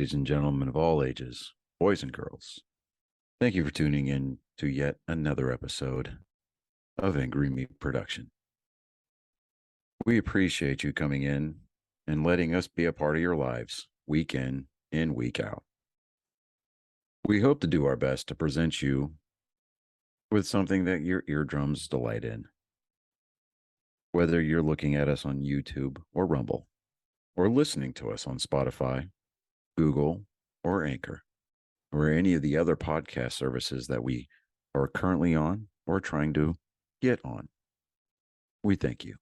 ladies and gentlemen of all ages, boys and girls. Thank you for tuning in to yet another episode of Angry Meat Production. We appreciate you coming in and letting us be a part of your lives week in and week out. We hope to do our best to present you with something that your eardrums delight in. Whether you're looking at us on YouTube or Rumble, or listening to us on Spotify, Google, or Anchor, or any of the other podcast services that we are currently on or trying to get on. We thank you.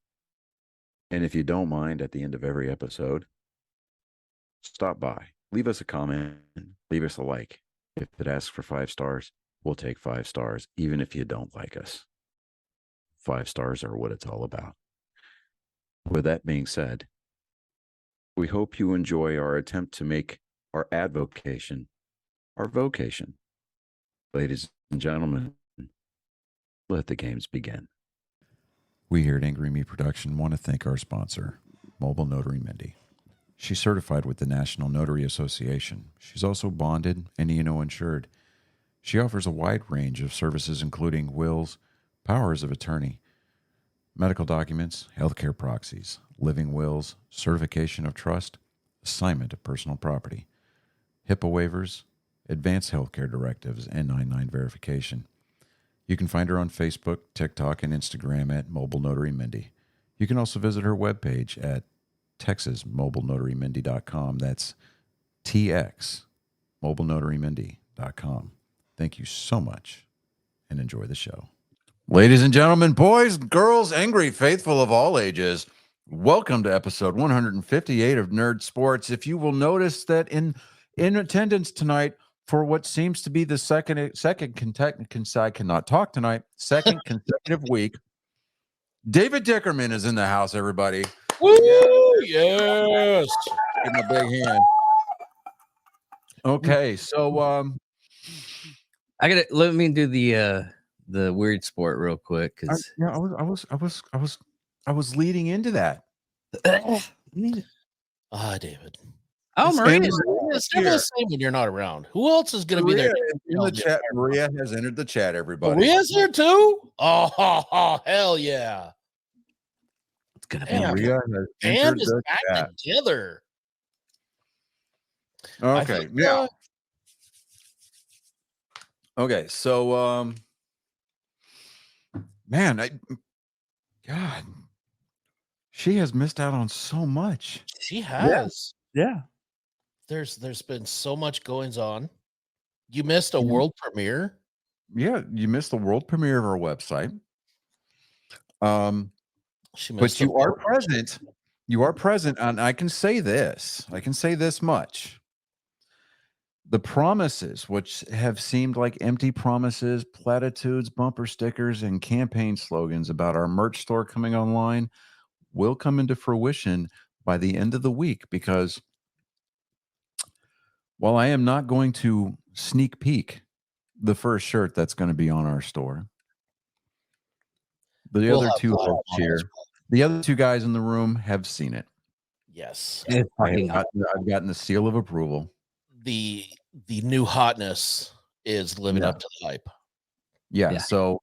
And if you don't mind, at the end of every episode, stop by, leave us a comment, leave us a like. If it asks for 5 stars, we'll take 5 stars, even if you don't like us. 5 stars are what it's all about. With that being said, we hope you enjoy our attempt to make our advocation our vocation. Ladies and gentlemen, let the games begin. We here at Angry Me Production want to thank our sponsor, Mobile Notary Mindy. She's certified with the National Notary Association. She's also bonded and E&O insured. She offers a wide range of services including wills, powers of attorney, medical documents, healthcare proxies, living wills, certification of trust, assignment of personal property, HIPAA waivers, advanced healthcare directives, and 99 verification. You can find her on Facebook, TikTok, and Instagram at Mobile Notary Mindy. You can also visit her webpage at TexasMobileNotaryMindy.com. That's TX, MobileNotaryMindy.com. Thank you so much, and enjoy the show. Ladies and gentlemen, boys, girls, angry faithful of all ages, welcome to episode 158 of Nerd Sports. If you will notice that in attendance tonight for what seems to be the second I cannot talk tonight, second consecutive week, David Dickerman is in the house, everybody. Woo! Yes. Give him a big hand. Okay, so I gotta let me do the weird sport real quick because I was leading into that. David. Oh, Maria's It's never the same when you're not around. Who else is going to be there? In the chat, Maria has entered the chat, everybody. Maria's here too? Oh, hell yeah. it's gonna be Damn. Maria has And entered is the back chat. together. I Okay, think, yeah. Okay, so man, God, she has missed out on so much. she has. yeah. There's been so much goings on. You missed a world premiere. Yeah, you missed the world premiere of our website. She But missed you are present. You are present, and I can say this. I can say this much. The promises, which have seemed like empty promises, platitudes, bumper stickers, and campaign slogans about our merch store coming online, will come into fruition by the end of the week, because while I am not going to sneak peek the first shirt that's going to be on our store, the We'll other have two live folks here, the other two guys in the room have seen it. Yes. It's fucking I've gotten the seal of approval. The new hotness is living Yeah. up to the hype. Yeah. So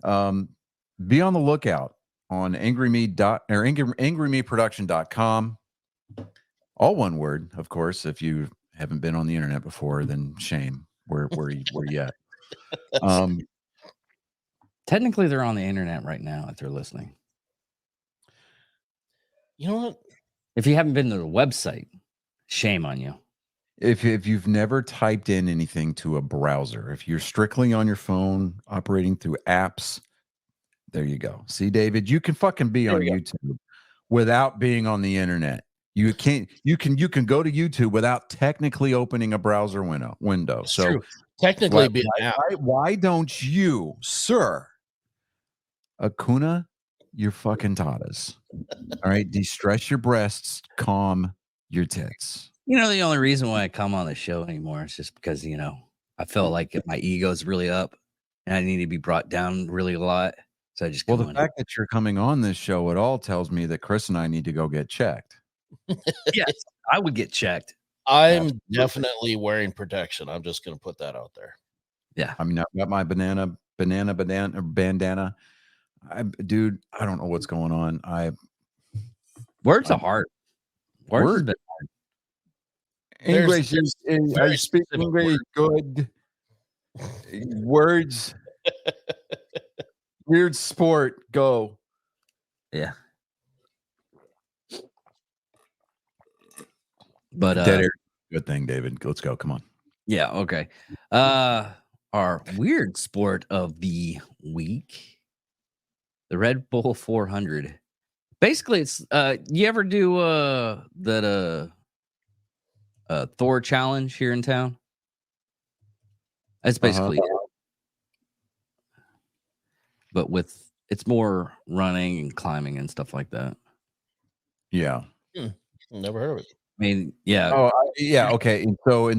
be on the lookout on angrymeproduction.com. All one word, of course. If you haven't been on the internet before, then shame. Where you at? Technically, they're on the internet right now if they're listening. You know what? If you haven't been to the website, shame on you. If you've never typed in anything to a browser, if you're strictly on your phone operating through apps, there you go. See, David, you can fucking be on YouTube without being on the internet. You can go to YouTube without technically opening a browser window. It's So true. Technically, be an app. why don't you, sir, Acuna, your fucking tatas? All right, de-stress your breasts, calm your tits. You know, the only reason why I come on the show anymore is just because, I felt like my ego's really up and I need to be brought down really a lot. So I just Well, the fact that you're coming on this show at all tells me that Chris and I need to go get checked. Yes, I would get checked. I'm Absolutely. definitely wearing protection. I'm just going to put that out there. Yeah. I mean, I've got my bandana. Dude, I don't know what's going on. Words are I'm- hard. Words has Word? been There's I very speak specific English good. Words. Weird sport. Go. yeah. But Dead air. Good thing, David. Let's go. Come on. yeah, okay. Our weird sport of the week, the Red Bull 400. Basically, it's you ever do that Thor challenge here in town? That's basically it. But with it's more running and climbing and stuff like that. Yeah. Never heard of it. I mean, yeah. Oh, yeah. Okay. And so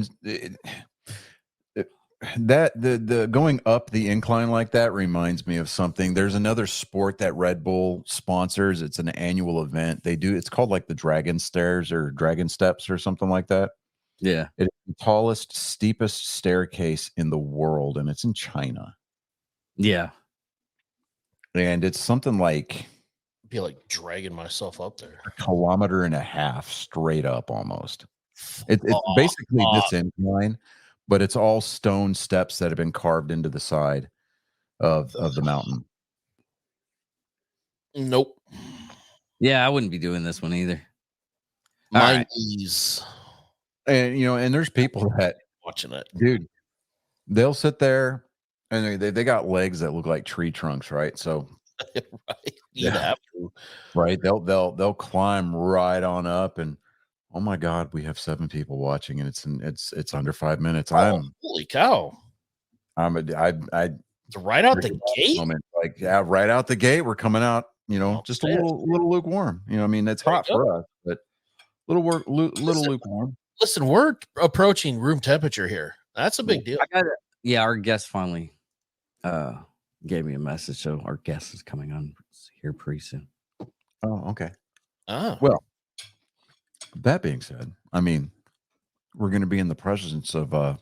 that the going up the incline like that reminds me of something. There's another sport that Red Bull sponsors. It's an annual event. It's called like the Dragon Stairs or Dragon Steps or something like that. Yeah. It's the tallest, steepest staircase in the world, and it's in China. Yeah. And it's something like I feel like dragging myself up there. 1.5 kilometers straight up almost. It's basically this incline, but it's all stone steps that have been carved into the side of the mountain. Nope. Yeah, I wouldn't be doing this one either. My right. knees And and there's people that, watching it. dude, they'll sit there and they got legs that look like tree trunks, right? So Right. You'd Yeah. have to. right, they'll climb right on up, and oh my God, we have 7 people watching, and it's under 5 minutes. Oh, holy cow. It's Right out the gate? moment, like, yeah, right out the gate, we're coming out, just a man. little lukewarm. I mean, it's There you hot for us, but little lukewarm. Listen, we're approaching room temperature here. That's a big deal. Yeah, our guest finally gave me a message, so our guest is coming on here pretty soon. Oh, okay. Ah. Well, that being said, I mean, we're going to be in the presence of an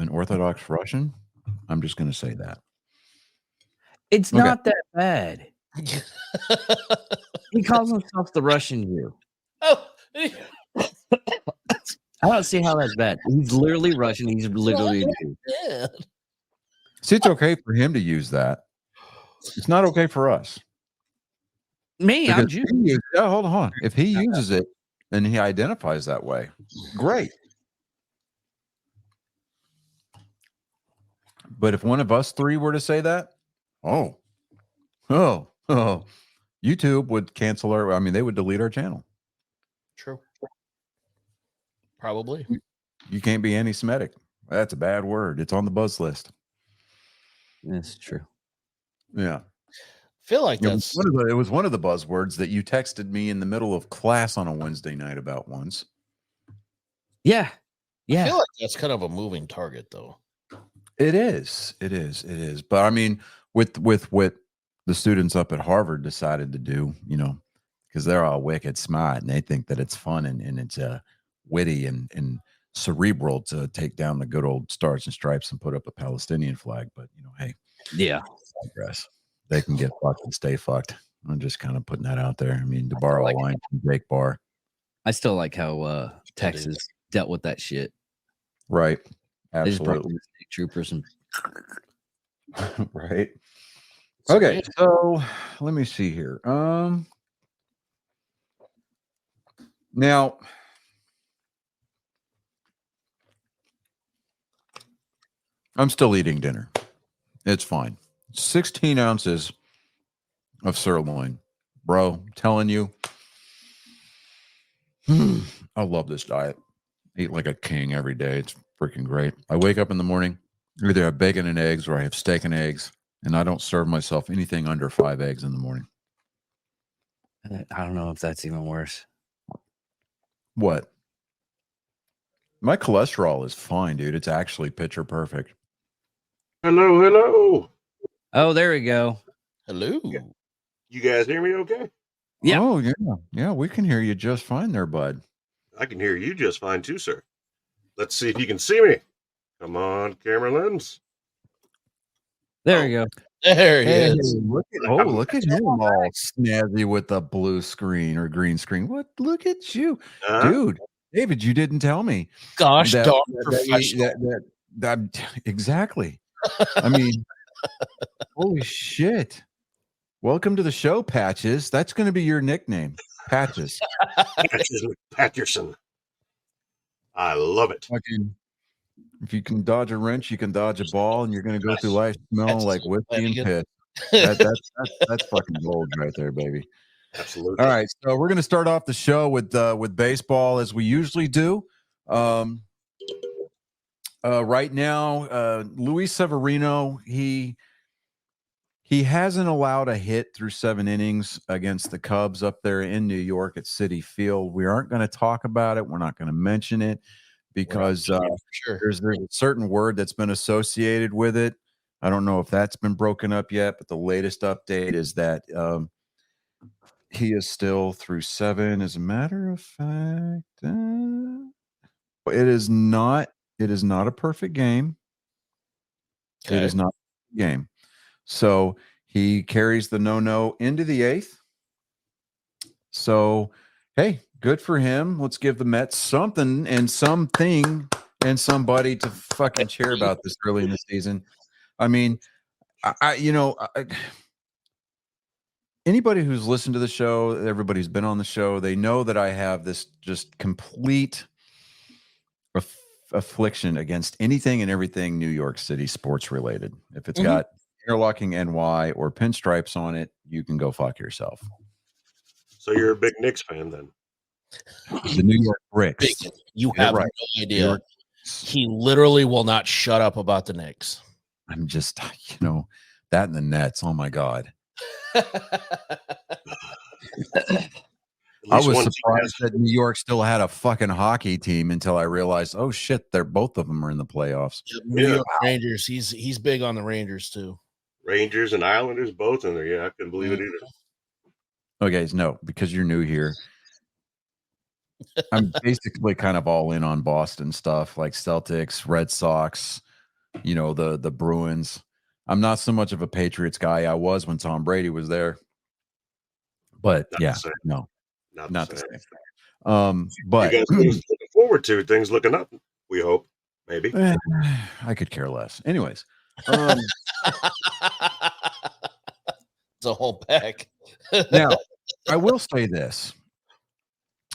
Orthodox Russian. I'm just going to say that. It's Okay. not that bad. He calls himself the Russian Jew. Oh, I don't see how that's bad. He's literally Russian. He's literally a Jew. yeah. See, it's okay for him to use that. It's not okay for us. Me, I'm Because Jew. hold on. If he uses it and he identifies that way, great. But if one of us 3 were to say that, YouTube would cancel they would delete our channel. True. Probably. You can't be anti-Semitic. That's a bad word. It's on the buzz list. That's true. Yeah. Feel like It that's was one of the buzzwords that you texted me in the middle of class on a Wednesday night about once. Yeah. I Yeah. feel like that's kind of a moving target though. It is. But I mean, with what the students up at Harvard decided to do, because they're all wicked smart and they think that it's fun and it's witty and cerebral to take down the good old Stars and Stripes and put up a Palestinian flag. But hey, Yeah. I digress. They can get fucked and stay fucked. I'm just kind of putting that out there. I mean, to borrow a line from Jake Barr. I still like how Texas dealt with that shit. Right. They just brought Absolutely. the state troopers and Right. Okay, so let me see here. Now I'm still eating dinner. It's fine. 16 ounces of sirloin, bro. I'm telling you, I love this diet. Eat like a king every day. It's freaking great. I wake up in the morning, either have bacon and eggs or I have steak and eggs, and I don't serve myself anything under 5 eggs in the morning. I don't know if that's even worse. What? My cholesterol is fine, dude. It's actually picture perfect. Hello. Oh, there we go. Hello. You guys hear me okay? Yeah. Oh, yeah. Yeah, we can hear you just fine there, bud. I can hear you just fine too, sir. Let's see if you can see me. Come on, camera lens. There you go. There he Hey, is. look at him all snazzy with the blue screen or green screen. What? Look at you, dude. David, you didn't tell me. Gosh that- darn that- professional. that- exactly. I mean, holy shit. Welcome to the show, Patches. That's going to be your nickname, Patches. Patches Patterson. I love it. Fucking, if you can dodge a wrench, you can dodge a ball, and you're going to go through life smelling That's like whiskey and Flanagan. piss. That's fucking gold right there, baby. Absolutely. All right, so we're going to start off the show with baseball as we usually do. Right now, Luis Severino, he hasn't allowed a hit through 7 innings against the Cubs up there in New York at Citi Field. We aren't going to talk about it. We're not going to mention it because Sure. there's a certain word that's been associated with it. I don't know if that's been broken up yet, but the latest update is that he is still through 7. As a matter of fact, it is not a perfect game. It Okay. is not a game. So he carries the no into the 8th. So, hey, good for him. Let's give the Mets something and something and somebody to fucking cheer about this early in the season. I mean, anybody who's listened to the show, everybody's been on the show, they know that I have this just complete affliction against anything and everything New York City sports related. If it's got interlocking NY or pinstripes on it, you can go fuck yourself. So you're a big Knicks fan then? The New York Bricks. You Get it have right. no idea. He literally will not shut up about the Knicks. I'm just, that and the Nets. Oh my God. I was surprised that New York still had a fucking hockey team until I realized, oh shit, both of them are in the playoffs. New York Rangers. He's big on the Rangers too. Rangers and Islanders both in there. Yeah, I couldn't believe it either. Okay, no, because you're new here. I'm basically kind of all in on Boston stuff, like Celtics, Red Sox, the Bruins. I'm not so much of a Patriots guy. I was when Tom Brady was there. But not the same. But you guys looking forward to things looking up. We hope, maybe. I could care less. Anyways, it's a whole pack. Now, I will say this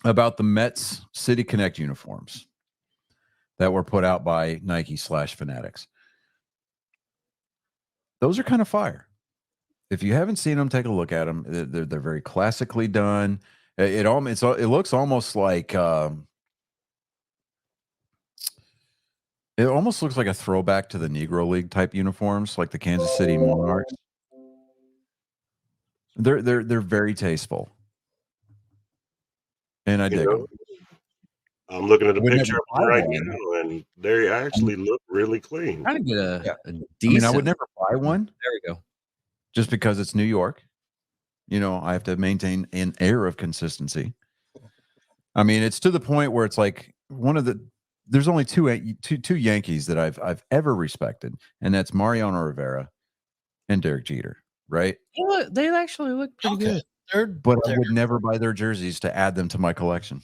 about the Mets City Connect uniforms that were put out by Nike/Fanatics. Those are kind of fire. If you haven't seen them, take a look at them. They're very classically done. It looks almost like it almost looks like a throwback to the Negro League type uniforms, like the Kansas City Monarchs. They're very tasteful, and I dig them. I'm looking at a picture of them right now, and they actually look really clean. Trying to get a decent. I mean, I would never buy one. There we go. Just because it's New York, I have to maintain an air of consistency. I mean, it's to the point where it's like there's only two Yankees that I've ever respected, and that's Mariano Rivera and Derek Jeter, right? They actually look pretty good. But I would never buy their jerseys to add them to my collection.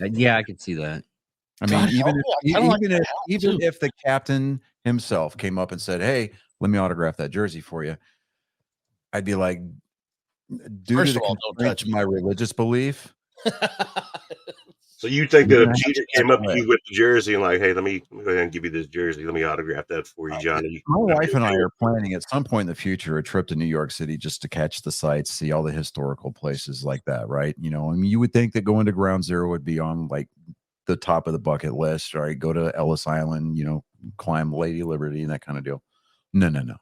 Yeah, I could see that. I mean, even if the captain himself came up and said, "Hey, let me autograph that jersey for you," I'd be like, due to the constraints of my religious belief. So you think that if Jeter came up to you with the jersey and like, "Hey, let me go ahead and give you this jersey. Let me autograph that for you, Johnny." My wife and I are planning at some point in the future a trip to New York City just to catch the sights, see all the historical places like that, right? I mean, you would think that going to Ground Zero would be on like the top of the bucket list, right? Go to Ellis Island, climb Lady Liberty and that kind of deal. No.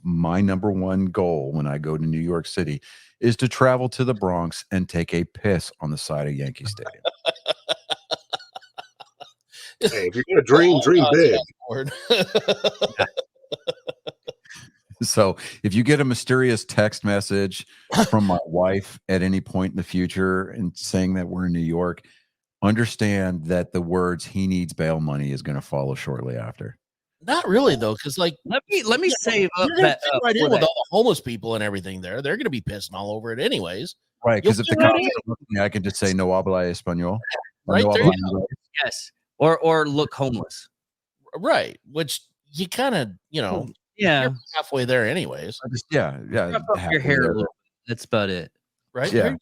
My number one goal when I go to New York City is to travel to the Bronx and take a piss on the side of Yankee Stadium. Hey, if you're gonna dream big. So if you get a mysterious text message from my wife at any point in the future and saying that we're in New York, understand that the words "he needs bail money" is going to follow shortly after. Not really though, because like Let me save up you're gonna that fit right for in with that. all the homeless people and everything there. They're gonna be pissing all over it anyways. Right, You'll because if the fit right cops in. are looking, I can just say "no habla español." or Right, "No there habla you inglés." Yes, or look homeless. Right, which you kind of, Yeah, you're halfway there anyways, I just, yeah, wrap up your halfway hair there. a little. That's about it. right? Yeah,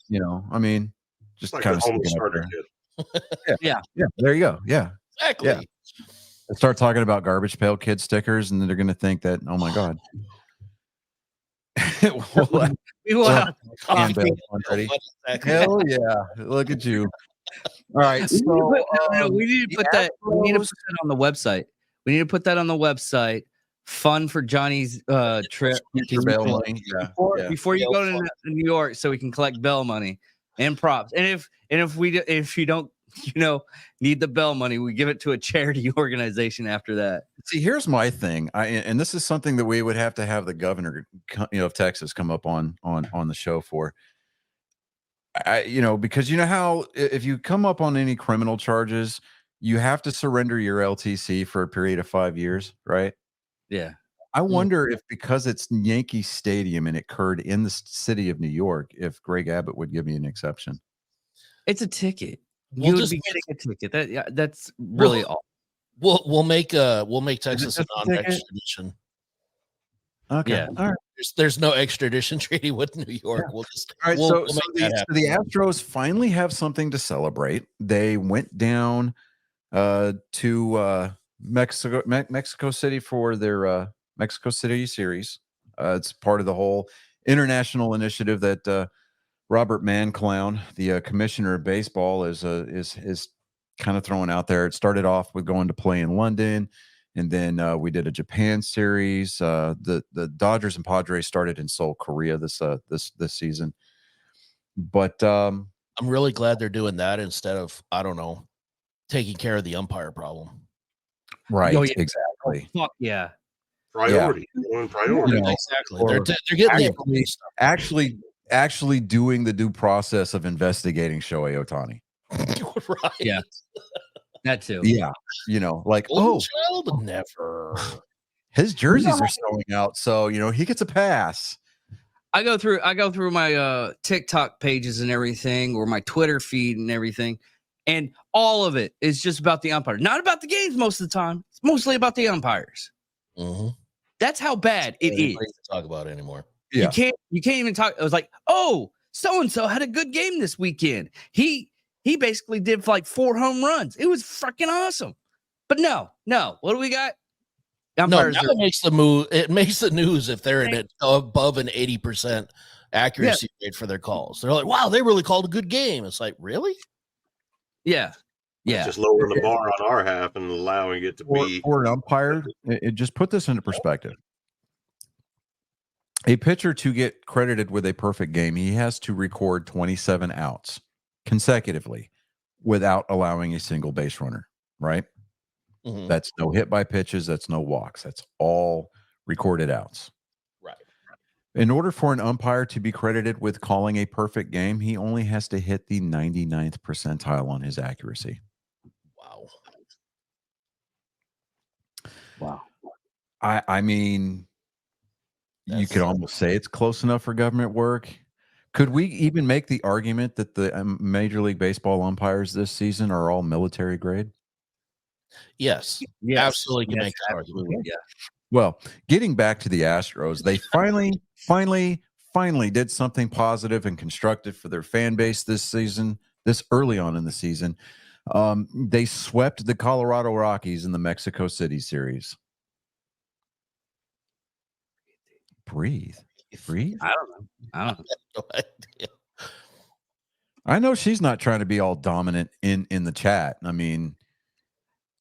I mean, It's just like kind the of homeless sticking up starter there. kit. Yeah. Yeah, there you go. Yeah. Exactly. I start talking about garbage pail kid stickers, and then they're going to think that, oh my god. Well, We will have and coffee. bail fund ready. Exactly. Hell yeah! Look at you. All right, We need to so put, no, we need to the put that. We need to put Astros- that on the website. We need to put that on the website. Fun for Johnny's trip future bail money. Yeah, yeah. before you go to New York, so we can collect bail money and props. And if you don't need the bail money, we give it to a charity organization after that. See, here's my thing. And this is something that we would have to have the governor, of Texas, come up on the show for. Because you know how if you come up on any criminal charges, you have to surrender your LTC for a period of 5 years, right? Yeah. I wonder if because it's Yankee Stadium and it occurred in the city of New York, if Greg Abbott would give me an exception. It's a ticket. We'll You would just be getting a ticket. That's really all. We'll make Texas a just a ticket? non-extradition. Okay. Yeah. All right. There's no extradition treaty with New York. We'll just All right. we'll So make that happen. the Astros finally have something to celebrate. They went down to Mexico City for their Mexico City series. It's part of the whole international initiative that Robert Manclown, the commissioner of baseball, is kind of throwing out there. It started off with going to play in London, and then we did a Japan series. The Dodgers and Padres started in Seoul, Korea this season. But I'm really glad they're doing that instead of, I don't know, taking care of the umpire problem. right, Oh, yeah. exactly. Fuck yeah. Priority. Priority. Exactly. or They're getting the actually- stuff. Actually doing the due process of investigating Shohei Ohtani. Right. Yeah. That too. Yeah, like, Golden Child? Never. his jerseys are selling out, so he gets a pass. I go through my TikTok pages and everything, or my Twitter feed and everything, and all of it is just about the umpire. Not about the games most of the time. It's mostly about the umpires. Mm-hmm. That's how bad it is. Talk about it anymore. Yeah. You can't even talk. It was like, oh, so and so had a good game this weekend. He basically did like 4 home runs. It was freaking awesome. But no. What do we got? Umpires it makes the move. It makes the news if they're in it above an 80% accuracy rate for their calls. They're like, wow, they really called a good game. It's like, really? Yeah. Just lowering the bar on our half and allowing it to be for an umpire. It just put this into perspective. A pitcher to get credited with a perfect game, he has to record 27 outs consecutively without allowing a single base runner, right? Mm-hmm. That's no hit by pitches. That's no walks. That's all recorded outs. Right. In order for an umpire to be credited with calling a perfect game, he only has to hit the 99th percentile on his accuracy. Wow. I mean, you could almost say it's close enough for government work. Could we even make the argument that the Major League Baseball umpires this season are all military grade? Yes. Absolutely can make that argument. Yeah. Well, getting back to the Astros, they finally did something positive and constructive for their fan base this season, this early on in the season. They swept the Colorado Rockies in the Mexico City series. Breathe. I don't know. I know she's not trying to be all dominant in the chat. I mean,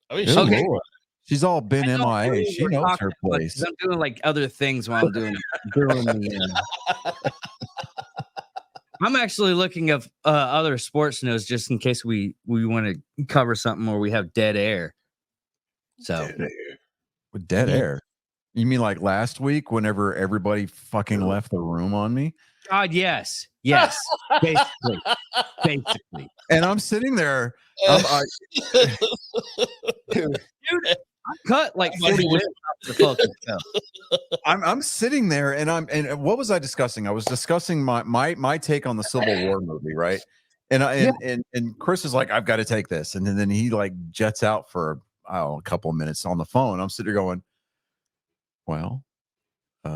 Good okay. Lord. She's all been MIA. She knows her place. I'm doing like other things while I'm doing the. I'm actually looking at other sports news just in case we want to cover something or we have dead air. So With dead air. You mean like last week, whenever everybody fucking left the room on me? God, yes, basically. And I'm sitting there. Dude, I cut like 40 minutes off the fucking stuff. I'm sitting there, and what was I discussing? I was discussing my take on the Civil War movie, right? And Chris is like, I've got to take this, and then he like jets out for a couple of minutes on the phone. I'm sitting there going, well, I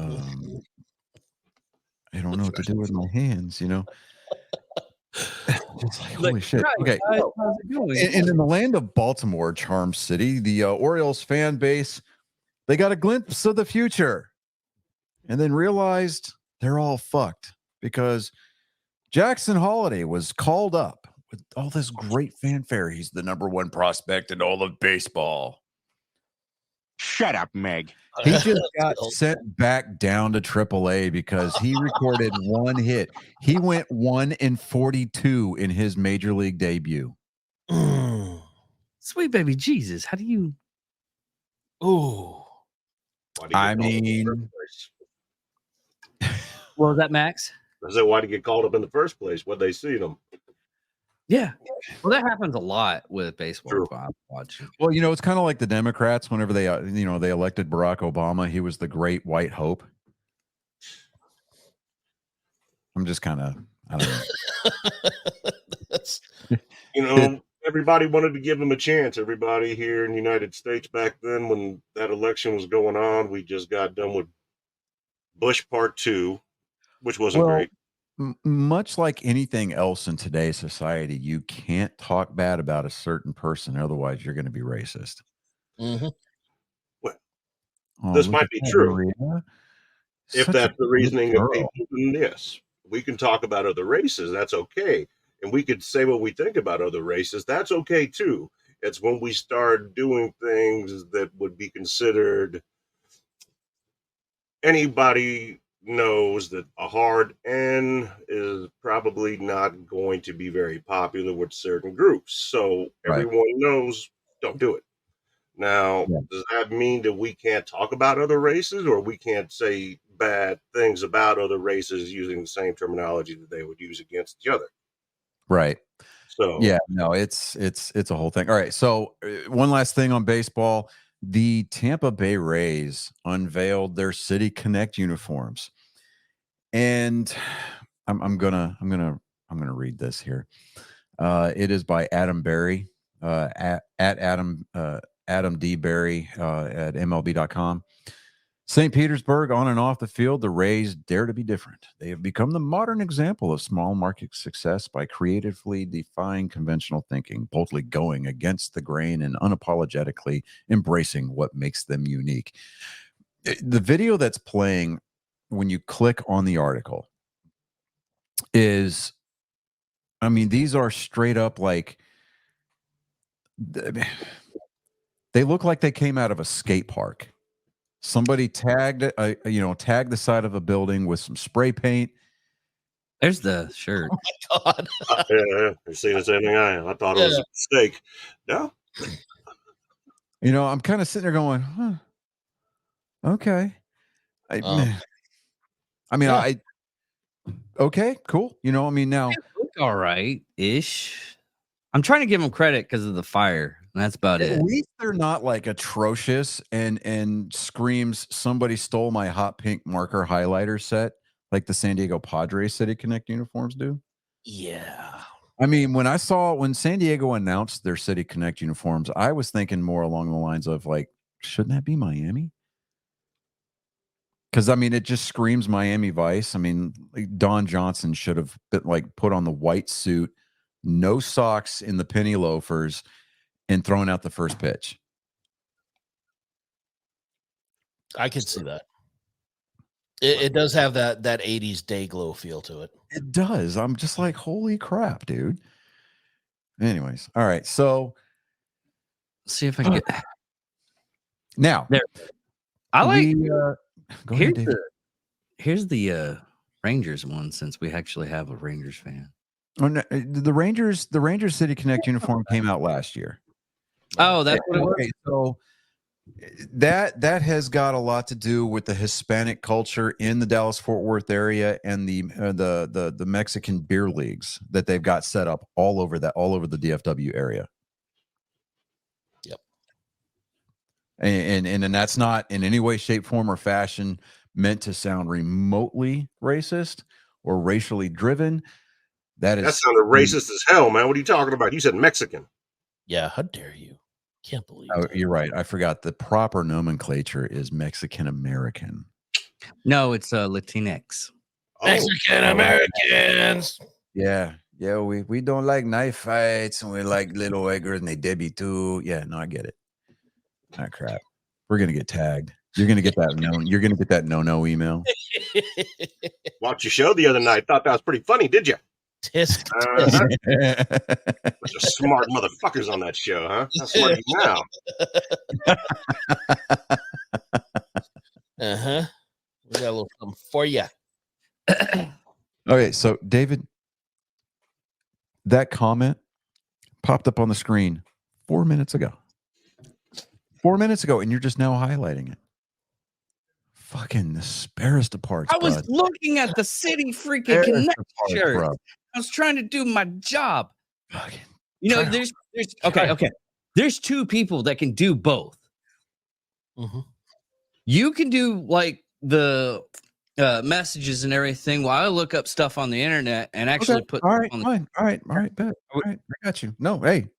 don't know what to do with my hands, you know. It's like, holy shit. Okay. How's it going? And in the land of Baltimore, Charm City, the Orioles fan base, they got a glimpse of the future and then realized they're all fucked because Jackson Holiday was called up with all this great fanfare. He's the #1 prospect in all of baseball. Shut up, Meg. He just got sent back down to AAA because he recorded one hit. He went 1-42 in his major league debut. Sweet baby Jesus, how do you? Ooh. I mean, What was that, Max? I said, why did he get called up in the first place? What they see him? Yeah. Well, that happens a lot with baseball. True. well, you know, it's kind of like the Democrats whenever they, they elected Barack Obama. He was the great white hope. I'm just kind of, I don't know. Everybody wanted to give him a chance. Everybody here in the United States back then, when that election was going on, we just got done with Bush Part 2, which wasn't great. Much like anything else in today's society, you can't talk bad about a certain person, otherwise you're going to be racist. Mm-hmm. Well, this might be true. Maria. If that's the reasoning of people, then yes, we can talk about other races. That's okay. And we could say what we think about other races. That's okay too. It's when we start doing things that would be considered, anybody knows that a hard N is probably not going to be very popular with certain groups. So everyone knows, don't do it. Now, does that mean that we can't talk about other races, or we can't say bad things about other races using the same terminology that they would use against each other? Right. So yeah, no, it's a whole thing. All right. So one last thing on baseball. The Tampa Bay Rays unveiled their City Connect uniforms. And I'm gonna read this here. It is by Adam Berry, at Adam D. Berry at MLB.com. St. Petersburg, on and off the field, the Rays dare to be different. They have become the modern example of small market success by creatively defying conventional thinking, boldly going against the grain, and unapologetically embracing what makes them unique. The video that's playing when you click on the article is, I mean, these are straight up like, they look like they came out of a skate park. Somebody tagged the side of a building with some spray paint. There's the shirt. Oh my God. Yeah, you're seeing the same thing I am. I thought it was a mistake. No. I'm kind of sitting there going, huh. Okay. Okay, cool. Now all right-ish. I'm trying to give them credit because of the fire. And that's about it. At least they're not like atrocious and screams, somebody stole my hot pink marker highlighter set like the San Diego Padres City Connect uniforms do. Yeah. I mean, when San Diego announced their City Connect uniforms, I was thinking more along the lines of like, shouldn't that be Miami? Because I mean, it just screams Miami Vice. I mean, like Don Johnson should have been like put on the white suit, no socks, in the penny loafers, and throwing out the first pitch. I could see that. It does have that 80s day glow feel to it. It does. I'm just like, holy crap, dude. Anyways, all right. So see if I can get now there. I like go ahead, David. Here's the Rangers one, since we actually have a Rangers fan. Oh, no, the Rangers City Connect uniform came out last year. Oh, that's what it was. Okay, so that has got a lot to do with the Hispanic culture in the Dallas-Fort Worth area and the Mexican beer leagues that they've got set up all over the DFW area. Yep. And that's not in any way, shape, form, or fashion meant to sound remotely racist or racially driven. That sounded racist as hell, man. What are you talking about? You said Mexican. Yeah, how dare you? Can't believe that. You're right. I forgot the proper nomenclature is Mexican American. No, it's Latinx. Mexican Americans. Yeah. We don't like knife fights, and we like little white girls and they Debbie too. Yeah, no, I get it. Ah, crap. We're gonna get tagged. You're gonna get that no email. Watched your show the other night. Thought that was pretty funny, did you? Tisk. Bunch of smart motherfuckers on that show, huh? How smart are you now? We got a little something for you. Okay, so David, that comment popped up on the screen 4 minutes ago. 4 minutes ago, and you're just now highlighting it. Fucking the sparest of parts. I was looking at the city freaking Connect shirt. I was trying to do my job. Fucking there's okay. There's two people that can do both. Mm-hmm. You can do like the messages and everything while I look up stuff on the internet and actually put. All right, fine. All right, bet. All right, I got you. No, hey,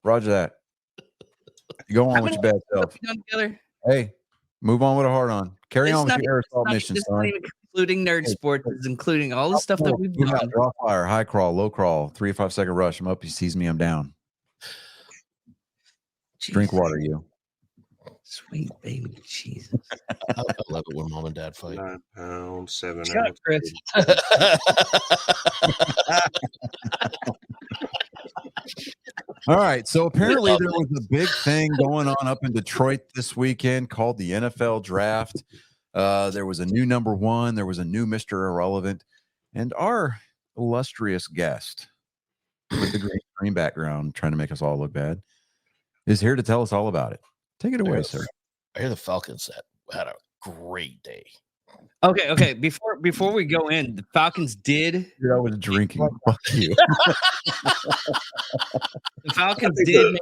Roger that. Go on with your bad self. Done together? Hey, move on with a heart on. Carry on with your aerosol mission, son. Including nerd sports, is including all the stuff that we've done. Draw fire, high crawl, low crawl, 3 to 5 second rush. I'm up. He sees me. I'm down. Jesus. Drink water, you. Sweet baby Jesus. I love it when mom and dad fight. 9 pounds, 7 Shut up, Chris. All right. So apparently there was a big thing going on up in Detroit this weekend called the NFL Draft. There was a new number one. There was a new Mr. Irrelevant. And our illustrious guest with the green screen background trying to make us all look bad is here to tell us all about it. Take it away, sir. I hear the Falcons had a great day. Okay. Before we go in, the Falcons did. I was drinking. Fuck you. The Falcons did make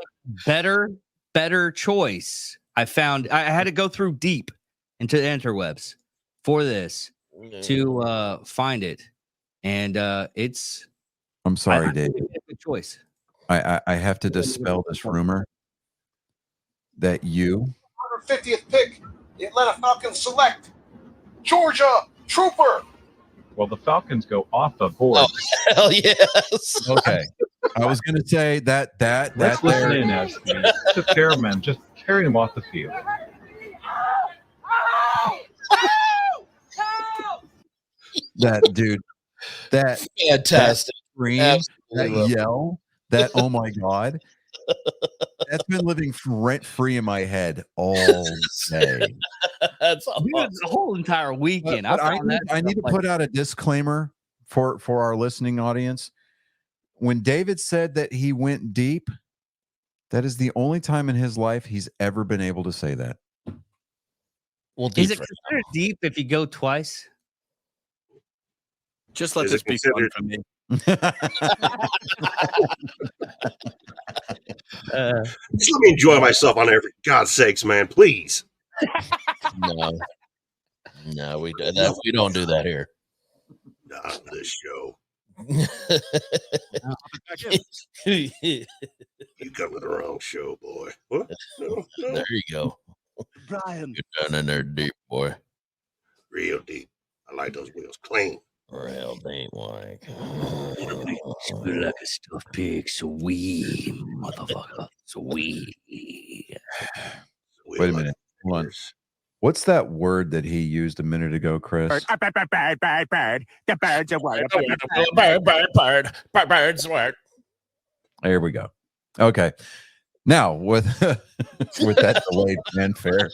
better choice. I had to go through deep into the interwebs for this to find it, and it's. I'm sorry, Dave. Good choice. I have to dispel this rumor that you 150th pick, the Atlanta Falcons select Georgia Trooper. Well, the Falcons go off the board. Oh, hell yes. okay. I was going to say that Let's listen in as the chairman just carry him off the field. That dude, that fantastic scream, that yell, that oh my god, that's been living rent free in my head all day. That's the whole entire weekend. But I need to put out a disclaimer for our listening audience. When David said that he went deep, that is the only time in his life he's ever been able to say that. Well, is it considered deep if you go twice? Just let this be fun for me. Just let me enjoy myself on every God's sakes, man, please. No, we don't do that here. Not this show. You come to the wrong show, boy. What? No. There you go, Brian. You're down in there deep, boy. Real deep. I like those wheels clean. Real deep, like. Like a stuffed pig, sweet motherfucker, sweet. Wait a minute. Hold on. What's that word that he used a minute ago, Chris? Bird. The birds are wild. Birds work. There we go. Okay. Now with with that delayed fanfare.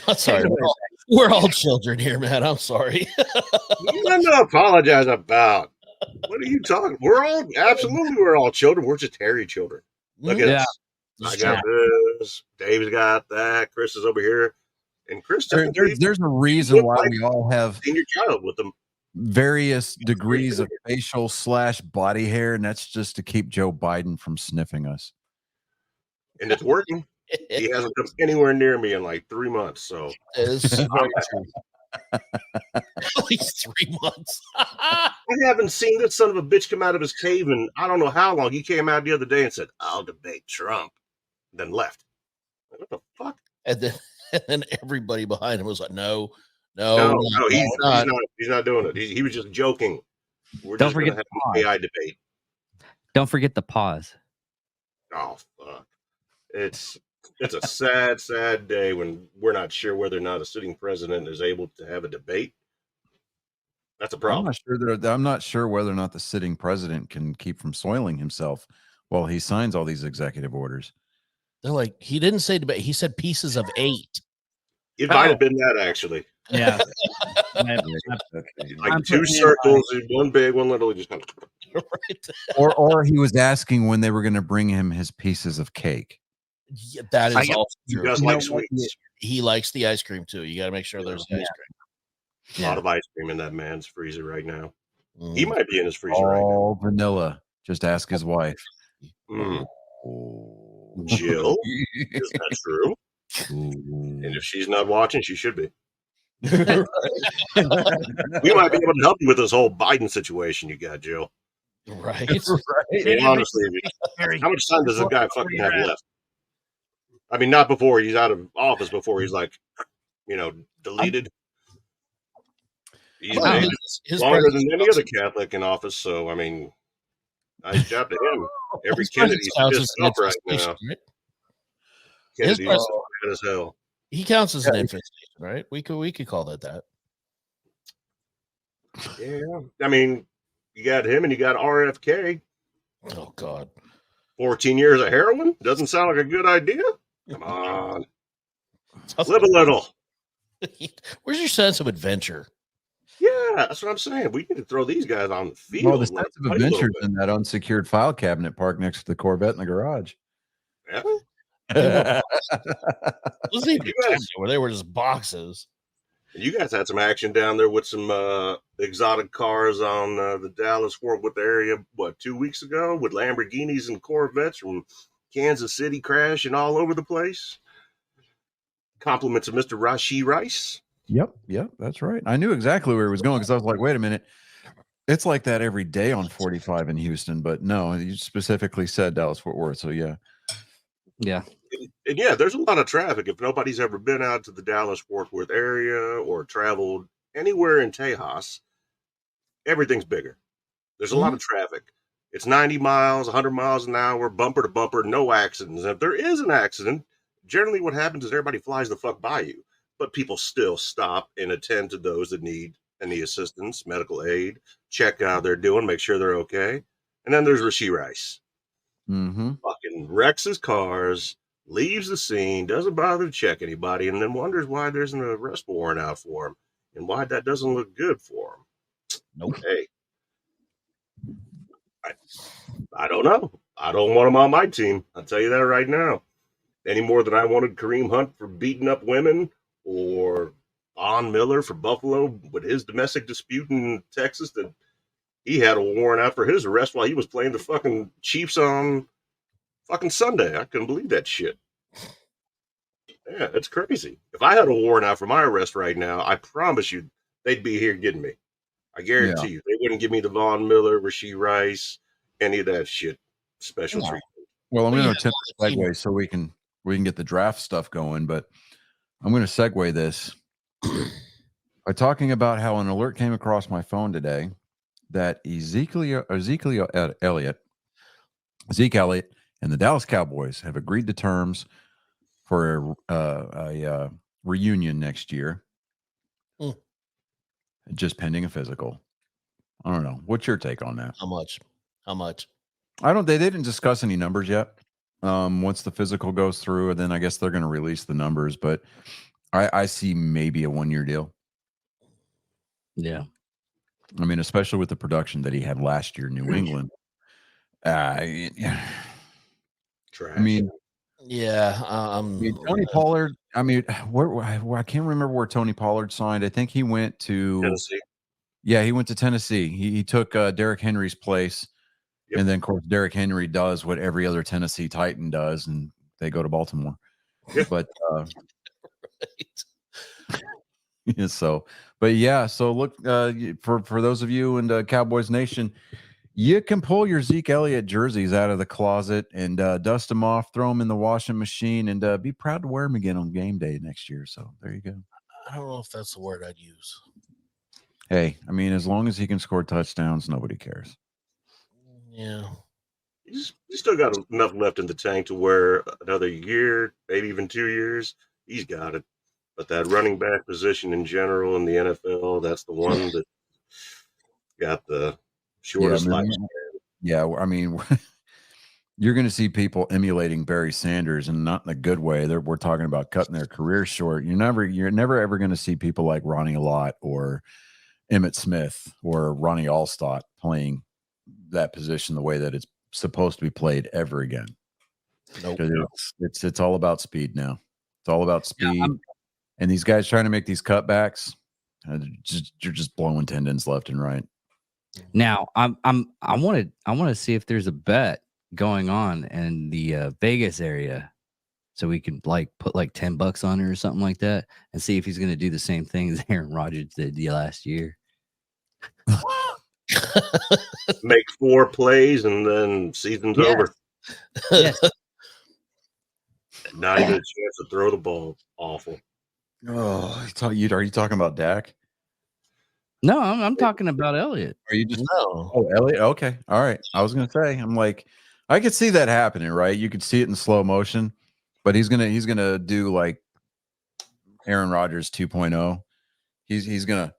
I'm sorry. We're all children here, man. I'm sorry. Nothing to apologize about. What are you you talking? We're all children. We're just hairy children. Look at Yeah. us. I got this. Dave's got that. Chris is over here. And Chris, There's a reason why we all have seen your child with them. various degrees of facial / body hair, and that's just to keep Joe Biden from sniffing us. And it's working. He hasn't come anywhere near me in like 3 months. So It's very true. At least 3 months. I haven't seen this son of a bitch come out of his cave in I don't know how long. He came out the other day and said, "I'll debate Trump," then left. What the fuck? And then everybody behind him was like, no, he's not doing it. He was just joking. We're Don't just going to forget have an AI debate. Don't forget the pause. Oh fuck! It's a sad, sad day when we're not sure whether or not a sitting president is able to have a debate. That's a problem. I'm not sure whether or not the sitting president can keep from soiling himself while he signs all these executive orders. They're like, he didn't say debate. He said pieces of 8. It might have been that actually. Yeah. Like 2 circles, one big, one little. Just kind of. Right. Or he was asking when they were going to bring him his pieces of cake. Yeah, that is also You true. guys like sweets. He likes the ice cream too. You got to make sure there's ice A lot of ice cream in that man's freezer right now. cream. He might be in his freezer right now. All vanilla. Just ask his wife. Jill, is that true? And if she's not watching, she should be. We might be able to help you with this whole Biden situation you got, Jill. Right. I mean, honestly, how much time does this guy fucking have left? I mean, not before he's out of office, before he's like, deleted. He's Well, made his longer than any other presidency Catholic in office, so I mean, nice job to him. Every his Kennedy's presidency pissed counts off as right an now. infestation, right? Kennedy's president- mad as hell. He counts as an infestation, right? We could call that. Yeah, I mean, you got him and you got RFK. Oh God. 14 years of heroin doesn't sound like a good idea. Come on, live a little. Where's your sense of adventure? Yeah, that's what I'm saying. We need to throw these guys on the field. Well, the let sense them of play a little adventure bit. in that unsecured file cabinet parked next to the Corvette in the garage. Yeah. It wasn't even You a guys- cabinet where they were just boxes. And you guys had some action down there with some exotic cars on the Dallas-Fort Worth area, 2 weeks ago, with Lamborghinis and Corvettes from Kansas City crashing all over the place. Compliments of Mr. Rashee Rice. Yep, that's right. I knew exactly where he was going because I was like, wait a minute. It's like that every day on 45 in Houston, but no, you specifically said Dallas-Fort Worth. So yeah. Yeah. And yeah, there's a lot of traffic. If nobody's ever been out to the Dallas-Fort Worth area or traveled anywhere in Tejas, everything's bigger. There's a lot of traffic. It's 90 miles, 100 miles an hour, bumper to bumper, no accidents. And if there is an accident, generally what happens is everybody flies the fuck by you. But people still stop and attend to those that need any assistance, medical aid, check how they're doing, make sure they're okay. And then there's Rashee Rice. Mm-hmm. Fucking wrecks his cars, leaves the scene, doesn't bother to check anybody, and then wonders why there's an arrest warrant out for him and why that doesn't look good for him. Nope. Hey, I don't know. I don't want him on my team. I'll tell you that right now. Any more than I wanted Kareem Hunt for beating up women or Von Miller for Buffalo with his domestic dispute in Texas that he had a warrant out for his arrest while he was playing the fucking Chiefs on fucking Sunday. I couldn't believe that shit. Yeah, it's crazy. If I had a warrant out for my arrest right now, I promise you they'd be here getting me. I guarantee you. They wouldn't give me the Von Miller, Rashee Rice, any of that shit. Special treatment. Well, I'm Well, going yeah, to attempt to segue so we can get the draft stuff going, but I'm going to segue this by talking about how an alert came across my phone today that Zeke Elliott and the Dallas Cowboys have agreed to terms for a reunion next year, just pending a physical. I don't know. What's your take on that? How much? They didn't discuss any numbers yet. Once the physical goes through, and then I guess they're going to release the numbers, but I see maybe a 1-year deal. Yeah. I mean, especially with the production that he had last year in New England. Trash. I mean, Yeah. Tony Pollard. I mean, where I can't remember where Tony Pollard signed. I think he went to Tennessee. Yeah, he went to Tennessee. He took Derrick Henry's place, Yep. and then of course Derrick Henry does what every other Tennessee Titan does, and they go to Baltimore. Yeah. But so look, for those of you in Cowboys Nation, you can pull your Zeke Elliott jerseys out of the closet and dust them off, throw them in the washing machine, and be proud to wear them again on game day next year. So there you go. I don't know if that's the word I'd use. Hey, I mean, as long as he can score touchdowns, nobody cares. Yeah. He's still got enough left in the tank to where another year, maybe even 2 years, he's got it. But that running back position in general in the NFL, that's the one that got the shortest life. Yeah, I mean, you're going to see people emulating Barry Sanders, and not in a good way. We're talking about cutting their career short. You're never ever going to see people like Ronnie Lott or Emmitt Smith or Ronnie Allstott playing that position the way that it's supposed to be played ever again. Nope. It's all about speed now. It's all about speed. And these guys trying to make these cutbacks, you're just blowing tendons left and right. Now, I want to see if there's a bet going on in the Vegas area, so we can put like $10 on it or something like that, and see if he's going to do the same thing as Aaron Rodgers did last year. Make 4 plays and then season's over. Yes. Not even a chance to throw the ball. Awful. Oh, are you talking about Dak? No, I'm talking about Elliott. Are you just No. Oh, Elliott? Okay. All right. I was gonna say, I'm like, I could see that happening, right? You could see it in slow motion, but he's gonna do like Aaron Rodgers 2.0. He's gonna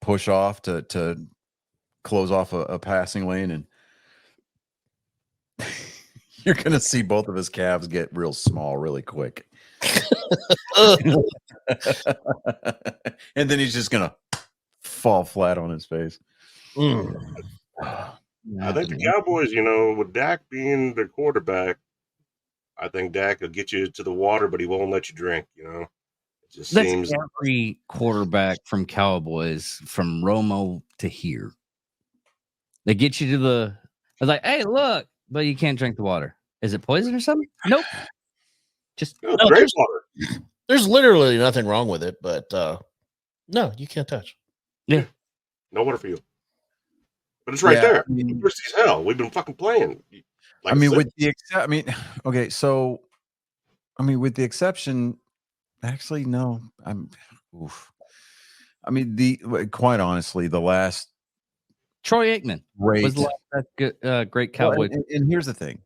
push off to close off a passing lane, and you're gonna see both of his calves get real small really quick. And then he's just gonna fall flat on his face. I think the Cowboys, with Dak being the quarterback, I think Dak will get you to the water, but he won't let you drink. It just That's seems every quarterback from Cowboys, from Romo to here. They get you to the. It's like, hey, look, but you can't drink the water. Is it poison or something? Nope. Just great water. There's literally nothing wrong with it, but no, you can't touch. Yeah. No water for you. But it's right there. I mean, Thirsty as hell. We've been fucking playing. I mean, with the okay, so with the exception, actually, no. Quite honestly, the last Troy Aikman was the last great Cowboy. And here's the thing.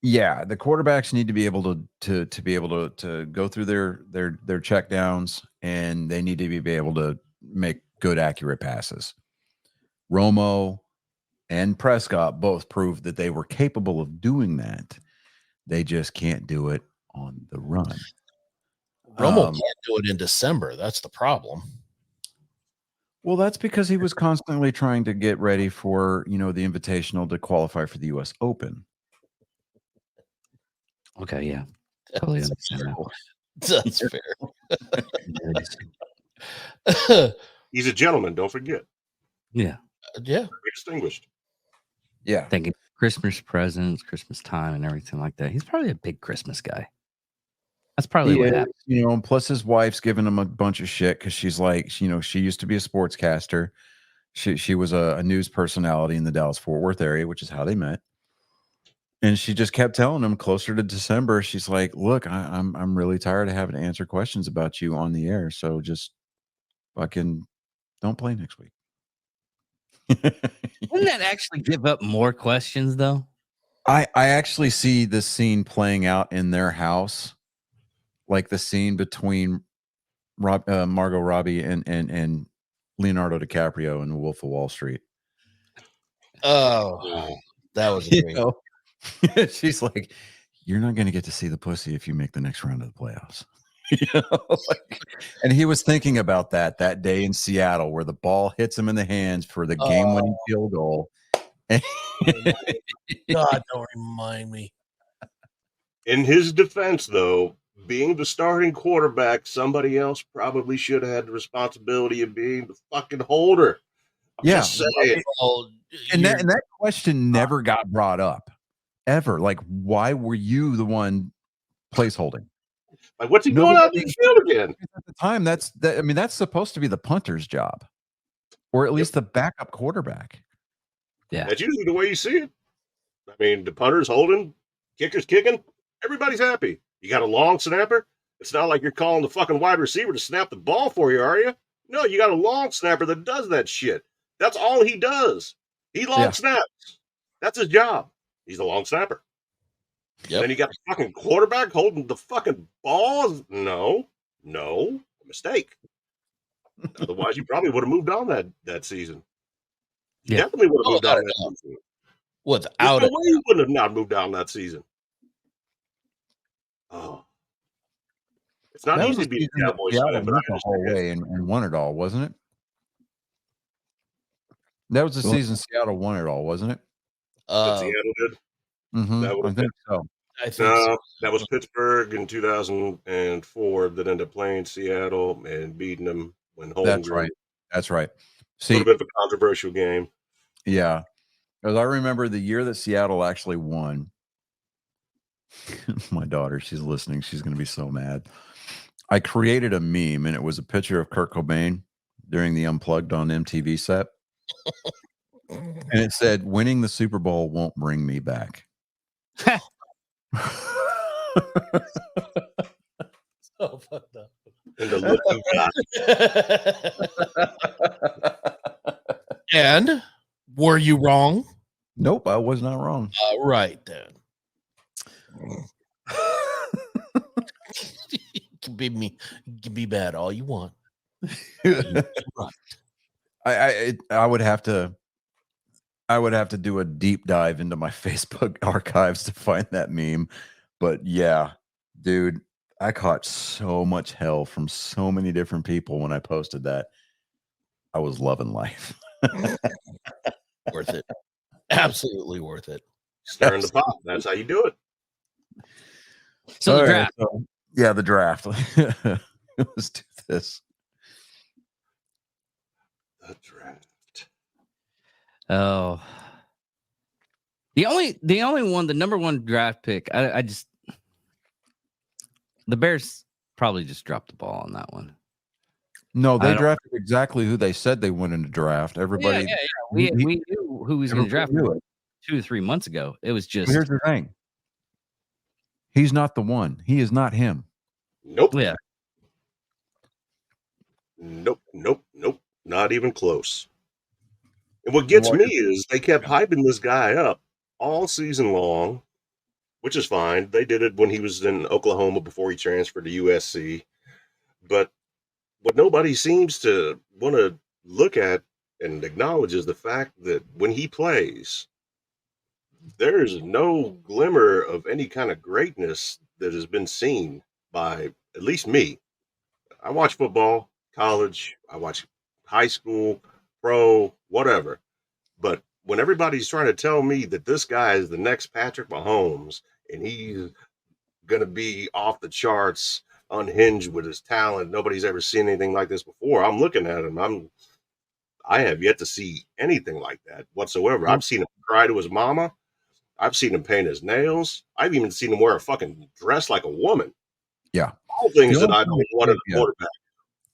Yeah, the quarterbacks need to be able to be able to go through their check downs, and they need to be able to make good, accurate passes. Romo and Prescott both proved that they were capable of doing that. They just can't do it on the run. Romo can't do it in December. That's the problem. Well, that's because he was constantly trying to get ready for, the Invitational to qualify for the U.S. Open. Okay, yeah. Totally understand that. That's fair. He's a gentleman, don't forget. Yeah. Yeah. Very distinguished. Yeah. Thinking Christmas presents, Christmas time, and everything like that. He's probably a big Christmas guy. That's probably what happened. Plus his wife's giving him a bunch of shit because she's like, she used to be a sportscaster. She was a news personality in the Dallas-Fort Worth area, which is how they met. And she just kept telling him closer to December, she's like, look, I'm really tired of having to answer questions about you on the air. So just fucking don't play next week. Wouldn't that actually give up more questions, though? I actually see this scene playing out in their house, like the scene between Margot Robbie and Leonardo DiCaprio in The Wolf of Wall Street. Oh, that was great. She's like, you're not going to get to see the pussy if you make the next round of the playoffs. You know, like, and he was thinking about that day in Seattle where the ball hits him in the hands for the game-winning field goal. God, don't remind me. In his defense, though, being the starting quarterback, somebody else probably should have had the responsibility of being the fucking holder. I'm Yeah. just saying. Well, And you're- that question never got brought up ever. Like, why were you the one placeholding? Like, what's he doing out in the field again? At the time, I mean, that's supposed to be the punter's job, or at least the backup quarterback. Yeah. That's usually the way you see it. I mean, the punter's holding, kicker's kicking, everybody's happy. You got a long snapper. It's not like you're calling the fucking wide receiver to snap the ball for you, are you? No, you got a long snapper that does that shit. That's all he does. He long snaps. That's his job. He's a long snapper. Yep. Then you got the fucking quarterback holding the fucking ball. No, mistake. Otherwise, you probably would have moved on that season. You Yeah. definitely would have moved without on a that doubt. season. Without There's no it. way you wouldn't have not moved down that season. Oh. It's not That was easy the to be season a that Cowboys Seattle fan, but went I the whole understand. way and won it all, wasn't it? That was the season Seattle won it all, wasn't it? That Seattle did. Mm-hmm. That I would've think so. I think No, so. that was Pittsburgh in 2004 that ended up playing Seattle and beating them when Holmgren. That's right. That's right. A See, little bit of a controversial game. yeah, because I remember the year that Seattle actually won. My daughter, she's listening. She's going to be so mad. I created a meme, and it was a picture of Kurt Cobain during the Unplugged on MTV set. And it said, "Winning the Super Bowl won't bring me back." So fucked up. And the look you got. And were you wrong? Nope, I was not wrong. Right then. You can be me. You can be bad all you want. I would have to do a deep dive into my Facebook archives to find that meme. But yeah, dude, I caught so much hell from so many different people when I posted that. I was loving life. Worth it. Absolutely worth it. Stirring the pot. That's how you do it. So the All right, draft. so, yeah, the draft. Let's do this. The draft. Oh, the only one, the number one draft pick. I just, the Bears probably just dropped the ball on that one. No, I they don't- drafted exactly who they said they wanted to draft. Everybody, Yeah. We knew who was going to draft knew it. 2 or 3 months ago. It was But just here's the thing. He's not the one. He is not him. Nope. yeah. Nope. Not even close. And what gets me is they kept hyping this guy up all season long, which is fine. They did it when he was in Oklahoma before he transferred to USC. But what nobody seems to want to look at and acknowledge is the fact that when he plays, there is no glimmer of any kind of greatness that has been seen by at least me. I watch football, college, I watch high school, pro, whatever. But when everybody's trying to tell me that this guy is the next Patrick Mahomes and he's going to be off the charts, unhinged with his talent, nobody's ever seen anything like this before. I'm looking at him. I have yet to see anything like that whatsoever. I've seen him cry to his mama. I've seen him paint his nails. I've even seen him wear a fucking dress like a woman. Yeah. All things The that I only don't want in thing- a quarterback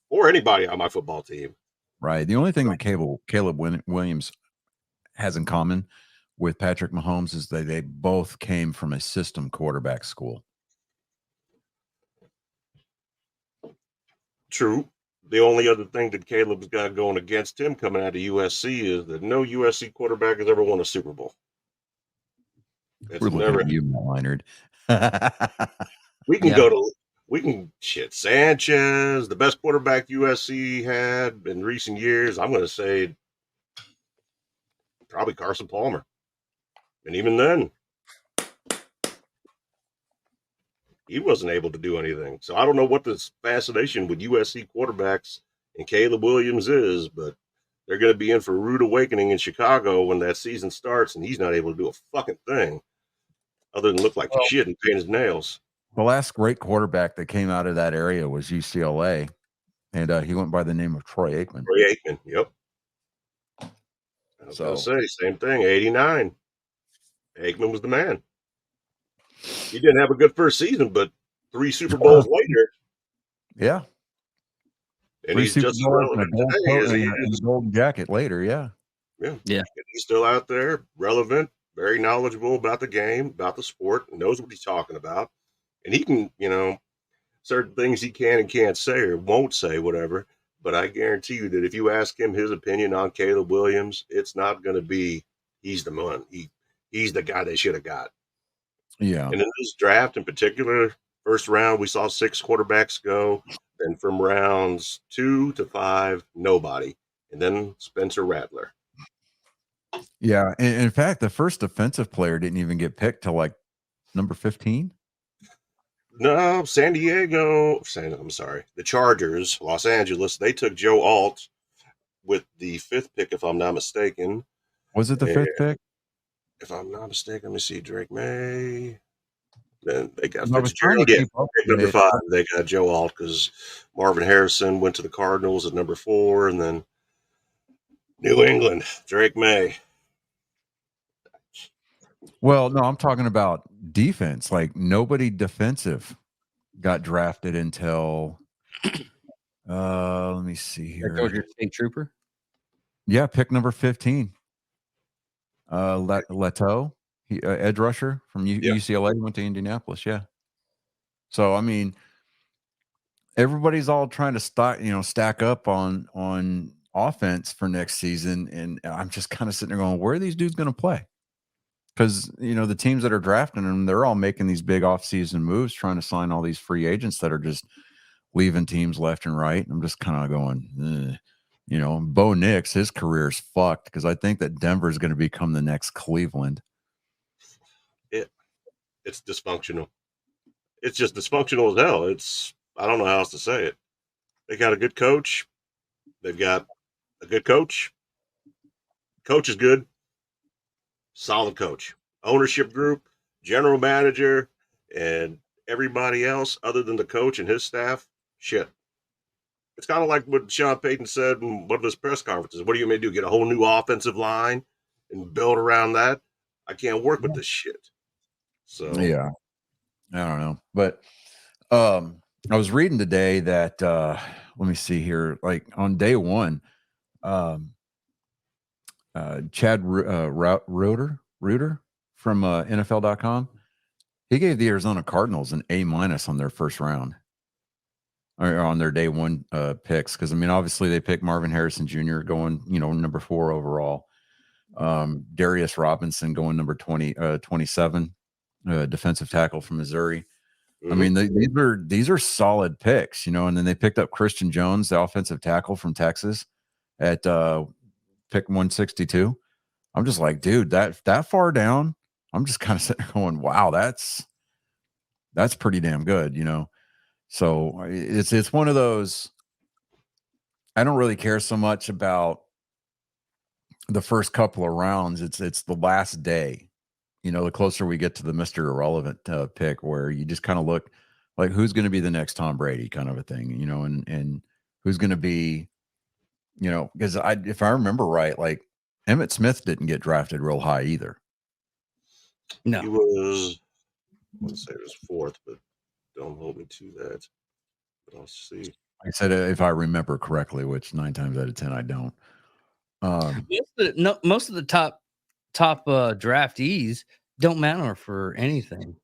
or anybody on my football team. Right. The only thing that Caleb Williams has in common with Patrick Mahomes is that they both came from a system quarterback school. True. The only other thing that Caleb's got going against him coming out of USC is that no USC quarterback has ever won a Super Bowl. It's We're looking never. at you, Matt Leinart. We can Yeah. go to. We can shit Sanchez, the best quarterback USC had in recent years. I'm going to say probably Carson Palmer, and even then, he wasn't able to do anything. So I don't know what this fascination with USC quarterbacks and Caleb Williams is, but they're going to be in for a rude awakening in Chicago when that season starts, and he's not able to do a fucking thing other than look like shit and paint his nails. The last great quarterback that came out of that area was UCLA, and he went by the name of Troy Aikman. Troy Aikman, yep. I was going to say, same thing, 89. Aikman was the man. He didn't have a good first season, but 3 Super Bowls later. Yeah. And he's just relevant today as he is. A gold jacket later, yeah. Yeah. And he's still out there, relevant, very knowledgeable about the game, about the sport, knows what he's talking about. And he can, certain things he can and can't say or won't say, whatever. But I guarantee you that if you ask him his opinion on Caleb Williams, it's not going to be he's the one. He's the guy they should have got. Yeah. And in this draft in particular, first round, we saw 6 quarterbacks go. Then from rounds 2 to 5, nobody. And then Spencer Rattler. Yeah. In fact, the first defensive player didn't even get picked till like number 15. No, I'm sorry. The Chargers, Los Angeles, they took Joe Alt with the 5th pick, if I'm not mistaken. Was it the 5th pick? If I'm not mistaken, let me see. Drake May. Then they got I was trying to Fitzgerald. keep up with Number it. 5, they got Joe Alt because Marvin Harrison went to the Cardinals at number 4, and then New England, Drake May. Well, no, I'm talking about defense. Like nobody defensive got drafted until let me see here. There goes your state trooper. Yeah, pick number 15. Leto, edge rusher from UCLA, went to Indianapolis. Yeah. So I mean, everybody's all trying to stack up on offense for next season, and I'm just kind of sitting there going, where are these dudes going to play? Because the teams that are drafting them, they're all making these big offseason moves, trying to sign all these free agents that are just leaving teams left and right. And I'm just kind of going, Bo Nix, his career is fucked because I think that Denver is going to become the next Cleveland. It's dysfunctional. It's just dysfunctional as hell. I don't know how else to say it. They got a good coach. They've got a good coach. Coach is good. Solid coach. Ownership group, general manager, and everybody else other than the coach and his staff, shit. It's kind of like what Sean Payton said in one of his press conferences. What do you mean do? Get a whole new offensive line and build around that? I can't work with this shit. So yeah, I don't know. But I was reading today that let me see here. Like on day 1, Chad Reuter from NFL.com, he gave the Arizona Cardinals an A- on their first round, or on their day 1 picks. Because I mean, obviously they picked Marvin Harrison Jr. going, number 4 overall. Darius Robinson going number 27, defensive tackle from Missouri. Mm-hmm. I mean, these are solid picks, and then they picked up Christian Jones, the offensive tackle from Texas, at pick 162. I'm just like, dude, that far down, I'm just kind of sitting there going, wow, that's pretty damn good, So it's one of those. I don't really care so much about the first couple of rounds. It's the last day, the closer we get to the Mr. Irrelevant pick, where you just kind of look like who's going to be the next Tom Brady kind of a thing, and who's going to be, because if I remember right, like Emmitt Smith didn't get drafted real high either. No, he was, let's say it was 4th, but don't hold me to that. But I'll see. I said if I remember correctly, which 9 times out of 10 I don't. Most of the top draftees don't matter for anything.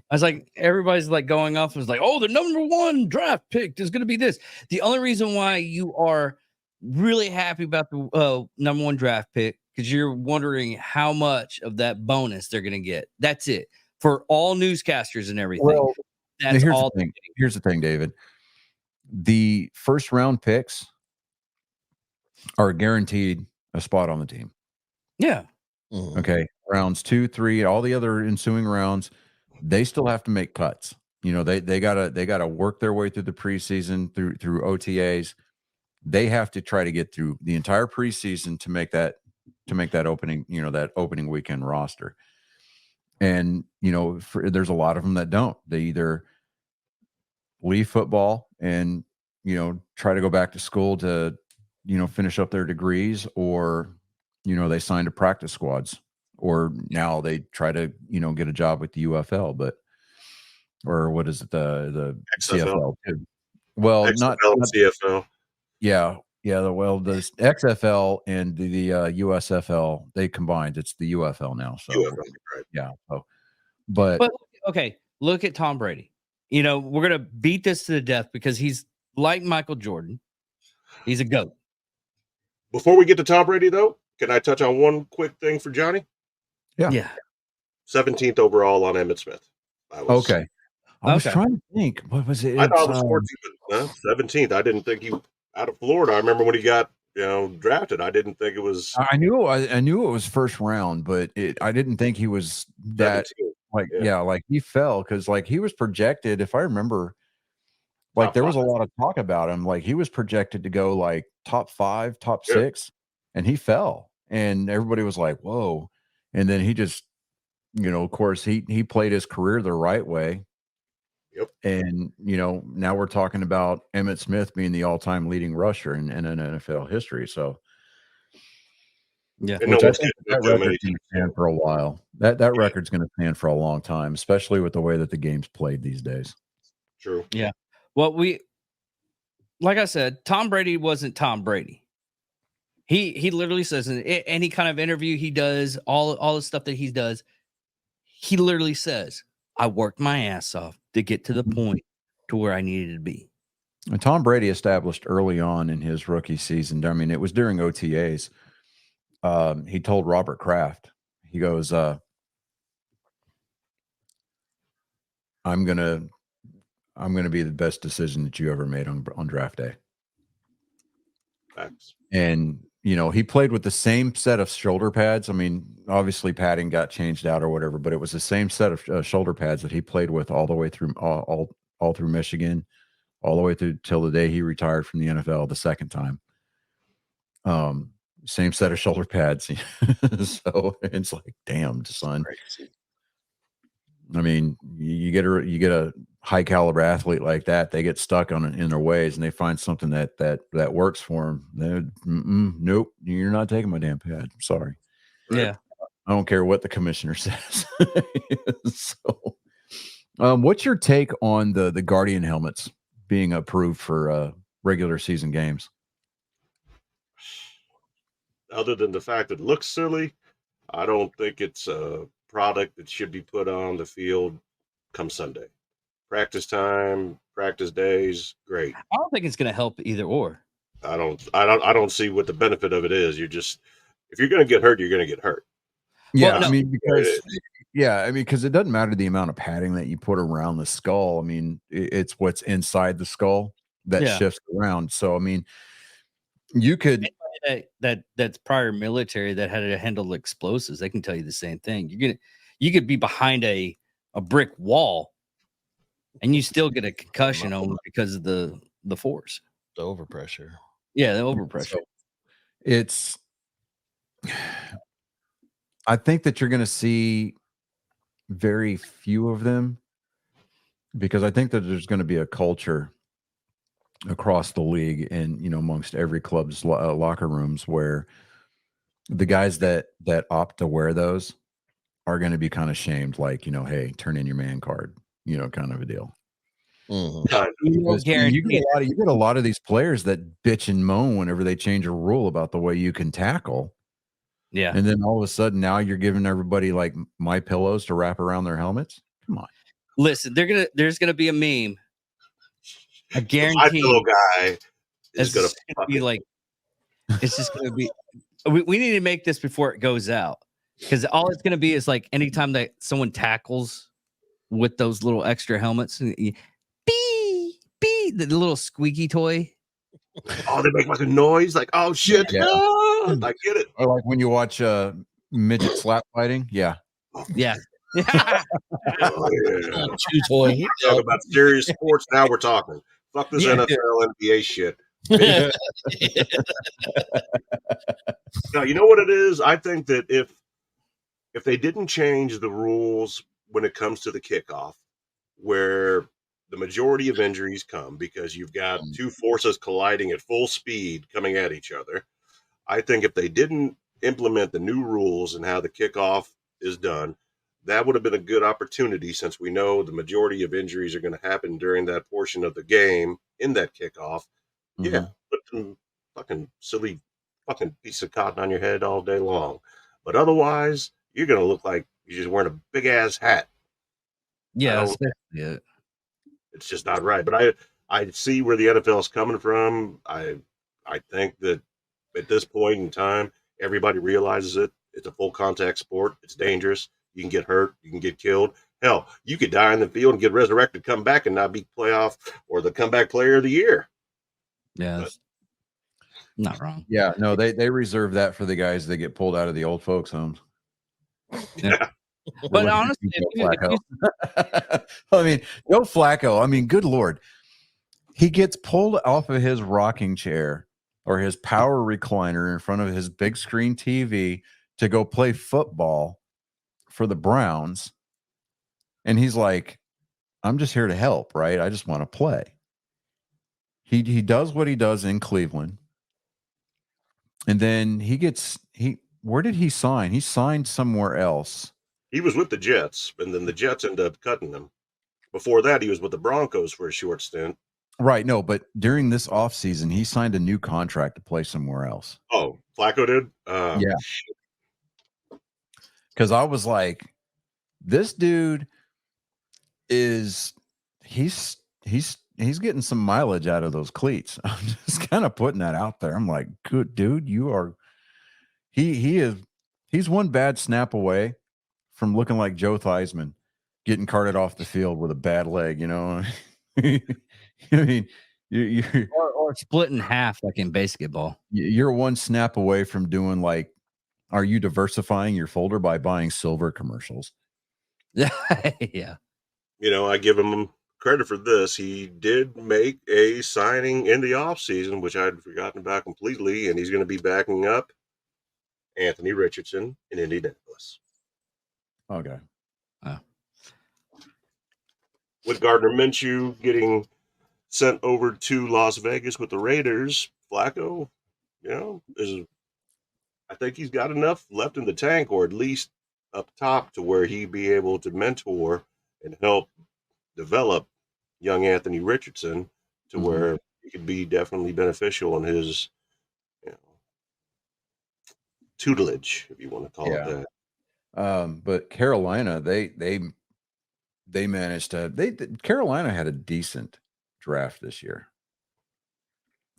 I was like, everybody's like going off and was like, oh, the number 1 draft pick is going to be this. The only reason why you are really happy about the number 1 draft pick because you're wondering how much of that bonus they're going to get. That's it for all newscasters and everything. Well, that's all. Here's the thing, David. The first round picks are guaranteed a spot on the team. Yeah. Okay. Rounds 2, 3, all the other ensuing rounds, they still have to make cuts. they gotta work their way through the preseason through OTAs. They have to try to get through the entire preseason to make that opening, that opening weekend roster. And there's a lot of them that don't. They either leave football and try to go back to school to finish up their degrees, or they sign to practice squads, or now they try to get a job with the UFL, or what is it, the XFL. CFL too. Well, XFL, not CFL. yeah. Well, the XFL and the USFL, they combined. It's the UFL now. So UFL, right. yeah. So, but okay, look at Tom Brady. We're gonna beat this to the death because he's like Michael Jordan. He's a GOAT. Before we get to Tom Brady, though, can I touch on one quick thing for Johnny? Yeah. 17th overall on Emmitt Smith. okay. I was Okay. trying to think. What was it? I thought it It's, was 14th. 17th. I didn't think he out of Florida. I remember when he got drafted. I didn't think it was I knew it was first round, but I didn't think he was that 17th. like he fell, because like he was projected, if I remember, like Top there was a 5. lot of talk about him. Like he was projected to go like top 5, top Yeah. 6, and he fell, and everybody was like, "Whoa!" And then he just, of course, he played his career the right way. Yep. And now we're talking about Emmitt Smith being the all-time leading rusher in NFL history. So Yeah. And no which I one's think getting that up to him record's going to stand for a while. That record's going to stand for a long time, especially with the way that the game's played these days. True. Well, like I said, Tom Brady wasn't Tom Brady. He literally says in any kind of interview he does, all the stuff that he does, he literally says, "I worked my ass off to get to the point to where I needed to be." And Tom Brady established early on in his rookie season, I mean, it was during OTAs. He told Robert Kraft, he goes, I'm gonna be the best decision that you ever made on draft day. Facts. And he played with the same set of shoulder pads. I mean, obviously padding got changed out or whatever, but it was the same set of shoulder pads that he played with all the way through all through Michigan, all the way through till the day he retired from the NFL the second time. Same set of shoulder pads. So it's like, damn, son. Crazy. I mean, you get a high caliber athlete like that, they get stuck in their ways, and they find something that works for them. Nope, you're not taking my damn pad. I'm sorry. Yeah. I don't care what the commissioner says. So, what's your take on the Guardian helmets being approved for regular season games? Other than the fact that it looks silly, I don't think it's a product that should be put on the field come Sunday. Practice time, practice days, great. I don't think it's going to help either or. I don't see what the benefit of it is. If you're going to get hurt, you're going to get hurt. Yeah, Well, no. I mean, because it doesn't matter the amount of padding that you put around the skull. I mean, it's what's inside the skull that shifts around. So, I mean, you could that's prior military that had to handle explosives. They can tell you the same thing. You could be behind a brick wall, and you still get a concussion only because of the force, The overpressure. Yeah, the overpressure. So it's. I think that you're going to see very few of them, because I think that there's going to be a culture across the league and amongst every club's locker rooms where the guys that opt to wear those are going to be kind of shamed, like, hey, turn in your man card, kind of a deal. Mm-hmm. You get a lot of these players that bitch and moan whenever they change a rule about the way you can tackle. Yeah. And then all of a sudden now you're giving everybody like my pillows to wrap around their helmets. Come on. Listen, there's gonna be a meme. I guarantee My pillow guy is going to be like, it's just gonna be. We need to make this before it goes out, because all it's gonna be is like anytime that someone tackles with those little extra helmets, the little squeaky toy. Oh, they make like a noise, like, oh shit. Yeah. Ah, I get it. Or like when you watch midget slap fighting. Yeah. Yeah. Oh, yeah. Chew toy. Talk about serious sports. Now we're talking. Fuck this Yeah. NFL, NBA shit. No, you know what it is? I think that if they didn't change the rules when it comes to the kickoff, where the majority of injuries come because you've got two forces colliding at full speed coming at each other, I think if they didn't implement the new rules and how the kickoff is done, that would have been a good opportunity, since we know the majority of injuries are going to happen during that portion of the game in that kickoff. Yeah, put some fucking silly fucking piece of cotton on your head all day long. But otherwise, you're going to look like you're just wearing a big ass hat. Yeah, don't- that's basically it. It's just not right. But I see where the NFL is coming from. I think that at this point in time, everybody realizes it. It's a full contact sport. It's dangerous. You can get hurt. You can get killed. Hell, you could die in the field and get resurrected, come back, and not be playoff or the comeback player of the year. Yeah, that's not wrong. Yeah, no, they reserve that for the guys that get pulled out of the old folks' homes. But When honestly, Joe if you- Flacco. I mean, Joe Flacco, I mean, good Lord. He gets pulled off of his rocking chair or his power recliner in front of his big screen TV to go play football for the Browns. And he's like, I'm just here to help, right? I just want to play. He does what he does in Cleveland. And then where did he sign? He signed somewhere else. He was with the Jets, and then the Jets ended up cutting him. Before that, he was with the Broncos for a short stint. Right. No, but during this offseason, he signed a new contract to play somewhere else. Oh, Flacco did? Yeah. Because I was like, this dude he's getting some mileage out of those cleats. I'm just kind of putting that out there. I'm like, good dude, he's one bad snap away from looking like Joe Theismann getting carted off the field with a bad leg, you know. I mean, you're or split in half like in basketball. You're one snap away from doing like, are you diversifying your folder by buying silver commercials? Yeah. You know, I give him credit for this. He did make a signing in the offseason, which I'd forgotten about completely, and he's going to be backing up Anthony Richardson in Indianapolis. Okay. With Gardner Minshew getting sent over to Las Vegas with the Raiders, Flacco, you know, I think he's got enough left in the tank, or at least up top, to where he'd be able to mentor and help develop young Anthony Richardson to where he could be definitely beneficial in his, you know, tutelage, if you want to call it that. But Carolina, they managed to Carolina had a decent draft this year.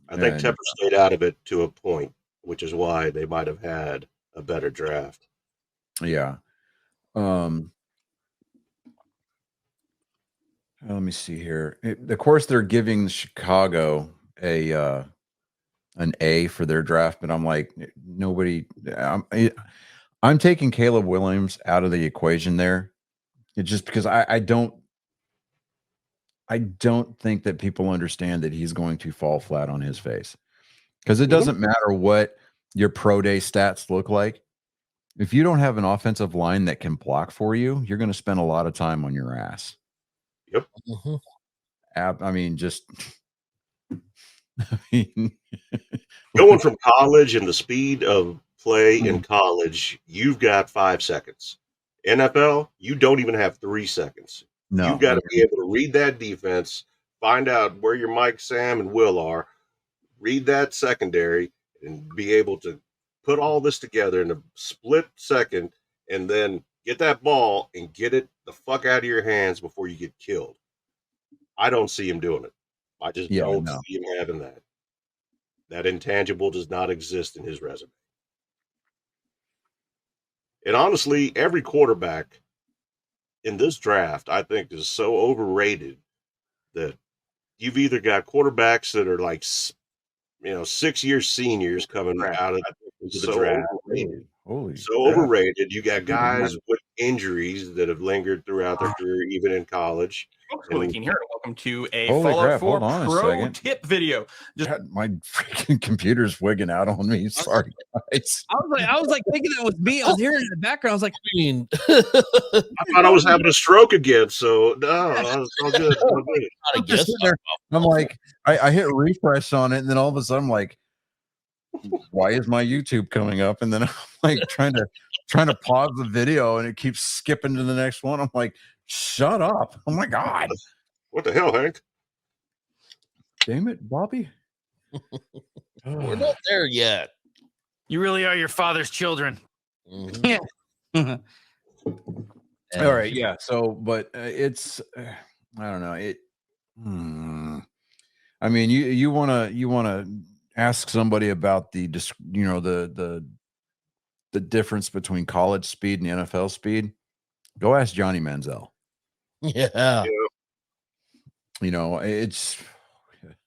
I think Tepper stayed out of it to a point, which is why they might have had a better draft. Yeah. Let me see here. Of course, they're giving Chicago an A for their draft, but I'm like, nobody. I'm taking Caleb Williams out of the equation there. It's just because I don't think that people understand that he's going to fall flat on his face, because it doesn't matter what your pro day stats look like. If you don't have an offensive line that can block for you, you're going to spend a lot of time on your ass. Yep. I mean, just I mean, going from college and the speed of play in college, you've got 5 seconds. NFL, you don't even have 3 seconds. no, You've got to be able to read that defense, find out where your Mike, Sam, and Will are, read that secondary, and be able to put all this together in a split second, and then get that ball and get it the fuck out of your hands before you get killed. I don't see him doing it. I just don't see him having that. That intangible does not exist in his resume. And honestly, every quarterback in this draft, I think, is so overrated that you've either got quarterbacks that are like, 6-year seniors coming out of the draft. Holy So crap. overrated. You got guys with injuries that have lingered throughout their career, even in college. Folks, Willie King here, and welcome to a Holy Fallout crap, 4 hold on a Pro second. tip video. Just God, my freaking computer's wigging out on me. Sorry, guys. I was like thinking that was me. I was hearing it in the background. I was like, I mean, I thought I was having a stroke again, so no, it's all good. It's all good. I I'm just guess sitting there. I'm like, I hit refresh on it, and then all of a sudden, I'm like, why is my YouTube coming up? And then I'm like trying to pause the video, and it keeps skipping to the next one. I'm like, shut up! Oh my god! What the hell, Hank? Damn it, Bobby! we're not there yet. You really are your father's children. Mhm. yeah. All right, yeah. So, but it's I don't know. I mean, you want to ask somebody about the the difference between college speed and NFL speed. Go ask Johnny Manziel. Yeah. You know, it's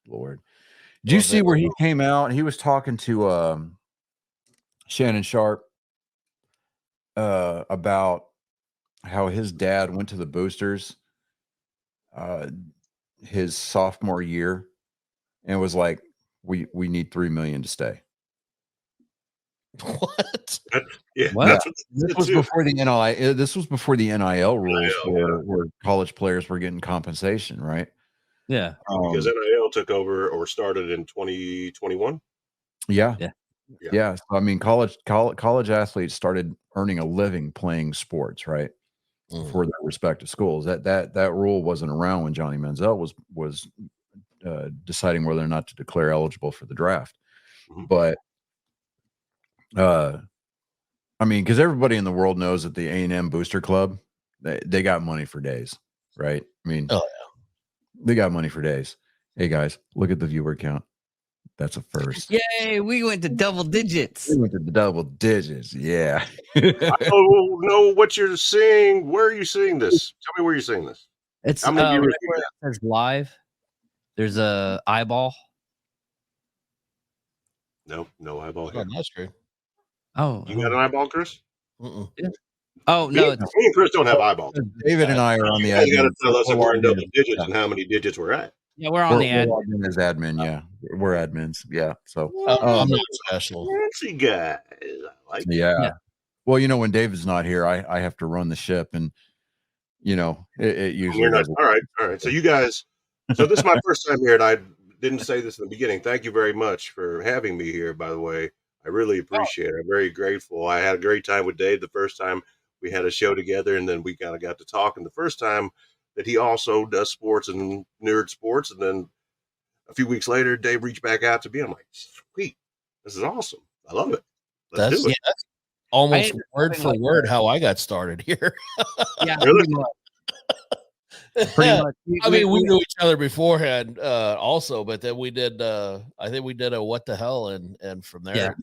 Lord. Did you see where he came out? He was talking to Shannon Sharp about how his dad went to the boosters his sophomore year and was like, we need 3 million to stay. What? Yeah, Wow. that's what This was before the NIL. This was before the NIL rules where college players were getting compensation, right? Yeah. because NIL took over or started in 2021. Yeah. Yeah. Yeah. So, I mean, college athletes started earning a living playing sports, right? Mhm. For their respective schools. That rule wasn't around when Johnny Manziel was deciding whether or not to declare eligible for the draft. Mhm. But I mean, because everybody in the world knows that the A&M Booster Club, they got money for days, right? I mean, Oh, they got money for days. Hey guys, look at the viewer count. That's a first. Yay, we went to double digits. We went to the double digits. Yeah. I don't know what you're seeing. Where are you seeing this? Tell me where you're seeing this. It's How many right viewers where you it says live. There's a eyeball. No eyeball here. on that screen. Oh, You got an eyeball, Chris? Mm-mm. oh Me, no, me and Chris don't have eyeballs. David and I are on the You guys got to admin. tell us if we're in double digits Yeah. and how many digits we're at. yeah, we're on the ad. logged in as admin. Yeah, we're admins. Yeah. So I'm not professional. Fancy guys. I like it. yeah. Well, you know, when David's not here, I have to run the ship, and you know, it usually You're not doesn't. all right. So you guys, so this is my first time here, and I didn't say this in the beginning. Thank you very much for having me here. By the way, I really appreciate it. I'm very grateful. I had a great time with Dave the first time we had a show together, and then we kind of got to talk. And the first time that he also does sports and nerd sports, and then a few weeks later, Dave reached back out to me. I'm like, sweet, this is awesome. I love it. Let's That's do it. almost I- word for word how I got started here. Yeah, Really? pretty much. I mean, we knew each other beforehand, also, but then we did. I think we did a what the hell, and from there,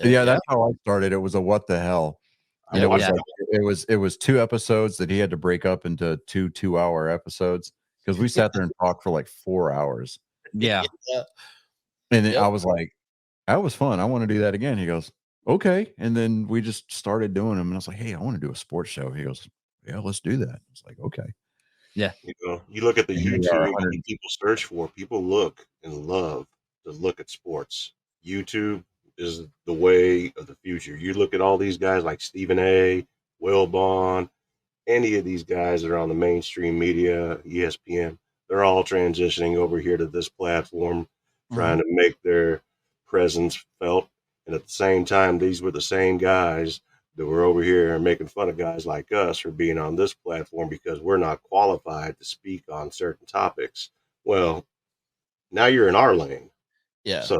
Yeah, that's how I started. It was a what the hell. And it was Yeah. like it was 2 episodes that he had to break up into 2-hour episodes because we sat there and talked for like 4 hours. Yeah. And then Yep. I was like, that was fun. I want to do that again. He goes, okay. And then we just started doing them. And I was like, hey, I want to do a sports show. He goes, yeah, let's do that. It's like, okay. You know, you look at the And here we YouTube are, that 100. people search for. People look and love to look at sports. YouTube is the way of the future. You look at all these guys like Stephen A., Will Bond, any of these guys that are on the mainstream media, ESPN, they're all transitioning over here to this platform, trying to make their presence felt. And at the same time, these were the same guys that were over here making fun of guys like us for being on this platform because we're not qualified to speak on certain topics. Well, now you're in our lane. Yeah, So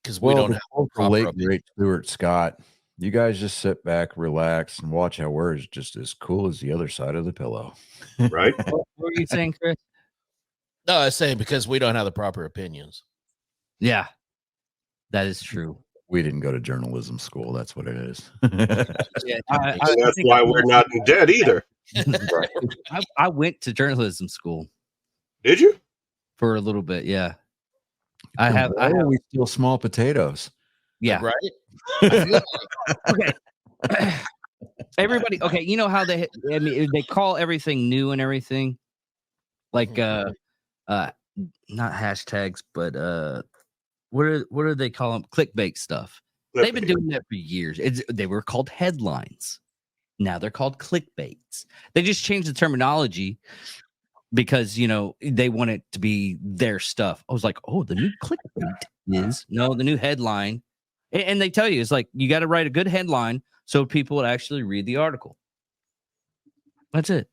because we don't have the proper late opinion. great Stuart Scott. You guys just sit back, relax, and watch how we're just as cool as the other side of the pillow. right? What were you saying, Chris? No, I was saying because we don't have the proper opinions. Yeah, that is true. We didn't go to journalism school. That's what it is. Yeah, And that's why we're not in debt either. I went to journalism school Did you? for a little bit. Yeah, We steal small potatoes. Yeah. Right? Okay. Everybody, okay, you know how they call everything new and everything? Like not hashtags, but what do they call them? Clickbait stuff. They've been doing that for years. They were called headlines. Now they're called clickbaits. They just changed the terminology because they want it to be their stuff. I was like, oh, the new clickbait is the new headline. And they tell you it's like you got to write a good headline so people would actually read the article. That's it.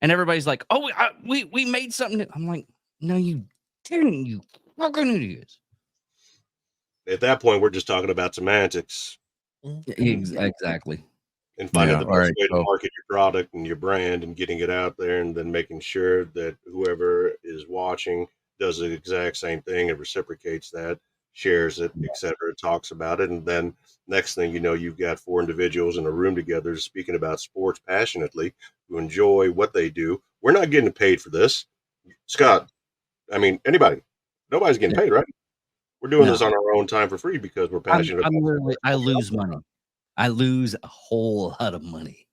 And everybody's like, oh, we made something new. I'm like, no, you didn't, you fucking idiots. At that point, we're just talking about semantics. Exactly. And finding the best right, way to market your product and your brand and getting it out there, and then making sure that whoever is watching does the exact same thing and reciprocates that, shares it, etc., talks about it. And then next thing you know, you've got 4 individuals in a room together speaking about sports passionately, who enjoy what they do. We're not getting paid for this. Scott, I mean, anybody, nobody's getting paid, right? We're doing this on our own time for free because we're passionate about it. I lose money. I lose a whole lot of money.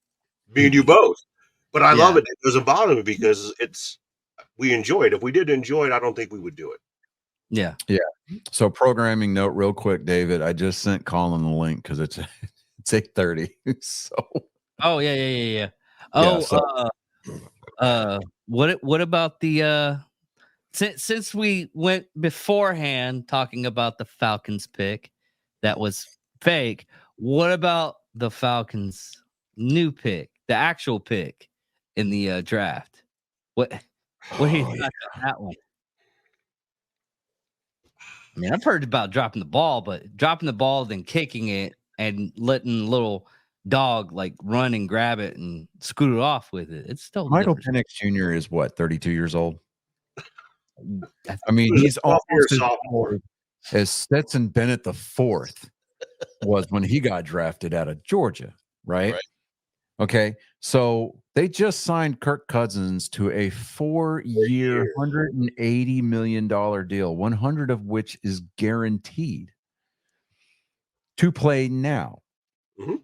Me and you both. But I love it. It doesn't bother me because we enjoy it. If we didn't enjoy it, I don't think we would do it. Yeah. Yeah. So programming note real quick, David. I just sent Colin the link because it's 8:30. So oh yeah. Oh, what about the since we went beforehand talking about the Falcons pick that was fake, what about the Falcons new pick, the actual pick in the draft? What do you think about that one? I mean, I've heard about dropping the ball, but dropping the ball, then kicking it and letting little dog like run and grab it and scoot it off with it. It's still Michael Penix Jr. is what, 32 years old? I mean, he's almost as old as Stetson Bennett the fourth was when he got drafted out of Georgia, right? Okay, so they just signed Kirk Cousins to a 4-year, $180 million deal, 100 of which is guaranteed to play now. Mm-hmm.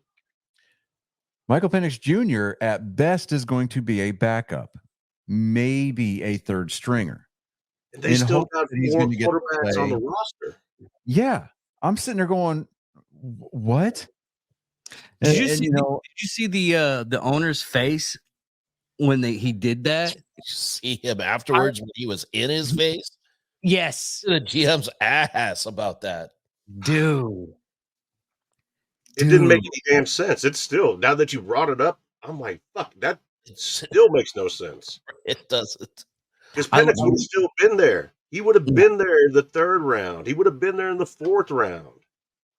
Michael Penix Jr. at best is going to be a backup, maybe a third stringer. And they still got 4 quarterbacks on the roster. Yeah, I'm sitting there going, what? Did you see the owner's face when he did that? Did you see him afterwards when he was in his face? Yes. The GM's ass about that. Dude. It didn't make any damn sense. It's still, now that you brought it up, I'm like, fuck, that still makes no sense. It doesn't. Because Penix would have still been there. He would have been there in the 3rd round. He would have been there in the 4th round.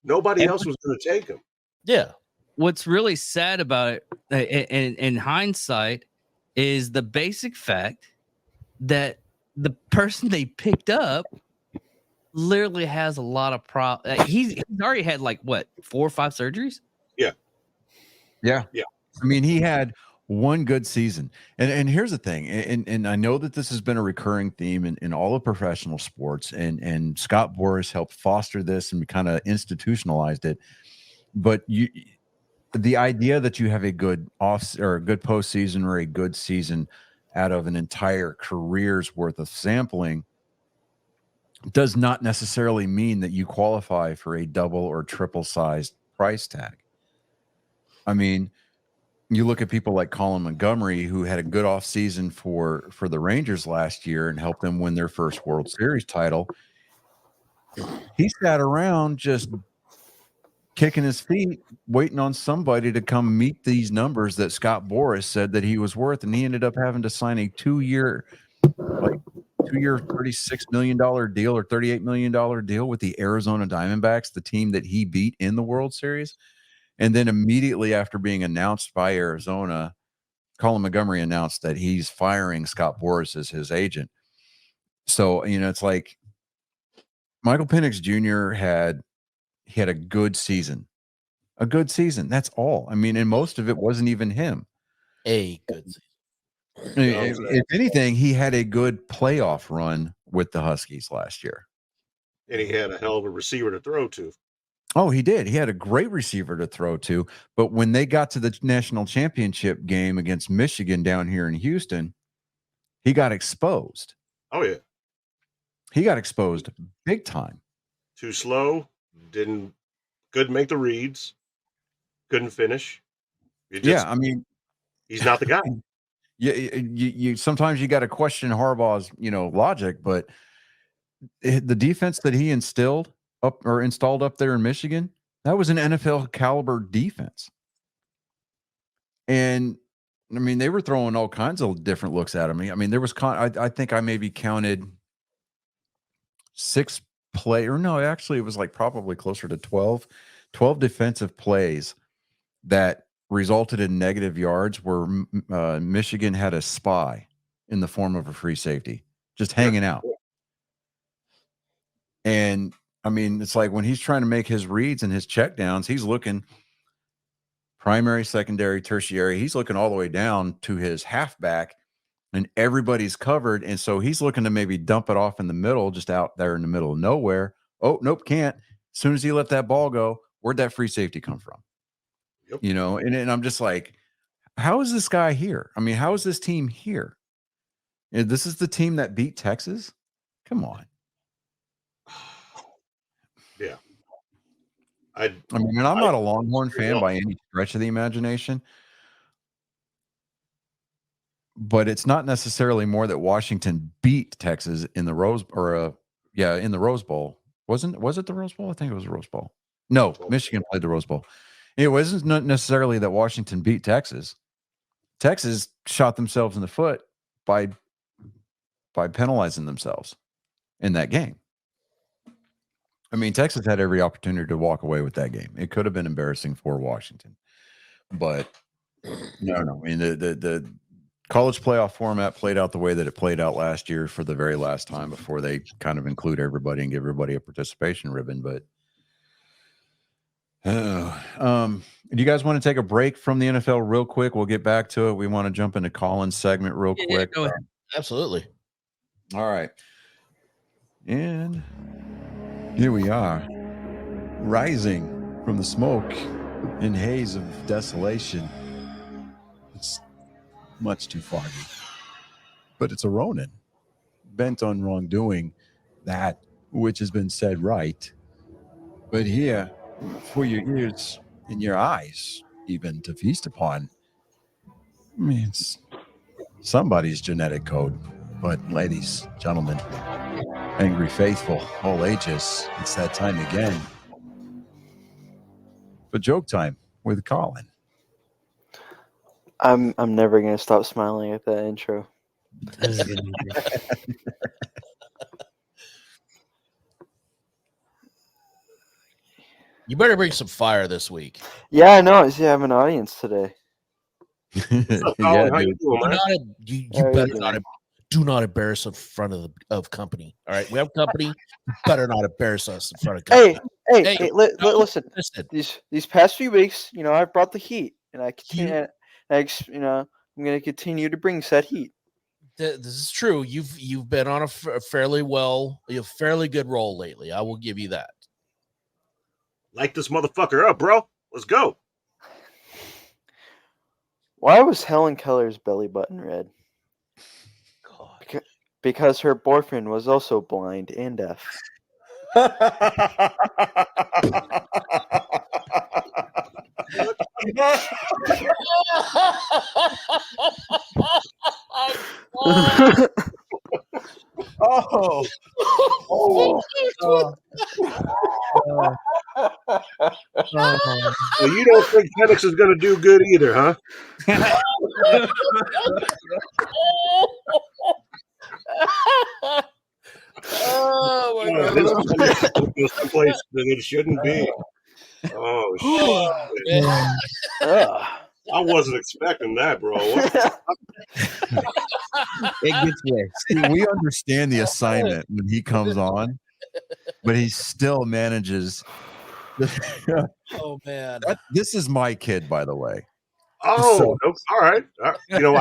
Nobody else was going to take him. Yeah. What's really sad about it in hindsight is the basic fact that the person they picked up literally has a lot of problems. He's already had 4 or 5 surgeries. Yeah. I mean, he had one good season, and here's the thing, and I know that this has been a recurring theme in all of professional sports, and Scott Boras helped foster this and kind of institutionalized it. But the idea that you have a good off or a good postseason or a good season out of an entire career's worth of sampling does not necessarily mean that you qualify for a double or triple sized price tag. I mean, you look at people like Colin Montgomery, who had a good offseason for the Rangers last year and helped them win their first World Series title. He sat around just kicking his feet, waiting on somebody to come meet these numbers that Scott Boras said that he was worth, and he ended up having to sign a 2-year $36 million deal or $38 million deal with the Arizona Diamondbacks, the team that he beat in the World Series. And then immediately after being announced by Arizona, Colin Montgomery announced that he's firing Scott Boras as his agent. So, it's like Michael Penix Jr. had a good season. A good season. That's all. I mean, and most of it wasn't even him. A good season. If anything, he had a good playoff run with the Huskies last year. And he had a hell of a receiver to throw to. Oh, he did. He had a great receiver to throw to. But when they got to the national championship game against Michigan down here in Houston, he got exposed. Oh yeah, He got exposed big time. too slow. Couldn't make the reads. Couldn't finish. I mean, he's not the guy. you sometimes you got to question Harbaugh's logic, but the defense that he installed up there in Michigan, that was an NFL caliber defense. And I mean, they were throwing all kinds of different looks at him. I mean, there was I think I maybe counted 6 play, or no, actually it was like probably closer to 12 defensive plays that resulted in negative yards where Michigan had a spy in the form of a free safety just hanging out. And I mean, it's like when he's trying to make his reads and his checkdowns, he's looking primary, secondary, tertiary. He's looking all the way down to his halfback, and everybody's covered. And so he's looking to maybe dump it off in the middle, just out there in the middle of nowhere. Oh, nope, can't. As soon as he let that ball go, where'd that free safety come from? Yep. And I'm just like, how is this guy here? I mean, how is this team here? And this is the team that beat Texas? Come on. Yeah. I mean, and I'm not a Longhorn fan by any stretch of the imagination, but it's not necessarily more that Washington beat Texas in the Rose in the Rose Bowl. Was it the Rose Bowl? I think it was the Rose Bowl. No, Michigan played the Rose Bowl. It wasn't necessarily that Washington beat Texas. Texas shot themselves in the foot by penalizing themselves in that game. I mean, Texas had every opportunity to walk away with that game. It could have been embarrassing for Washington, but no. I mean, the college playoff format played out the way that it played out last year for the very last time before they kind of include everybody and give everybody a participation ribbon. But do you guys want to take a break from the NFL real quick? We'll get back to it. We want to jump into Colin's segment real quick. Go ahead. Absolutely. All right. And here we are, rising from the smoke and haze of desolation. It's much too foggy, but it's a Ronin, bent on wrongdoing that which has been said right. But here, for your ears and your eyes, even to feast upon, I mean, it's somebody's genetic code. But ladies, gentlemen, angry faithful, all ages, it's that time again for joke time with Colin. I'm never gonna stop smiling at that intro. You better bring some fire this week. Yeah, I know. I see I have an audience today. Yeah, How you dude. doing, man? You How are better you not. Do not embarrass us in front of company. All right, we have company. You better not embarrass us in front of company. Hey, listen. Listen. These past few weeks, I've brought the heat, and I continue. I'm going to continue to bring said heat. This is true. You've been on a fairly good roll lately. I will give you that. Light this motherfucker up, bro. Let's go. Why was Helen Keller's belly button red? Because her boyfriend was also blind and deaf. Oh. Well, you don't think FedEx is going to do good either, huh? Oh my God. This is someplace that it shouldn't be. Oh, shit. I wasn't expecting that, bro. It gets worse. See, we understand the assignment when he comes on, but he still manages. Oh man. This is my kid, by the way. Oh, So- no, all right. I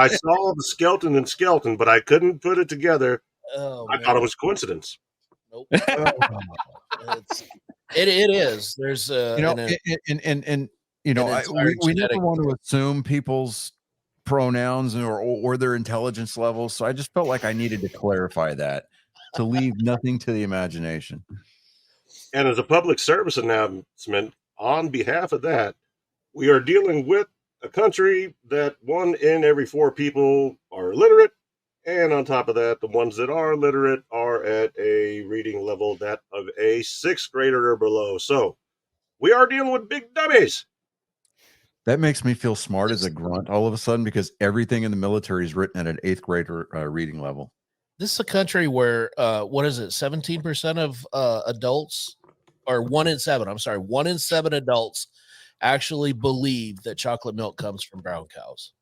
saw the skeleton, but I couldn't put it together. Oh, I thought it was coincidence. Nope. It is. There's You know, and you know, an entire we never genetic- want to assume people's pronouns or their intelligence levels. So I just felt like I needed to clarify that to leave nothing to the imagination. And as a public service announcement, on behalf of that, we are dealing with a country that 1 in every 4 people are illiterate. And on top of that, the ones that are literate are at a reading level that of a 6th grader or below. So we are dealing with big dummies. That makes me feel smart as a grunt all of a sudden because everything in the military is written at an 8th grader reading level. This is a country where what is it? 17% of adults, or 1 in 7. I'm sorry, 1 in 7 adults actually believe that chocolate milk comes from brown cows.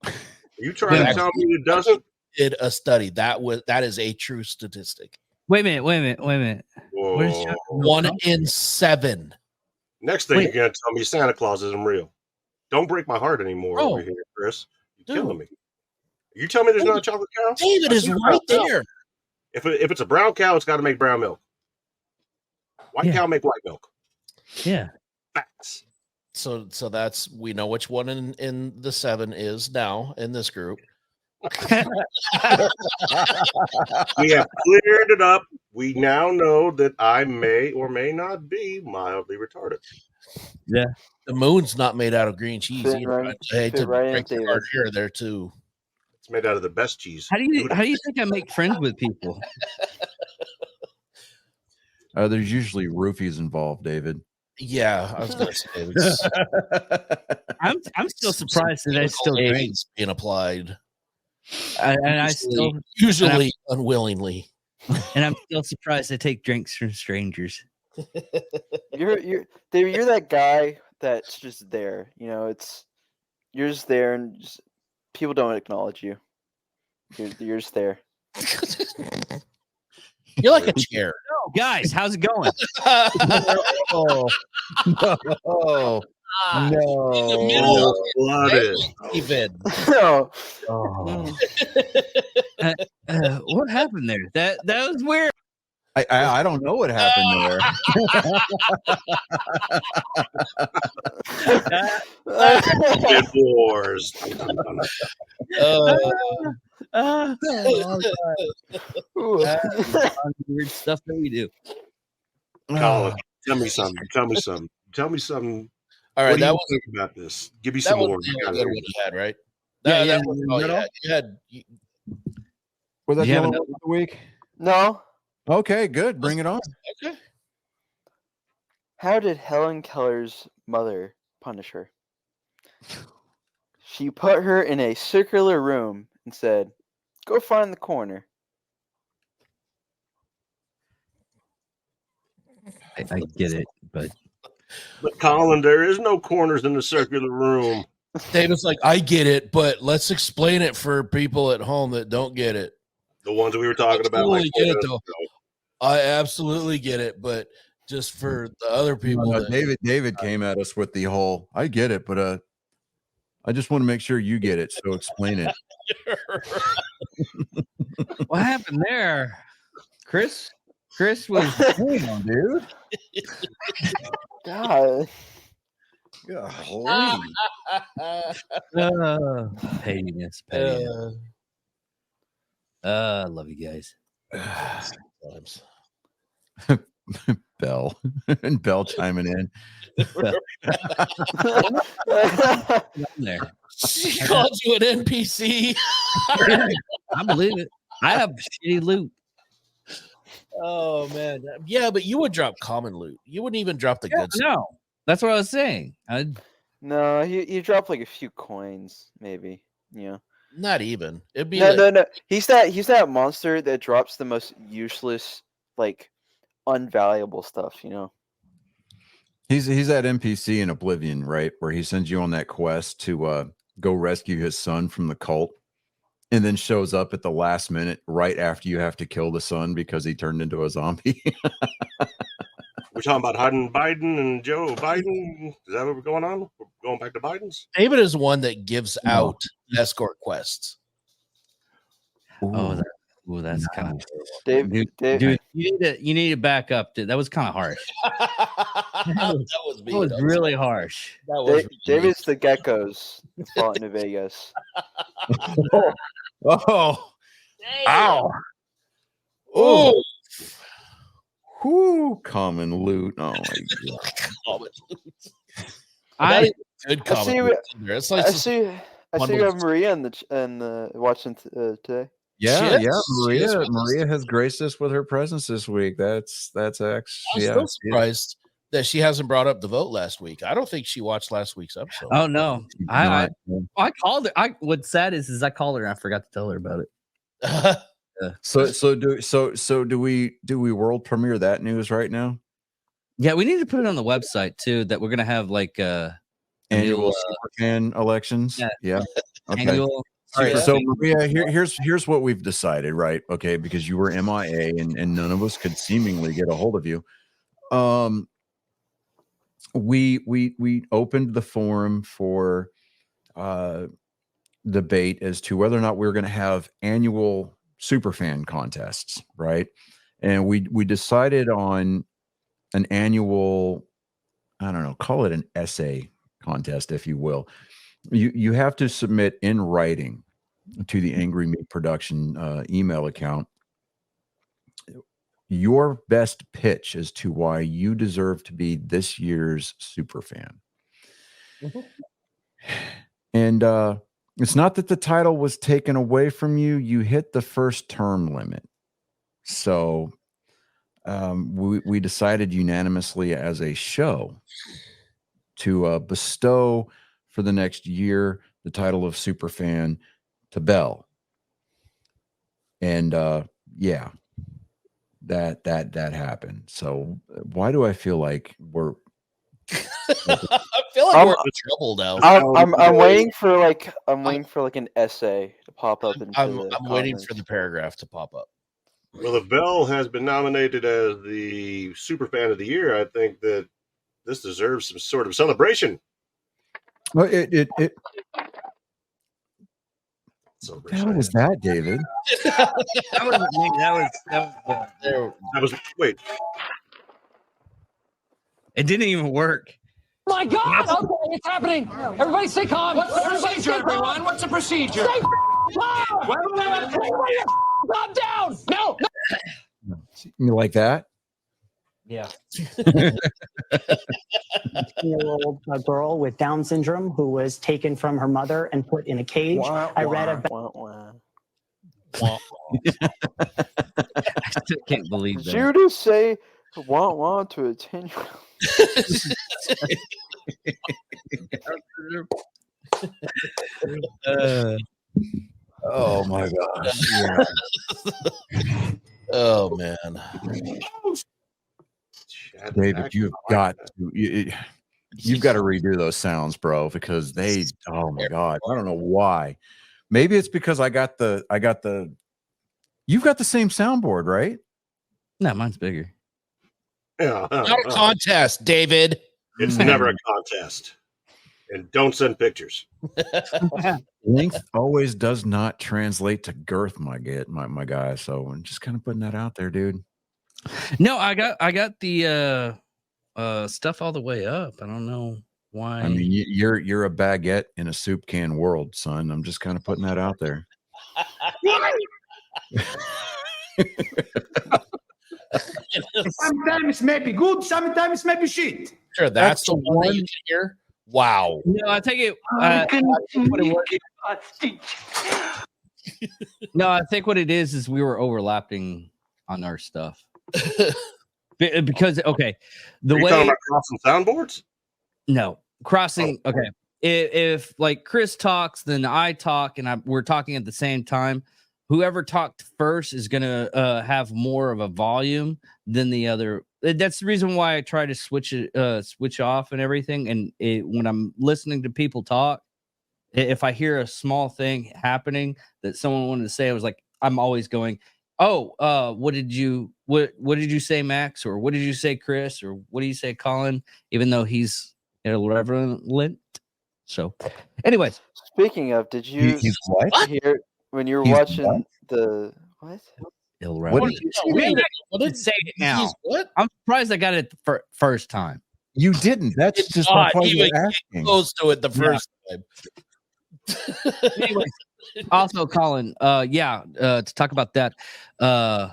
Are you trying to tell me it doesn't? Did a study that is a true statistic. Wait a minute. Where's Whoa. chocolate milk 1 come in 7. Next thing Wait. you're going to tell me Santa Claus isn't real. Don't break my heart anymore Bro. over here, Chris. You're Dude. killing me. You tell me there's not a chocolate cow? David I is see a right brown cow. there. If it's a brown cow, it's got to make brown milk. White Yeah. cow make white milk. Yeah. Facts. So that's, we know which one in the 7 is now in this group. We have cleared it up. We now know that I may or may not be mildly retarded. The moon's not made out of green cheese Fit either. right- I hate fit to right in, break your heart David. here there too. It's made out of the best cheese. How do you think I make friends with people? There's usually roofies involved, David. Yeah, I was gonna say it's I'm still surprised that I still drink. AIDS being applied. And I still Usually unwillingly. and I'm still surprised I take drinks from strangers. You're David, you're that guy that's just there. You know, you're just there, and just, people don't acknowledge you. You're just there. You're like a chair. Oh, guys, how's it going? Oh, no. In the middle of Blooded. even. No. What happened there? That was weird. I don't know what happened there. Kid Wars. Weird stuff that we do. Colin, tell me something. Tell me something. Tell me something. All What right, do that you was think about this? Give me that some was more. the only good one you had, right? Yeah, That yeah, was in all the you middle. had. Was that Do you the have only another one of the week? No. Okay, good. Bring it on. Okay. How did Helen Keller's mother punish her? She put her in a circular room and said, "Go find the corner." I get it, but But Colin, there is no corners in the circular room. David's like, I get it, but let's explain it for people at home that don't get it. The ones we were talking about. Totally Like, get it, though. I absolutely get it, but just for the other people, No, that, David came at us with the whole, I get it, but I just want to make sure you get it. So explain it. what happened there? Chris was Damn, dude. God. Golly. pettiness. I love you guys. sometimes. Bell and Bell chiming in. There. She called you an NPC. I believe it. I have shitty loot. Oh man, yeah, but you would drop common loot. You wouldn't even drop the good stuff. No, that's what I was saying. No, he dropped like a few coins, maybe. Yeah. Not even. It'd be No, like, no. He's that monster that drops the most useless, like unvaluable stuff. You know. He's that NPC in Oblivion, right? Where he sends you on that quest to go rescue his son from the cult, and then shows up at the last minute right after you have to kill the son because he turned into a zombie. We're talking about Hunting Biden and Joe Biden. Is that what we're going on? We're going back to Biden's? David is one that gives No. out escort quests. Oh, Ooh, that's kind of Dave, dude. You need to back up. Dude. That was kind of harsh. that was me. That was really harsh. That was David's the geckos fought in Vegas. Oh, ow. oh, whoo, common loot. Oh my god. I Good I see. comment. It's like I see. I one see you was- have Maria in watching today. Yeah, She yeah. is with us. Maria has graced us with her presence this week. That's I'm actually still surprised that she hasn't brought up the vote last week. I don't think she watched last week's episode. oh no, I called her. What's sad is I called her. And I forgot to tell her about it. So do we world premiere that news right now? Yeah, we need to put it on the website too. That we're gonna have like Annual new, Superfan elections. Yeah. Okay. annual. All right, Yeah. so Maria, here's what we've decided, right? Okay, because you were MIA and none of us could seemingly get a hold of you. We opened the forum for debate as to whether or not we're going to have annual superfan contests, right? And we decided on an annual, I don't know, call it an essay contest, if you will. You have to submit in writing to the Angry Meat Production email account your best pitch as to why you deserve to be this year's super fan. And it's not that the title was taken away from you. You hit the first term limit. So we decided unanimously as a show to bestow for the next year the title of superfan to Belle. And yeah, that happened. So why do I feel like we're I feel like we're in trouble now. I'm waiting for like an essay to pop up into I'm the waiting comments. for the paragraph to pop up. Well, if Belle has been nominated as the super fan of the year, I think that this deserves some sort of celebration. well, it Celebration. how was that, David? That wasn't me. There- That was wait. It didn't even work. My God! Okay, it's happening. Everybody stay calm. What's the procedure, everyone? What's the procedure? Stay calm. Calm down. No. You like that? Yeah. 10-year-old girl with Down syndrome who was taken from her mother and put in a cage. I read about. I still can't believe Did that. you just say want to a 10-year-old? Oh my gosh. Oh man. David, you've got to you've got to redo those sounds, bro, because they oh my god. I don't know why. Maybe it's because I got the you've got the same soundboard, right? No, mine's bigger. Yeah, Not a contest, David. it's never a contest. And don't send pictures. Length always does not translate to girth, my guy. So I'm just kind of putting that out there, dude. No, I got the stuff all the way up. I don't know why. I mean, you're a baguette in a soup can world, son. I'm just kind of putting that out there. Sometimes maybe good, sometimes maybe shit. Sure, that's the one that you can hear. Wow. no, I take it. No, I think what it is we were overlapping on our stuff. Because okay, the Are you way talking about crossing soundboards? no crossing. Okay, if like Chris talks, then I talk, and we're talking at the same time. Whoever talked first is gonna have more of a volume than the other. That's the reason why I try to switch off and everything. And when I'm listening to people talk, if I hear a small thing happening that someone wanted to say, I was like, I'm always going, oh, what did you say, Max? Or what did you say, Chris? Or what do you say, Colin? Even though he's irrelevant. So, anyways, Speaking of, did you He's what? hear when you were He's watching the What? Irrelevant. What did you say? Maybe I What should did say it now. What? I'm surprised I got it the first time. You didn't. That's Did just not why even you're get asking. close to it the first time. Anyways, also, Colin, to talk about that. Do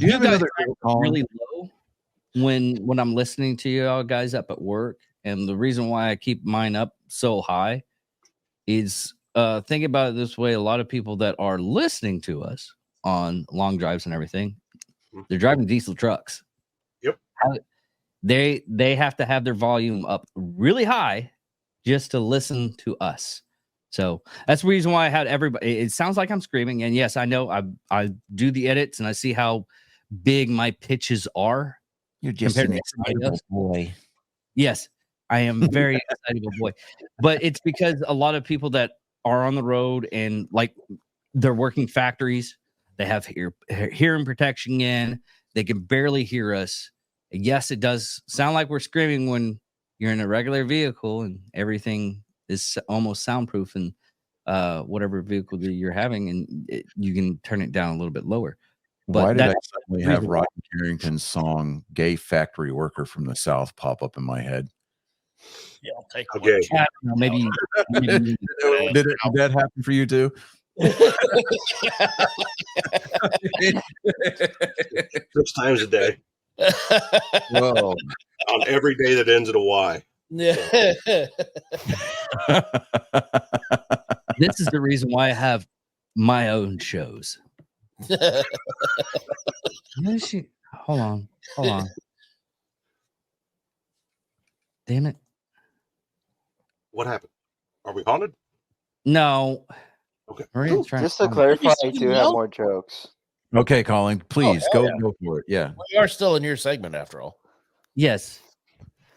you have guys another are Colin? really low when I'm listening to you all guys up at work, and the reason why I keep mine up so high is think about it this way: a lot of people that are listening to us on long drives and everything, they're driving diesel trucks. Yep. They have to have their volume up really high just to listen to us. So that's the reason why I had everybody. It sounds like I'm screaming, and yes, I know I do the edits and I see how big my pitches are. You're just compared an to everybody excitable else. boy. Yes, I am a very excitable boy, but it's because a lot of people that are on the road and like they're working factories, they have hearing protection in, they can barely hear us. Yes, it does sound like we're screaming when you're in a regular vehicle and everything is almost soundproof and whatever vehicle that you're having, and you can turn it down a little bit lower. But Why did I that's suddenly the have reason Rodney Carrington's song "Gay Factory Worker from the South" pop up in my head? Yeah, I'll take Okay. I don't know, maybe Did that happen for you too? Six times a day. Whoa. On every day that ends in a Y. Yeah. this is the reason why I have my own shows. Where is she? Hold on. Damn it. What happened? Are we haunted? No. Okay. Maria's trying Just to find me. clarify, I do have more jokes. Okay, Colin, please hell go for it. Yeah. We are still in your segment after all. Yes.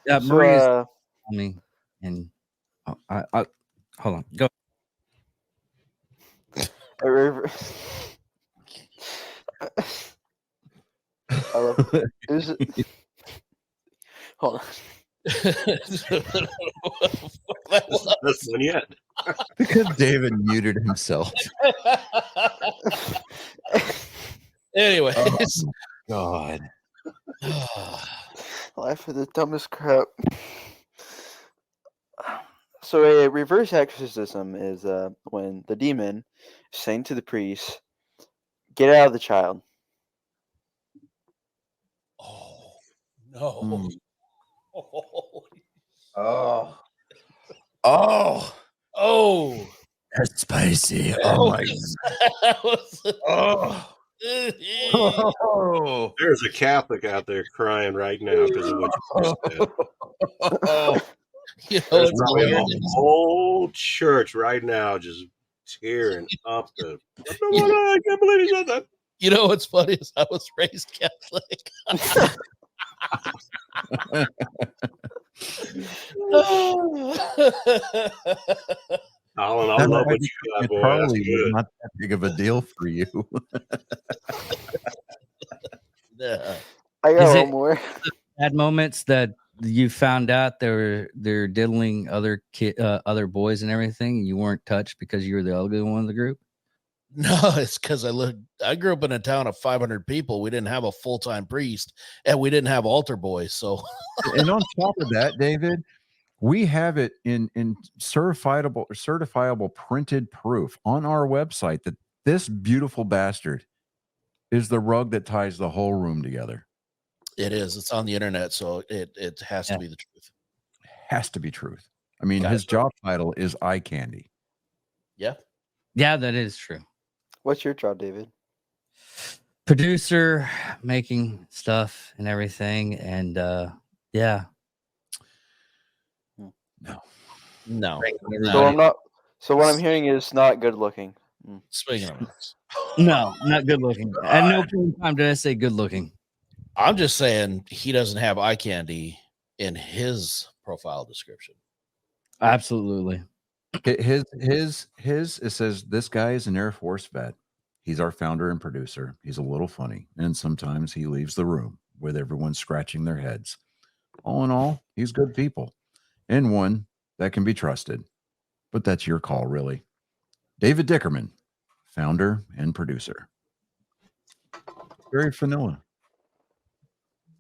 So, Maria's on me, and I hold on. Go. I love it. Hold on. That's one yet. Because David muted himself. Anyways. God. Life for the dumbest crap. So a reverse exorcism is when the demon is saying to the priest, "Get out of the child." Oh no. Mm. Oh. Oh. Oh. That's spicy. Oh my God. Oh. There's a Catholic out there crying right now because of what you just said. You know, There's it's probably weird. a whole church right now just tearing up the. I can't believe he said that. You know what's funny is I was raised Catholic. Colin, I love what you got, boy. That's Charlie is good. not that big of a deal for you. Yeah. I Is got it- one more. Bad moments that you found out they're diddling other boys and everything, and you weren't touched because you were the ugly one of the group. No, it's because I grew up in a town of 500 people. We didn't have a full-time priest, and we didn't have altar boys. So And on top of that, David, we have it in certifiable printed proof on our website that this beautiful bastard is the rug that ties the whole room together. it is. It's on the internet, so it has to be the truth. Has to be truth. I mean, Got his it. job title is eye candy. Yeah. Yeah, that is true. What's your job, David? Producer, making stuff and everything, and yeah. No. So I'm not. So what I'm hearing is not good looking. Speaking of this, No, not good looking. At no point in time did I say good looking. I'm just saying he doesn't have eye candy in his profile description. Absolutely. His it says this guy is an Air Force vet. He's our founder and producer. He's a little funny, and sometimes he leaves the room with everyone scratching their heads. All in all, he's good people and one that can be trusted. But that's your call, really. David Dickerman, founder and producer. very vanilla.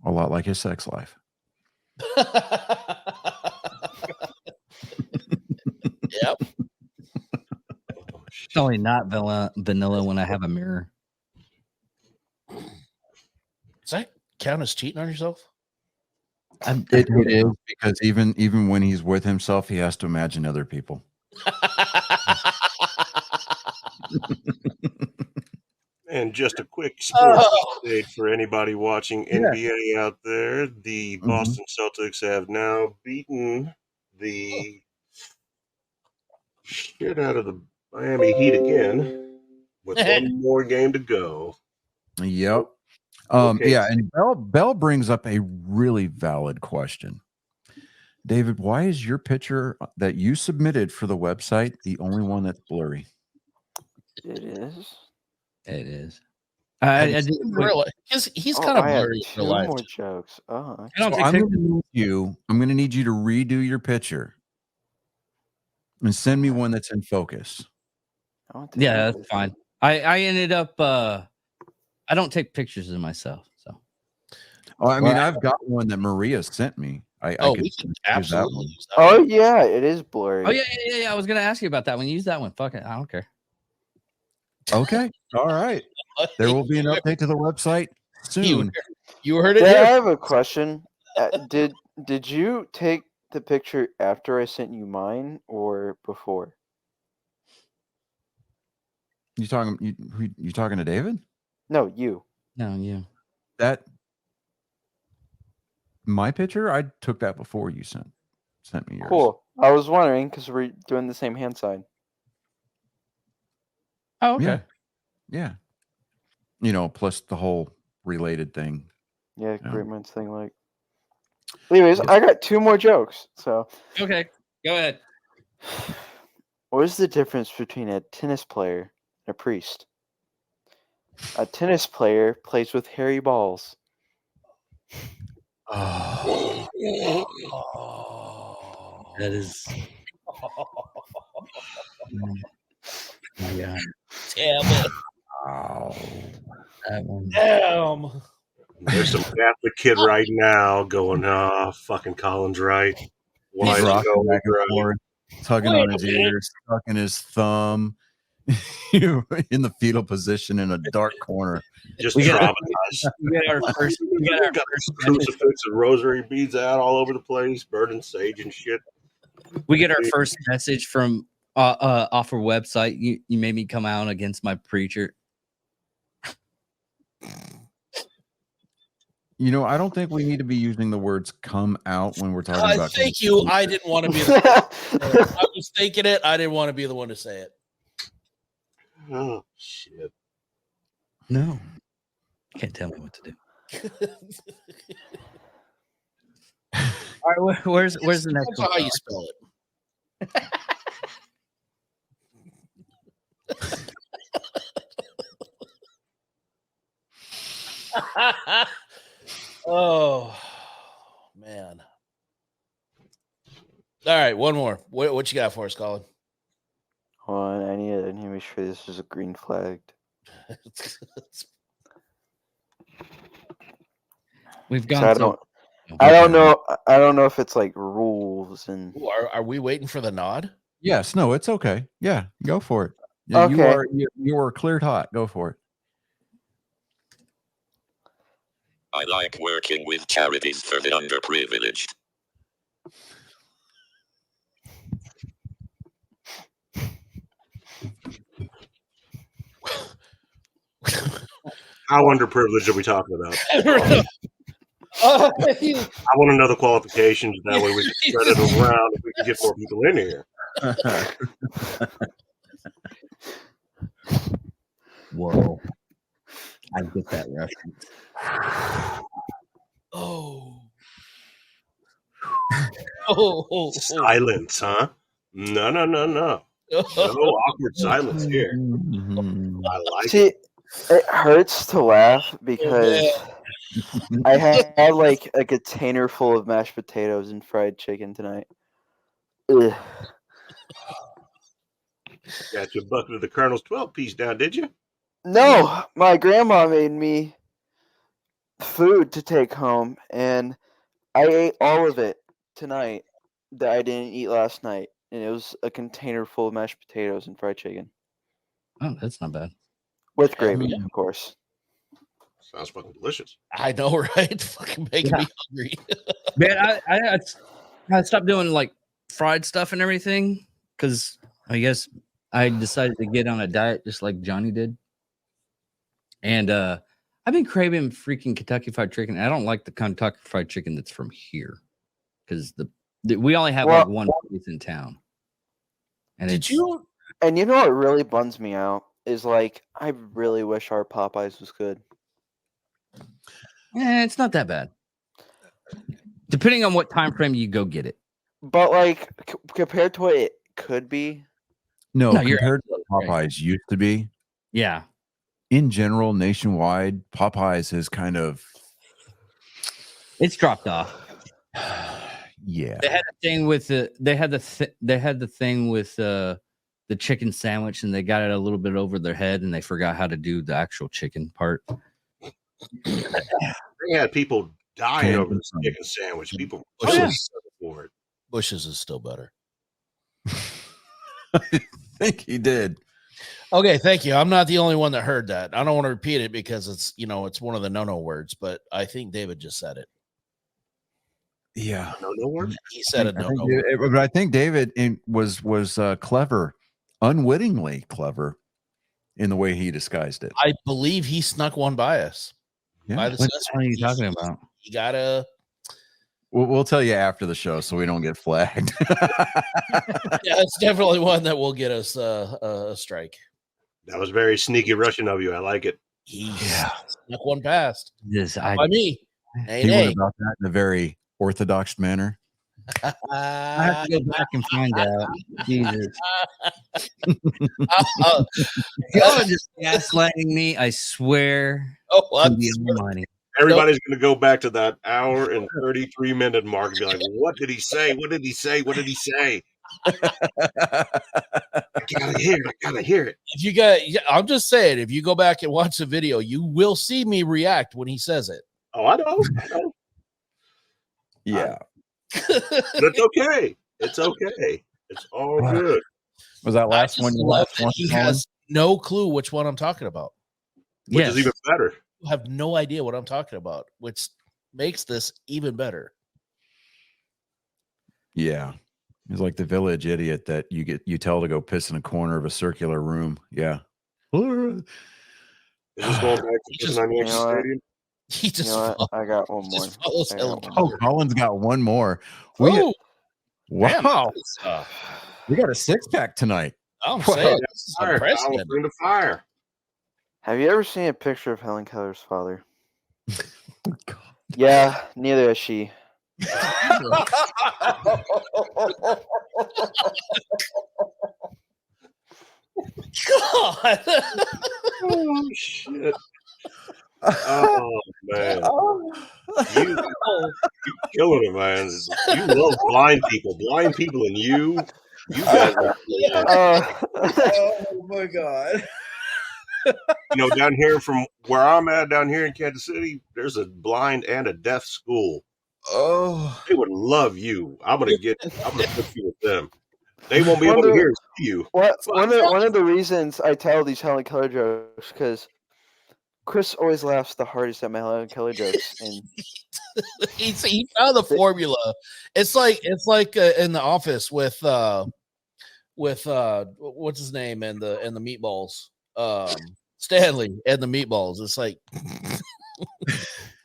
A lot like his sex life. Yep. It's only not vanilla when I have a mirror. Does that count as cheating on yourself? It is because even when he's with himself, he has to imagine other people. And just a quick sports update for anybody watching NBA out there. The Boston Celtics have now beaten the shit out of the Miami Heat again with one more game to go. Yep. Okay. Yeah, and Bell brings up a really valid question. David, why is your picture that you submitted for the website the only one that's blurry? It is. It is. He's kind of I had blurry in two real life. more jokes. Oh, I don't So take I'm pictures. going to need you to redo your picture and send me one that's in focus. I want to do Yeah, this. that's fine. I ended up I don't take pictures of myself, so Oh, I mean, I've got one that Maria sent me. I Oh, could we can use that absolutely one. use that one. Oh yeah, it is blurry. Oh yeah. I was gonna ask you about that one. Use that one. Fuck it. I don't care. Okay. All right. There will be an update to the website soon. You heard it Dad, I here. have a question. Did you take the picture after I sent you mine or before? You talking to David? No, you. No, you. That my picture? I took that before you sent me yours. Cool. I was wondering because we're doing the same hand sign. Oh, okay. Yeah. You know, plus the whole related thing. Yeah, Yeah. great minds think like. Anyways, I got two more jokes. So, Okay. Go ahead. what is the difference between a tennis player and a priest? A tennis player plays with hairy balls. Oh. That is. Yeah. Damn it. Wow. That one. Damn. There's some Catholic kid right now going, fucking Colin's right. Why He's is rocking Nolan back and right? forth, tugging on his ears, sucking his thumb in the fetal position in a dark corner. Just We got- traumatized. We got our first. Got crucifix and rosary beads out all over the place, burning sage and shit. We get our first message from off our website. You made me come out against my preacher. You know, I don't think we need to be using the words "come out" when we're talking about. Thank you. I didn't want to be the I was thinking it. I didn't want to be the one to say it. Oh shit. No, can't tell me what to do. All right, where's the next That's one? how you spell it. Oh man. All right, one more. What you got for us, Colin? Hold on, I need to make sure this is a green flagged. We've So gone. I don't know. I don't know if it's like rules and. Ooh, are we waiting for the nod? Yes, no, it's okay. Yeah, go for it. Yeah, Okay. you are cleared hot. Go for it. I like working with charities for the underprivileged. How underprivileged are we talking about? I want to know the qualifications. That way we can spread it around if we can get more people in here. Whoa. I get that reference. Oh. Oh. Silence, huh? No. No awkward silence here. I like See, it. it hurts to laugh because I had like a container full of mashed potatoes and fried chicken tonight. Ugh. Got your bucket of the Colonel's 12-piece down, did you? No, my grandma made me food to take home, and I ate all of it tonight that I didn't eat last night, and it was a container full of mashed potatoes and fried chicken Oh, that's not bad. with gravy, of course. Sounds fucking delicious. I know, right? Fucking making me hungry. Man, I stopped doing like fried stuff and everything because I guess I decided to get on a diet just like Johnny did. And I've been craving freaking Kentucky Fried Chicken. I don't like the Kentucky Fried Chicken that's from here because we only have like one place in town. And Did you? And you know what really buns me out is like I really wish our Popeyes was good. It's not that bad. Depending on what time frame you go get it. But like compared to what it could be, No, No, you're compared to what absolutely right. Popeyes used to be, Yeah. in general, nationwide, Popeyes has kind of It's dropped off. yeah. They had a thing with they had the thing with the chicken sandwich, and they got it a little bit over their head, and they forgot how to do the actual chicken part. They had people dying over this chicken sandwich. People Bush's, for it. Bush's is still better. I think he did. Okay, thank you. I'm not the only one that heard that. I don't want to repeat it because it's it's one of the no words, but I think David just said it. Yeah. No word. He said it. But I think David was clever, unwittingly clever, in the way he disguised it. I believe he snuck one by us. Yeah. By the What are you talking about? You gotta. We'll tell you after the show so we don't get flagged. Yeah, it's definitely one that will get us a strike. That was very sneaky Russian of you. I like it. He snuck one past. This By me. He went about that in a very orthodox manner. I have to go back and find out. Jesus. Y'all are just gaslighting me. I swear. Oh, to the Almighty. Everybody's going to go back to that hour and 33-minute mark and be like, what did he say? What did he say? What did he say? I gotta hear it. I gotta hear it. If you got, I'm just saying, if you go back and watch the video, you will see me react when he says it. Oh, I know. Yeah. But it's okay. It's okay. It's all good. Was that last one? Your last one? He has no clue which one I'm talking about. Which is even better. You have no idea what I'm talking about, which makes this even better. Yeah. He's like the village idiot that you tell to go piss in a corner of a circular room. Yeah. Is this going back to pissing on the Yankee Stadium? He just I got one more. Oh, Colin's got one more. Wow. We got a 6-pack tonight. I'm saying this is Fire. unprecedented. Bring the fire. Have you ever seen a picture of Helen Keller's father? Yeah, neither has she. God. Oh shit. Oh man. You killing it, man. You love blind people. Blind people and you guys are Oh my god. down here from where I'm at, down here in Kansas City, there's a blind and a deaf school. Oh, they would love you. I'm gonna put you with them. They won't be able to hear you. One of the reasons I tell these Helen Keller jokes because Chris always laughs the hardest at my Helen Keller jokes, and he found the formula. It's like in the office with what's his name and the meatballs. Stanley and the meatballs. It's like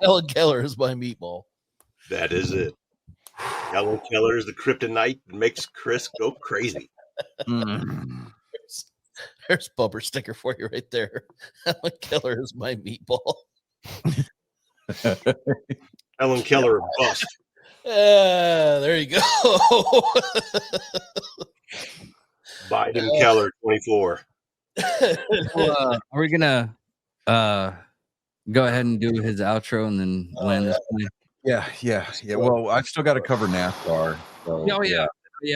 Helen Keller is my meatball. That is it. Helen Keller is the kryptonite that makes Chris go crazy. There's a bumper sticker for you right there. Helen Keller is my meatball. Helen Keller bust. There you go. Biden Keller 24. Are we gonna go ahead and do his outro and then land this plane? Yeah. Well, I've still got to cover NASCAR. So, Oh yeah.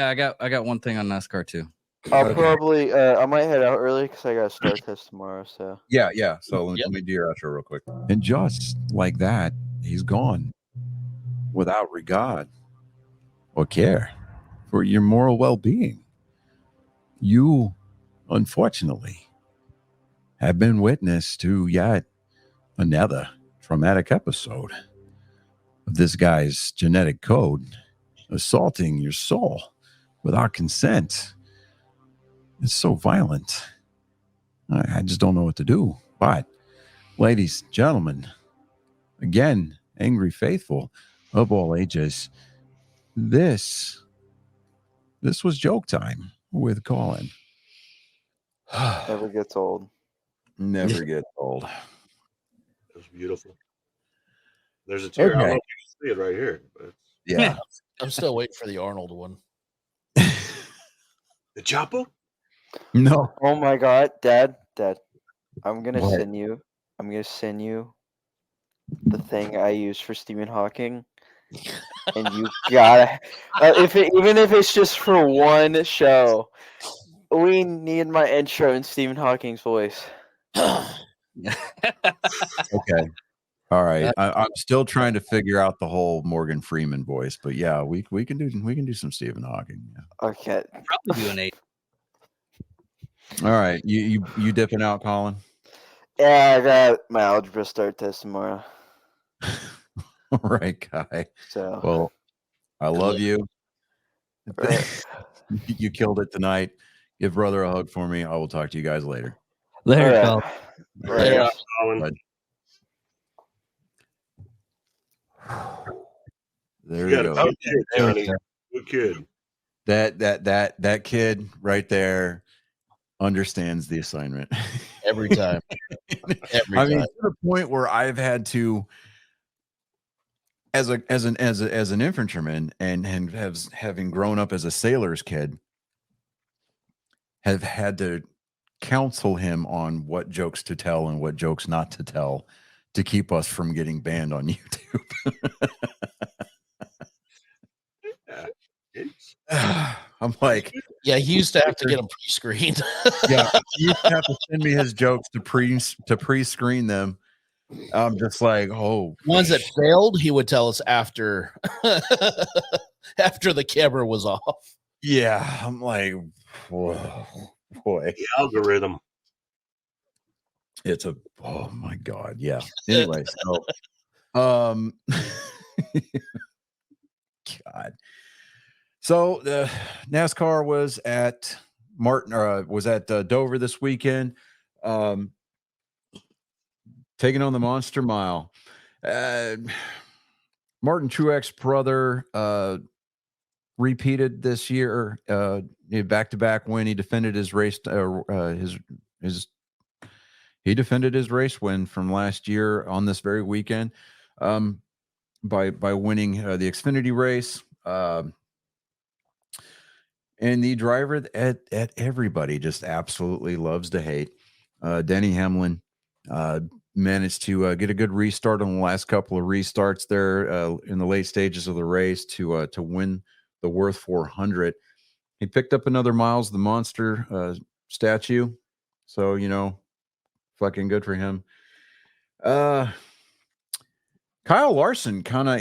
I got one thing on NASCAR too. I'll probably I might head out early because I got a star test tomorrow. So Yeah. So let me do your outro real quick. And just like that, he's gone without regard or care for your moral well-being. You, unfortunately, have been witness to yet another traumatic episode of this guy's genetic code assaulting your soul without consent. It's so violent. I just don't know what to do. But, ladies, gentlemen, again, angry faithful of all ages, this was joke time with Colin. never gets old. Never gets old. It was beautiful. There's a tear. I don't know Okay. if you can see it right here. But Yeah. I'm still waiting for the Arnold one. the Chapo? No. Oh my God, Dad, I'm gonna What? send you. I'm gonna send you the thing I use for Stephen Hawking, and you gotta. Even if it's just for one show, we need my intro in Stephen Hawking's voice. Okay. All right. I'm still trying to figure out the whole Morgan Freeman voice, but yeah, we can do some Stephen Hawking. Yeah. Okay. Probably do an 8. All right. You dipping out, Colin? Yeah, I got my algebra start test tomorrow. All right, Kai. So Well, I love you. right. You killed it tonight. Give brother a hug for me. I will talk to you guys later. Later, All Colin. right. Yeah. Colin. There You you got a go. good kid, Johnny. Good kid. That kid right there understands the assignment Every time. Every I mean, time. to the point where I've had to, as an infantryman and having grown up as a sailor's kid, have had to counsel him on what jokes to tell and what jokes not to tell to keep us from getting banned on YouTube. I'm like, yeah, he used to have to get them pre-screened. yeah, he used to have to send me his jokes to pre-screen them. I'm just like, oh, ones that failed, he would tell us after after the camera was off. Yeah, I'm like, whoa, boy, the algorithm. It's oh my god, yeah. Anyway, so God. So the NASCAR was at Dover this weekend, taking on the Monster Mile. Martin Truex brother repeated this year, back-to-back win. He defended his race, he defended his race win from last year on this very weekend, by winning the Xfinity race. And the driver at everybody just absolutely loves to hate, Denny Hamlin, managed to get a good restart on the last couple of restarts there in the late stages of the race to win the Worth 400. He picked up another Miles the Monster statue, so fucking good for him. Kyle Larson kind of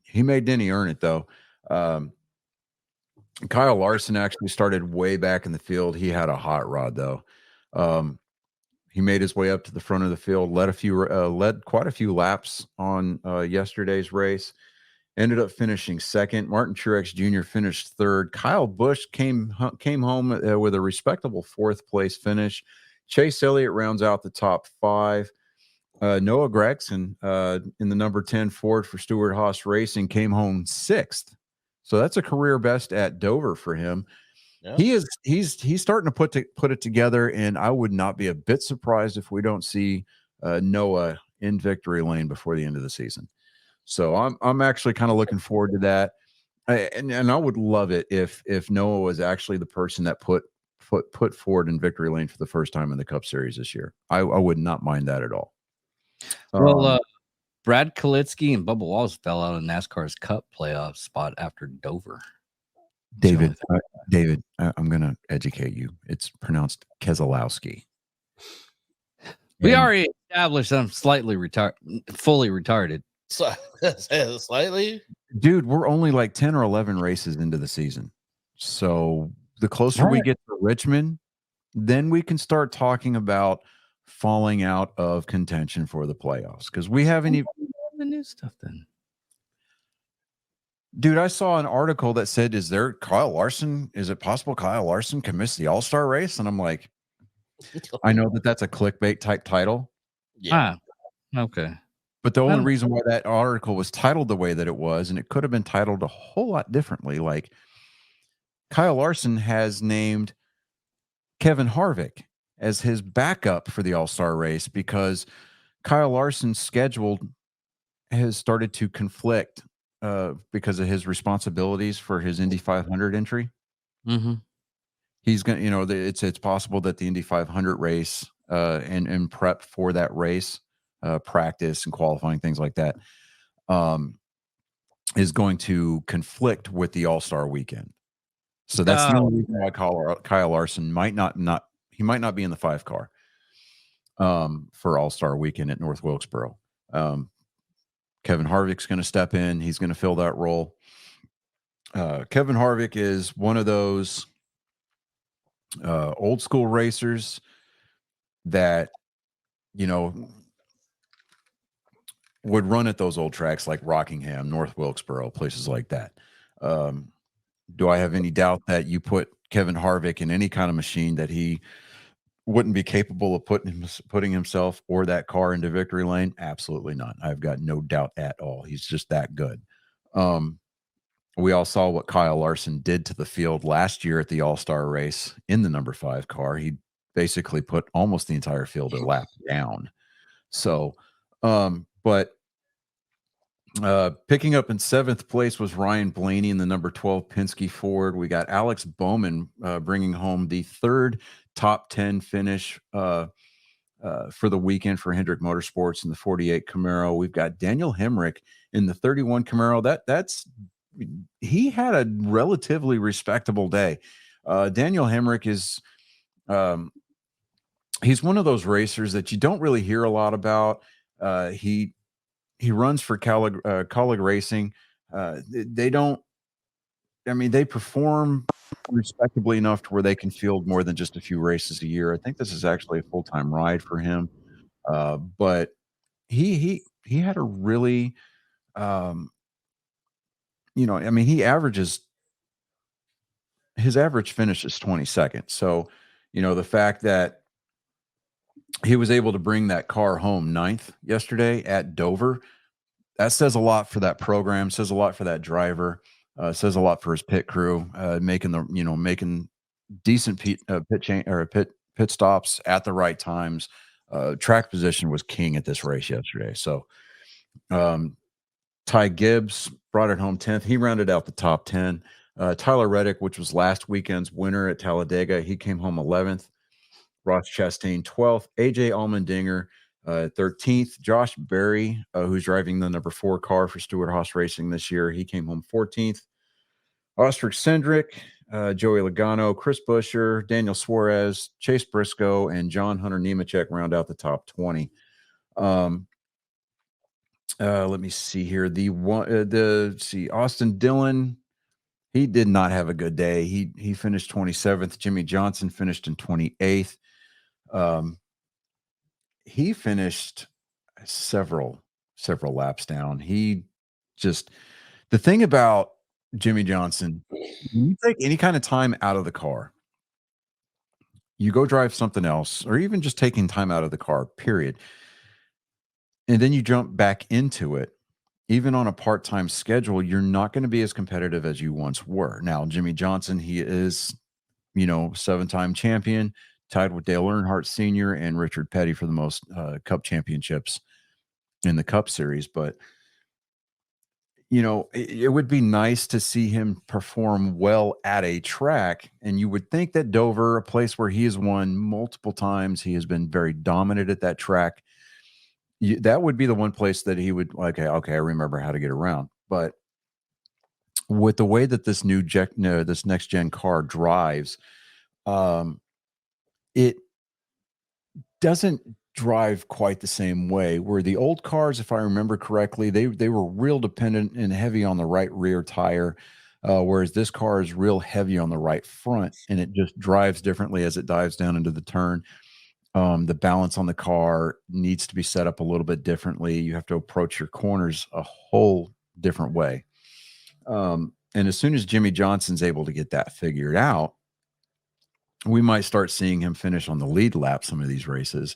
he made Denny earn it though. Kyle Larson actually started way back in the field. He had a hot rod though. He made his way up to the front of the field, led quite a few laps on yesterday's race. Ended up finishing second. Martin Truex Jr. finished third. Kyle Busch came home with a respectable fourth place finish. Chase Elliott rounds out the top five. Noah Gragson in the number 10 Ford for Stewart Haas Racing came home sixth. So that's a career best at Dover for him. Yeah. He's starting to put it together, and I would not be a bit surprised if we don't see Noah in victory lane before the end of the season. So I'm actually kind of looking forward to that. And I would love it if Noah was actually the person that put Ford in victory lane for the first time in the Cup Series this year. I would not mind that at all. Well, Brad Kalitsky and Bubba Wallace fell out of NASCAR's Cup playoff spot after Dover. David, I'm going to educate you. It's pronounced Keselowski. We And- already established I'm fully retarded. So, slightly. Dude, we're only like 10 or 11 races into the season. So the closer we get to Richmond, then we can start talking about falling out of contention for the playoffs because we haven't even the new stuff then. Dude, I saw an article that said, is it possible Kyle Larson can miss the All-Star race? And I'm like, I know that's a clickbait type title. Yeah. Okay. But the only reason why that article was titled the way that it was, and it could have been titled a whole lot differently, like Kyle Larson has named Kevin Harvick as his backup for the All-Star race because Kyle Larson's schedule has started to conflict because of his responsibilities for his Indy 500 entry. Mm-hmm. He's going to, it's possible that the Indy 500 race and prep for that race, practice and qualifying, things like that, is going to conflict with the All-Star weekend. So that's the only reason why Kyle Larson might not be in the 5 car for All-Star weekend at North Wilkesboro. Kevin Harvick's going to step in. He's going to fill that role. Kevin Harvick is one of those old school racers that, would run at those old tracks like Rockingham, North Wilkesboro, places like that. Do I have any doubt that you put Kevin Harvick in any kind of machine that he wouldn't be capable of putting himself or that car into victory lane? Absolutely not. I've got no doubt at all. He's just that good. We all saw what Kyle Larson did to the field last year at the All-Star race in the number 5 car. He basically put almost the entire field a lap down. So, but picking up in 7th place was Ryan Blaney in the number 12 Penske Ford. We got Alex Bowman bringing home the 3rd top 10 finish for the weekend for Hendrick Motorsports in the 48 Camaro. We've got Daniel Hemrick in the 31 Camaro. He had a relatively respectable day. Daniel Hemrick is he's one of those racers that you don't really hear a lot about. He runs for Colleague Racing. They perform respectably enough to where they can field more than just a few races a year. I think this is actually a full-time ride for him. But he had a really, he averages, his average finish is 22nd. So, the fact that he was able to bring that car home 9th yesterday at Dover, that says a lot for that program, says a lot for that driver, says a lot for his pit crew, making decent pit stops at the right times. Track position was king at this race yesterday. So Ty Gibbs brought it home 10th. He rounded out the top 10. Tyler Reddick, which was last weekend's winner at Talladega, he came home 11th. Ross Chastain 12th. AJ Allmendinger 13th. Josh Berry, who's driving the number 4 car for Stewart-Haas Racing this year, he came home 14th. Ostrich Cendric, Joey Logano, Chris Buescher, Daniel Suarez, Chase Briscoe, and John Hunter Nemechek round out the top 20. Let me see here. Austin Dillon, he did not have a good day. He finished 27th. Jimmy Johnson finished in 28th. He finished several laps down. The thing about Jimmy Johnson, when you take any kind of time out of the car, you go drive something else, or even just taking time out of the car, period. And then you jump back into it, even on a part-time schedule, you're not going to be as competitive as you once were. Now, Jimmy Johnson, he is, 7-time champion, tied with Dale Earnhardt Sr. and Richard Petty for the most Cup championships in the Cup Series. But, it would be nice to see him perform well at a track. And you would think that Dover, a place where he has won multiple times, he has been very dominant at that track. that would be the one place that he would like, okay, I remember how to get around. But with the way that this this next gen car drives, it doesn't drive quite the same way. Where the old cars, if I remember correctly, they were real dependent and heavy on the right rear tire, whereas this car is real heavy on the right front, and it just drives differently as it dives down into the turn. The balance on the car needs to be set up a little bit differently. You have to approach your corners a whole different way. And as soon as Jimmy Johnson's able to get that figured out, we might start seeing him finish on the lead lap some of these races,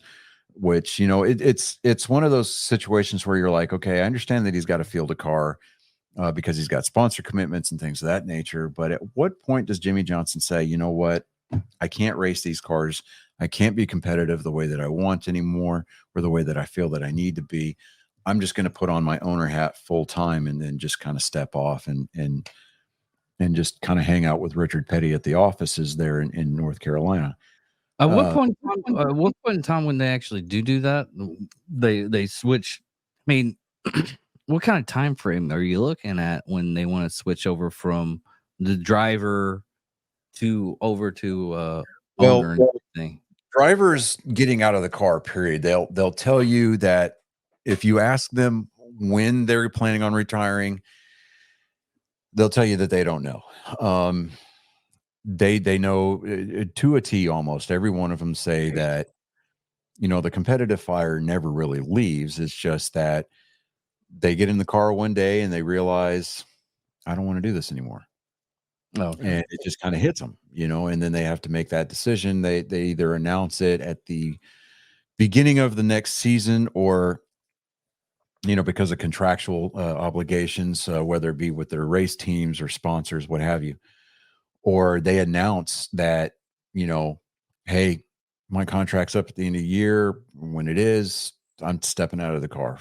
which, you know, it's one of those situations where you're like, okay, I understand that he's got to field a car because he's got sponsor commitments and things of that nature. But at what point does Jimmy Johnson say, you know what, I can't race these cars. I can't be competitive the way that I want anymore, or the way that I feel that I need to be. I'm just going to put on my owner hat full time and then just kind of step off and just kind of hang out with Richard Petty at the offices there in North Carolina. At what point in time when they actually do that, they switch? I mean, what kind of time frame are you looking at when they want to switch over from the driver over to owner and everything? Drivers getting out of the car, period. They'll tell you that if you ask them when they're planning on retiring, they'll tell you that they don't know. They know to a T almost. Every one of them say that, you know, the competitive fire never really leaves. It's just that they get in the car one day and they realize, I don't want to do this anymore. Okay. And it just kind of hits them, you know, and then they have to make that decision. They either announce it at the beginning of the next season, or, you know, because of contractual obligations, whether it be with their race teams or sponsors, what have you, or they announce that, you know, hey, my contract's up at the end of the year. When it is, I'm stepping out of the car,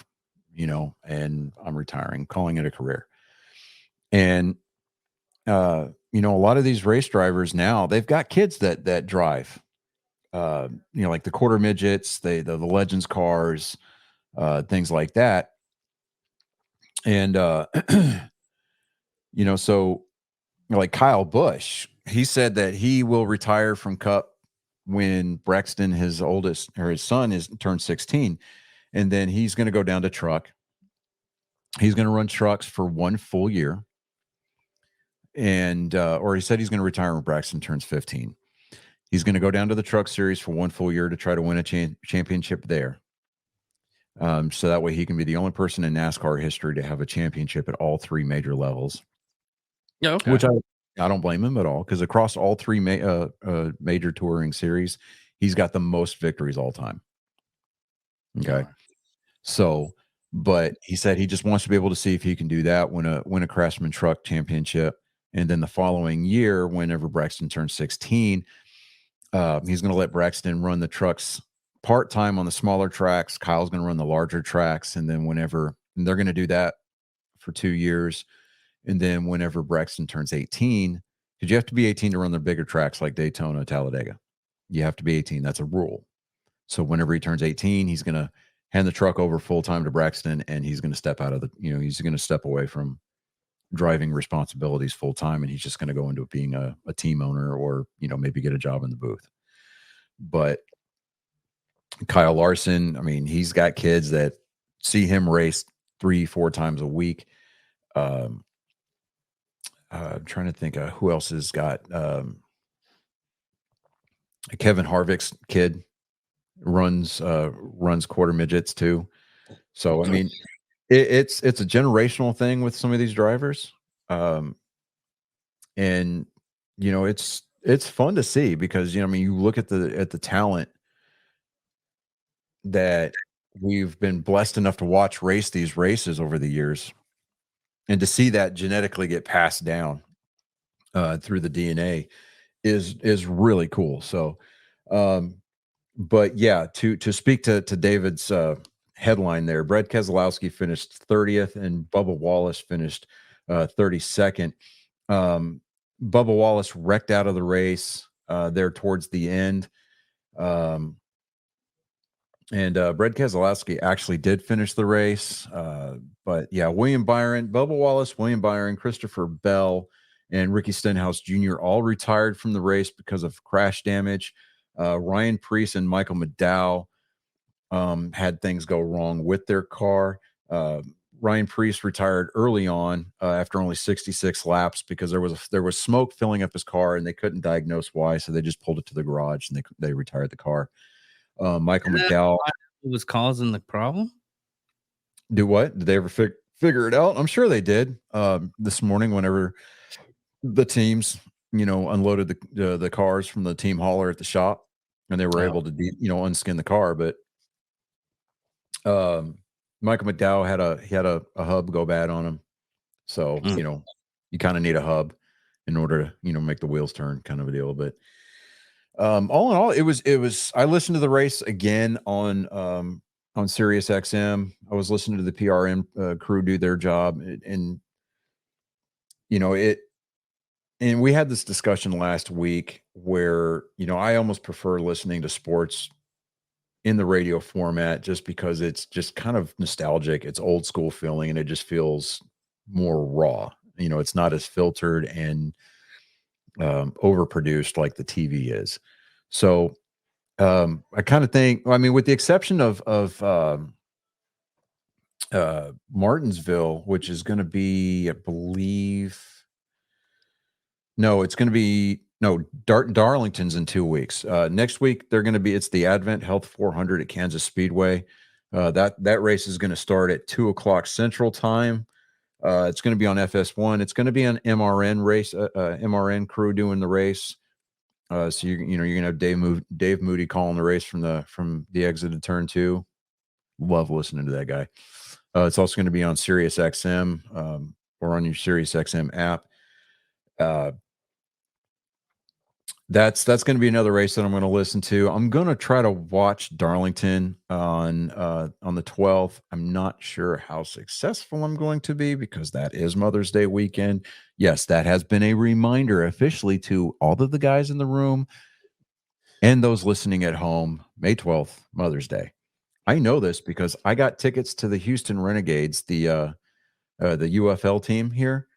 you know, and I'm retiring, calling it a career. And, you know, a lot of these race drivers now, they've got kids that drive, you know, like the quarter midgets, the Legends cars, things like that. And, you know, so like Kyle Busch, he said that he will retire from Cup when Brexton, his oldest, or his son, turned 16. And then he's going to go down to truck. He's going to run trucks for 1 full year. And, or he said he's going to retire when Braxton turns 15. He's going to go down to the truck series for 1 full year to try to win a championship there. So that way he can be the only person in NASCAR history to have a championship at all 3 major levels. Yeah, okay. Which I don't blame him at all, because across all 3 major touring series, he's got the most victories all time. Okay. So, but he said he just wants to be able to see if he can do that, win a Craftsman Truck Championship. And then the following year, whenever Braxton turns 16, he's going to let Braxton run the trucks part-time on the smaller tracks. Kyle's going to run the larger tracks. And then and they're going to do that for 2 years. And then whenever Braxton turns 18, because you have to be 18 to run the bigger tracks like Daytona, Talladega. You have to be 18. That's a rule. So whenever he turns 18, he's going to hand the truck over full-time to Braxton, and he's going to step out of he's going to step away from driving responsibilities full-time, and he's just going to go into being a team owner, or, you know, maybe get a job in the booth. But Kyle Larson, I mean, he's got kids that see him race 3-4 times a week. I'm trying to think of who else has got Kevin Harvick's kid runs quarter midgets too. So I mean, it's a generational thing with some of these drivers, and you know, it's fun to see, because, you know, I mean, you look at the talent that we've been blessed enough to watch race these races over the years, and to see that genetically get passed down through the DNA is really cool. So, but yeah, to speak to David's headline there, Brad Keselowski finished 30th and Bubba Wallace finished 32nd. Bubba Wallace wrecked out of the race there towards the end. And Brad Keselowski actually did finish the race. But yeah, William Byron, Bubba Wallace, William Byron, Christopher Bell, and Ricky Stenhouse Jr. all retired from the race because of crash damage. Ryan Preece and Michael McDowell had things go wrong with their car. Ryan Preece retired early on after only 66 laps because there was smoke filling up his car and they couldn't diagnose why, so they just pulled it to the garage and they retired the car. Michael McDowell was causing the problem. Do what? Did they ever figure it out? I'm sure they did. This morning, whenever the teams, unloaded the cars from the team hauler at the shop, and they were able to, unskin the car. But Michael McDowell had a hub go bad on him, so you kind of need a hub in order to make the wheels turn, kind of a deal. But all in all, it was. I listened to the race again on Sirius XM. I was listening to the PRM crew do their job, and and we had this discussion last week where I almost prefer listening to sports in the radio format just because it's just kind of nostalgic. It's old school feeling, and it just feels more raw. It's not as filtered and overproduced like the TV is. So I kind of think, with the exception of Martinsville, which is going to be, I believe, Darlington's in 2 weeks. Next week it's the Advent Health 400 at Kansas Speedway. That race is going to start at 2:00 Central Time. It's going to be on FS1. It's going to be an MRN race, MRN crew doing the race. So you're going to have Dave Moody calling the race from the exit of turn 2. Love listening to that guy. It's also going to be on Sirius XM or on your Sirius XM app. That's going to be another race that I'm going to listen to. I'm going to try to watch Darlington on the 12th. I'm not sure how successful I'm going to be because that is Mother's Day weekend. Yes, that has been a reminder officially to all of the guys in the room and those listening at home. May 12th, Mother's Day. I know this because I got tickets to the Houston Renegades, the UFL team here.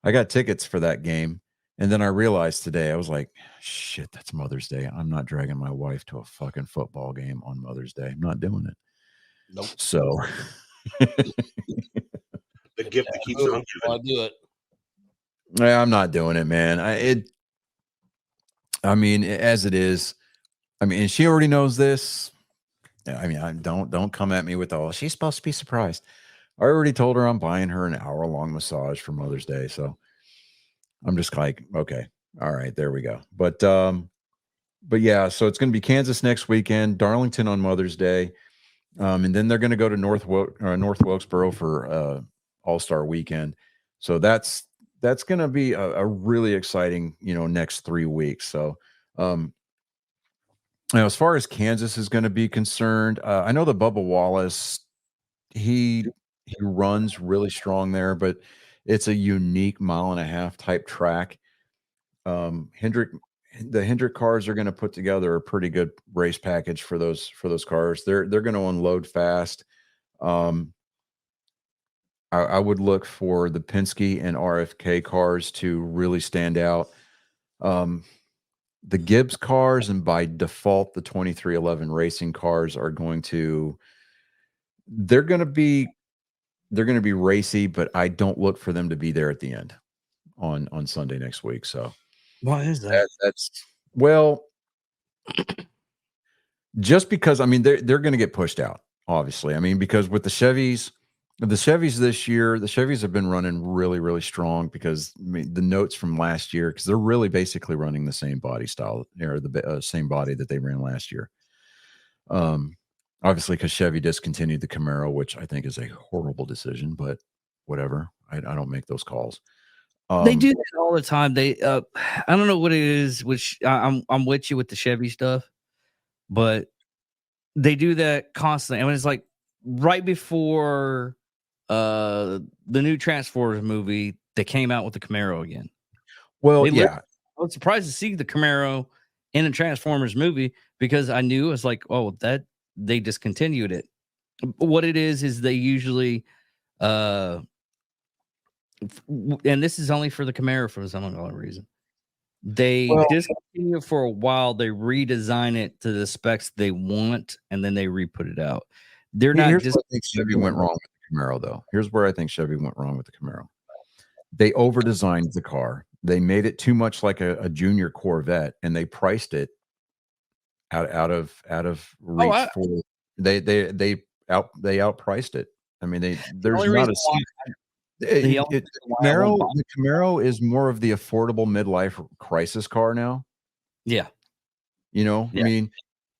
I got tickets for that game. And then I realized today, I was like, shit, that's Mother's Day. I'm not dragging my wife to a fucking football game on Mother's Day. I'm not doing it. Nope. So the gift that keeps on giving. I'll do it. I'm not doing it, man. As it is, and she already knows this. Don't come at me with she's supposed to be surprised. I already told her I'm buying her an hour-long massage for Mother's Day. So I'm just like, okay, all right, there we go. But yeah, so it's going to be Kansas next weekend, Darlington on Mother's Day, and then they're going to go to North Wilkesboro for All-Star Weekend. So that's going to be a really exciting, next 3 weeks. So, as far as Kansas is going to be concerned, I know that Bubba Wallace, he runs really strong there, but it's a unique 1.5 mile type track. The Hendrick cars are going to put together a pretty good race package for those cars. They're going to unload fast. I would look for the Penske and RFK cars to really stand out. The Gibbs cars and by default the 2311 Racing cars are going to be racy, but I don't look for them to be there at the end on Sunday next week. So why is that? Just because they're going to get pushed out, obviously. Because with the Chevys this year, the Chevys have been running really, really strong because the notes from last year, because they're really basically running the same body style or the same body that they ran last year. Obviously, because Chevy discontinued the Camaro, which I think is a horrible decision, but whatever. I don't make those calls. They do that all the time. They, I don't know what it is, which I'm with you with the Chevy stuff, but they do that constantly. It's like right before the new Transformers movie, they came out with the Camaro again. Well, yeah, I was surprised to see the Camaro in a Transformers movie because I knew it's like, oh, that they discontinued it. What it is they usually, and this is only for the Camaro for some unknown reason. They discontinue it for a while. They redesign it to the specs they want, and then they re-put it out. They're not. Here's where I think Chevy went wrong with the Camaro, though. Here's where I think Chevy went wrong with the Camaro. They over-designed the car. They made it too much like a junior Corvette, and they priced it out of reach for. They outpriced it. I mean, there's not a. The Camaro is more of the affordable midlife crisis car now. Yeah. I mean,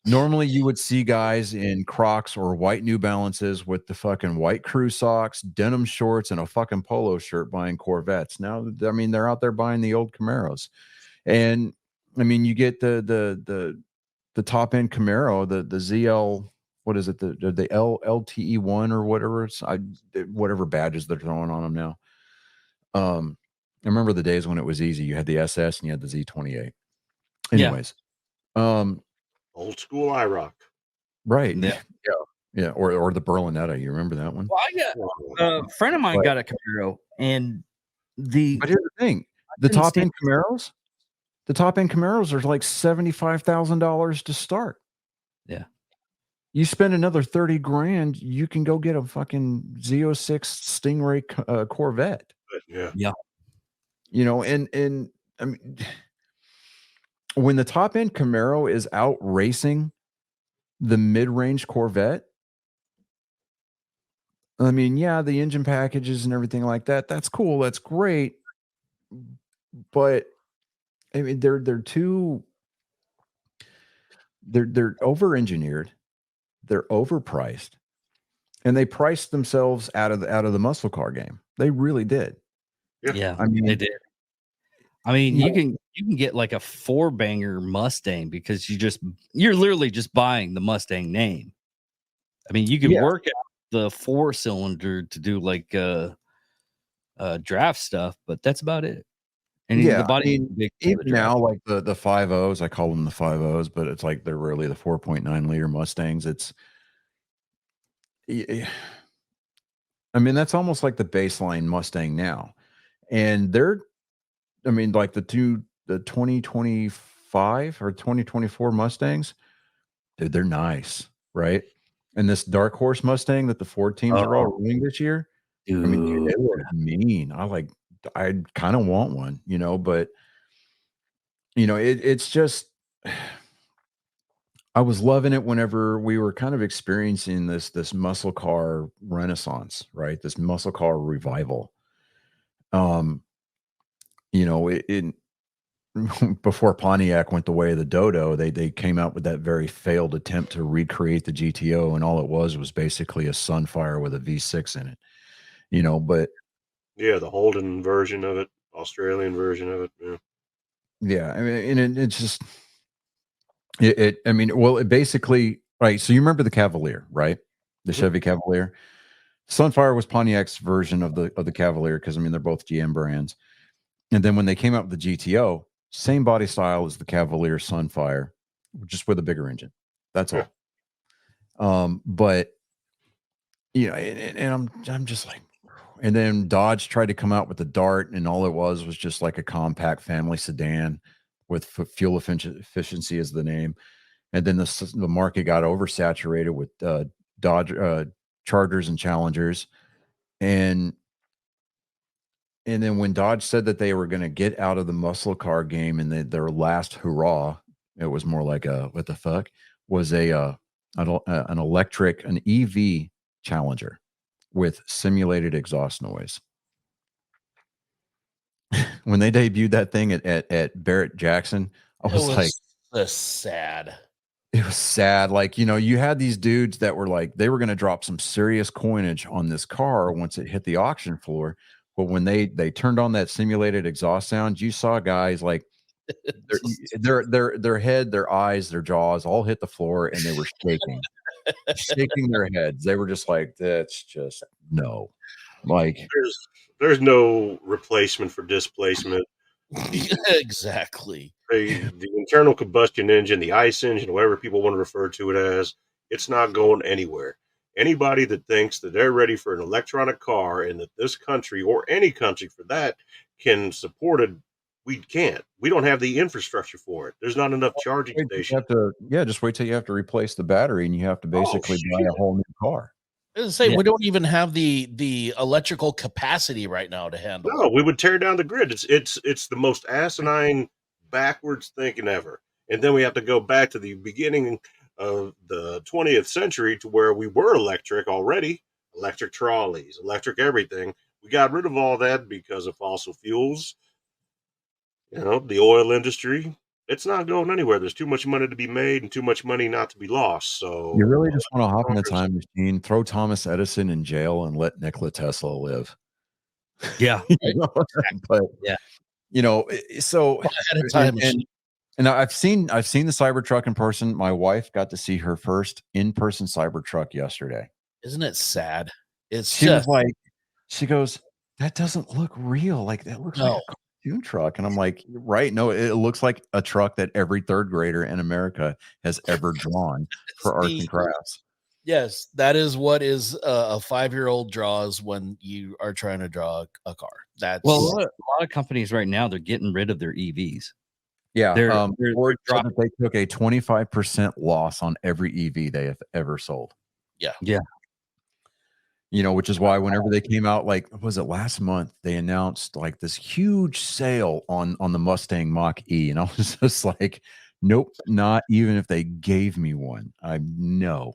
normally you would see guys in Crocs or white New Balances with the fucking white crew socks, denim shorts, and a fucking polo shirt buying Corvettes. Now, I mean, they're out there buying the old Camaros. And I mean, you get the top end Camaro, the ZL. What is it? The LTE1 or whatever. Whatever badges they're throwing on them now. I remember the days when it was easy. You had the SS and you had the Z28. Anyways, old school IROC. Right. Yeah. Or the Berlinetta. You remember that one? Well, I got a friend of mine got a Camaro, and but here's the thing: the top end Camaros are like $75,000 to start. Yeah. You spend another 30 grand, you can go get a fucking Z06 Stingray Corvette. Yeah. And I mean, when the top end Camaro is out racing the mid-range Corvette, I mean, yeah, the engine packages and everything like that, that's cool, that's great. But I mean, they're over-engineered. They're overpriced, and they priced themselves out of the muscle car game. They really did. Yeah, I mean, they did. I mean, you can get like a 4-banger Mustang because you're literally just buying the Mustang name. I mean, you can work out the 4-cylinder to do like draft stuff, but that's about it. And the body even now, like the 5.0s, I call them the 5.0s, but it's like they're really the 4.9 liter Mustangs. I mean, that's almost like the baseline Mustang now. And like the 2025 or 2024 Mustangs, dude, they're nice, right? And this Dark Horse Mustang that the Ford teams are all running this year, dude. I mean, they were mean. I kind of want one, but it's just, I was loving it whenever we were kind of experiencing this muscle car renaissance, right? This muscle car revival. Before Pontiac went the way of the Dodo, they came out with that very failed attempt to recreate the GTO, and all it was basically a Sunfire with a V6 in it, but yeah, the Holden version of it, Australian version of it. Yeah, I mean, and it's just it basically, right. So you remember the Cavalier, right? The Chevy Cavalier. Sunfire was Pontiac's version of the Cavalier because I mean they're both GM brands. And then when they came out with the GTO, same body style as the Cavalier Sunfire, just with a bigger engine. That's all. But and I'm just like. And then Dodge tried to come out with the Dart, and all it was just like a compact family sedan with fuel efficiency as the name. And then the market got oversaturated with Dodge Chargers and Challengers, and then when Dodge said that they were going to get out of the muscle car game and their last hurrah, it was more like what the fuck was an electric, an EV Challenger with simulated exhaust noise. When they debuted that thing at Barrett Jackson, I was like, sad. It was sad. Like, you had these dudes that were like, they were going to drop some serious coinage on this car once it hit the auction floor. But when they turned on that simulated exhaust sound, you saw guys like their head, their eyes, their jaws all hit the floor, and they were shaking their heads. They were just like, that's just no. Like there's no replacement for displacement. Exactly. The internal combustion engine, the ICE engine, whatever people want to refer to it as, It's not going anywhere. Anybody that thinks that they're ready for an electronic car and that this country or any country for that can support it, we can't. We don't have the infrastructure for it. There's not enough charging You stations. have to, just wait till you have to replace the battery, and you have to basically buy a whole new car. I was gonna say we don't even have the electrical capacity right now to handle. No, we would tear down the grid. It's the most asinine, backwards thinking ever. And then we have to go back to the beginning of the 20th century to where we were electric already, electric trolleys, electric everything. We got rid of all that because of fossil fuels. You know, the oil industry. It's not going anywhere. There's too much money to be made and too much money not to be lost. So You really just want to hop in a time machine, throw Thomas Edison in jail, and let Nikola Tesla live. Yeah. But yeah, so ahead of time machine. and I've seen the Cybertruck in person. My wife got to see her first in-person Cybertruck yesterday. Isn't it sad? It's She was just like, she goes, that doesn't look real. Like that looks like a cartoon truck. And I'm like, right? No, it looks like a truck that every third grader in America has ever drawn for arts and crafts. yes, that is what is a 5-year-old draws when you are trying to draw a car. That's well, a lot of companies right now, they're getting rid of their EVs. Yeah, They're Ford said that they took a 25% loss on every EV they have ever sold. Yeah. Which is why whenever they came out, like, was it last month, they announced like this huge sale on the Mustang Mach-E, and I was just like, nope, not even if they gave me one. No,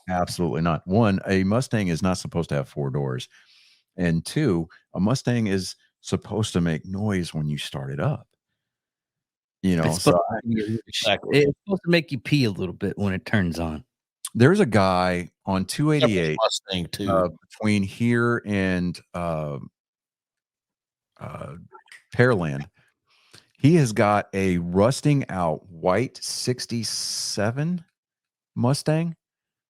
absolutely not. One, a Mustang is not supposed to have 4 doors, and 2, a Mustang is supposed to make noise when you start it up. It's So it's supposed to make you pee a little bit when it turns on. there's a guy on 288 Mustang too. between here and Pearland. He has got a rusting out white 67 Mustang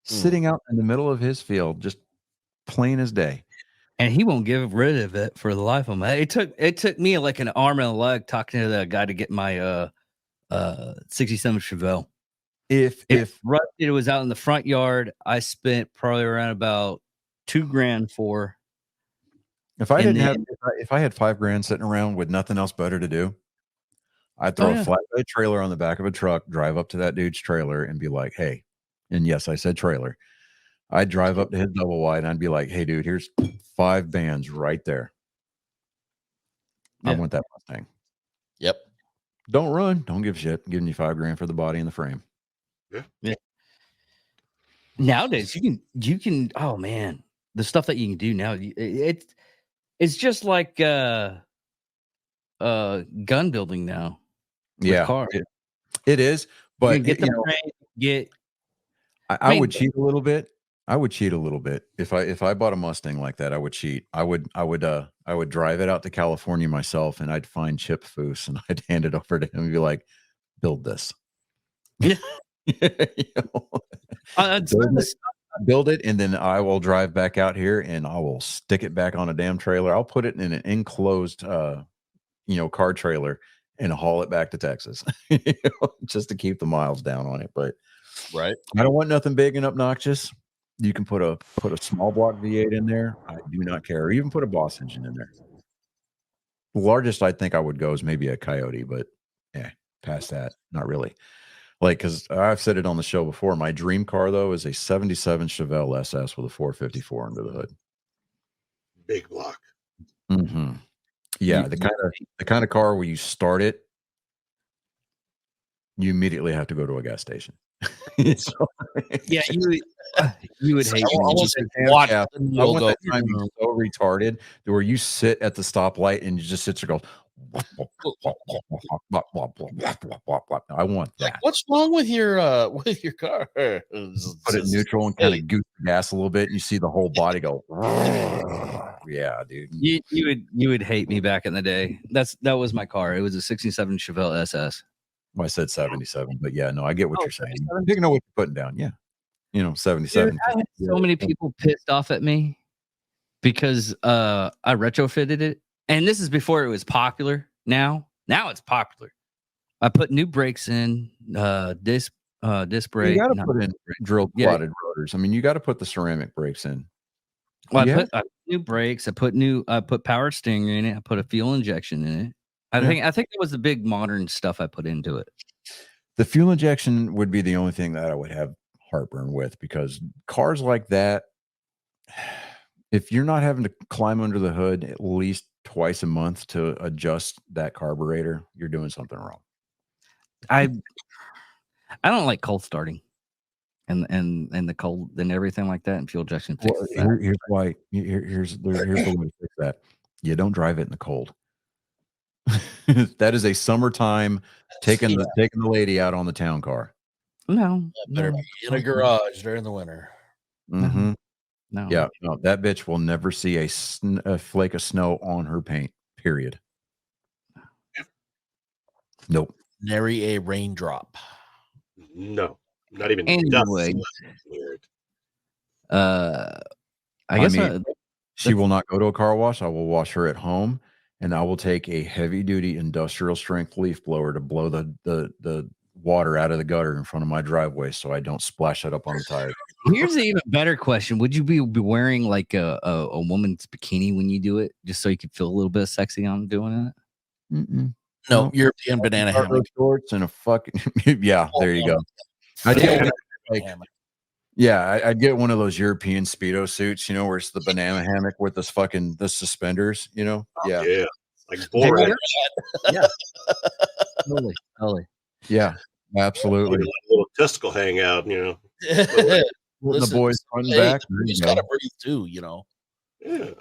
sitting out in the middle of his field, just plain as day. And he won't give rid of it for the life of him. It took me like an arm and a leg talking to the guy to get my 67 Chevelle. If rusted, it was out in the front yard. I spent probably around about $2,000 for. If I didn't have, if I had $5,000 sitting around with nothing else better to do, I'd throw a flatbed trailer on the back of a truck, drive up to that dude's trailer, and be like, "Hey," and yes, I said trailer. I'd drive up to his double wide, and I'd be like, "Hey, dude, here's 5 bands right there. I want that Mustang." Yep. Don't run. Don't give a shit. I'm giving you $5,000 for the body and the frame. Yeah. Nowadays, you can. Oh man, the stuff that you can do now, it's just like gun building now. Yeah, cars. it is. But get the frame, I would cheat a little bit. I would cheat a little bit if I bought a Mustang like that. I would cheat. I would drive it out to California myself, and I'd find Chip Foose, and I'd hand it over to him and be like, "Build this." Yeah. Build it, and then I will drive back out here, and I will stick it back on a damn trailer. I'll put it in an enclosed, car trailer, and haul it back to Texas, just to keep the miles down on it. But right, I don't want nothing big and obnoxious. You can put a small block V8 in there. I do not care. Or even put a Boss engine in there. The largest I think I would go is maybe a Coyote, but past that, not really. Like, because I've said it on the show before, my dream car though is a '77 Chevelle SS with a 454 under the hood. Big block. Mm-hmm. Yeah, the kind of car where you start it, you immediately have to go to a gas station. Yeah, you would hate almost watch. I want that time so retarded where you sit at the stoplight and you just sit there and go. I want that. Like, what's wrong with your car? Put it neutral and kind of goose the gas a little bit, and you see the whole body go. Yeah, dude. You would hate me back in the day. That was my car. It was a '67 Chevelle SS. Well, I said 77, but yeah, no, I get what you're saying. You know what you're putting down. Yeah, 77. Dude, I had so many people pissed off at me because I retrofitted it. And this is before it was popular. Now it's popular. I put new brakes in, disc disc You brake. got to not- put in drilled Yeah. quadded rotors. I mean, you got to put the ceramic brakes in. Well, Yeah. I put new brakes. I put power steering in it. I put a fuel injection in it. I Yeah. think that was the big modern stuff I put into it. The fuel injection would be the only thing that I would have heartburn with, because cars like that, if you're not having to climb under the hood at least twice a month to adjust that carburetor, you're doing something wrong. I don't like cold starting, and the cold and everything like that, and fuel injection Well, fixes that. here's why. Here's the way to fix that. You don't drive it in the cold. That is a summertime taking the lady out on the town car. No, Better no, be in a garage during the winter. Mm-hmm. no. Yeah, no, that bitch will never see a flake of snow on her paint. Period. Nope. Nary a raindrop. No, not even Anyway, weird. I guess she will not go to a car wash. I will wash her at home, and I will take a heavy duty industrial strength leaf blower to blow the water out of the gutter in front of my driveway so I don't splash it up on the tires. here's an even better question: would you be wearing like a woman's bikini when you do it, just so you could feel a little bit sexy on doing it? Mm-mm. No, Nope. European banana Cargo hammock. shorts and a fucking yeah. There you go. I did like yeah, I'd get one of those European Speedo suits, where it's the banana hammock with the suspenders, Yeah. Yeah, like Borat. Yeah, totally. Yeah, absolutely. Like a little testicle hangout, The Listen, boys front and hey, back. you There you just go. gotta breathe too, Yeah, a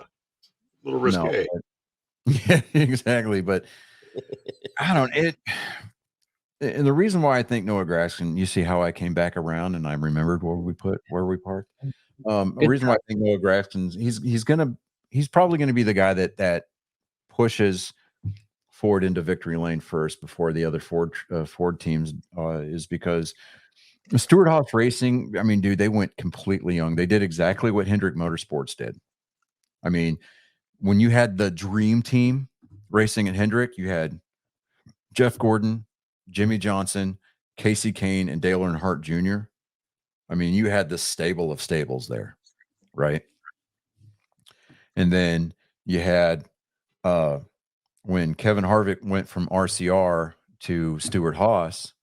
little No, risque. yeah, exactly. But I don't it. And the reason why I think Noah Graskin, you see how I came back around and I remembered where we parked. The reason why I think Noah Graskin, he's probably gonna be the guy that pushes Ford into victory lane first before the other Ford teams, is because Stewart Haas Racing, I mean, dude, they went completely young. They did exactly what Hendrick Motorsports did. I mean, when you had the dream team racing at Hendrick, you had Jeff Gordon, Jimmy Johnson, Casey Kane, and Dale Earnhardt Jr. I mean, you had the stable of stables there, right? And then you had when Kevin Harvick went from RCR to Stewart Haas,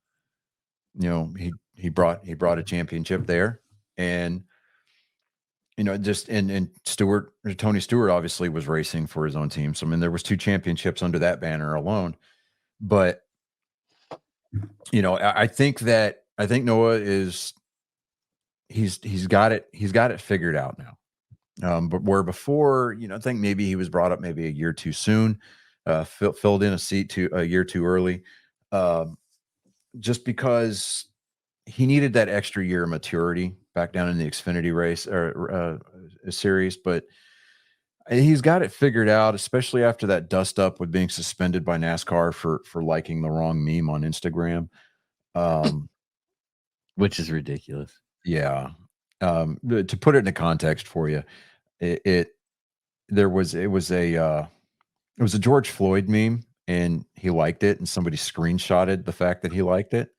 he brought a championship there, and just and Tony Stewart obviously was racing for his own team. So I mean, there was 2 championships under that banner alone. But I think Noah he's got it figured out now. But where before, I think maybe he was brought up maybe a year too soon, filled in a seat a year too early, just because he needed that extra year of maturity back down in the Xfinity race or series. But he's got it figured out, especially after that dust up with being suspended by NASCAR for liking the wrong meme on Instagram. Which is ridiculous. Yeah. To put it into context for you, it was a George Floyd meme, and he liked it, and somebody screenshotted the fact that he liked it,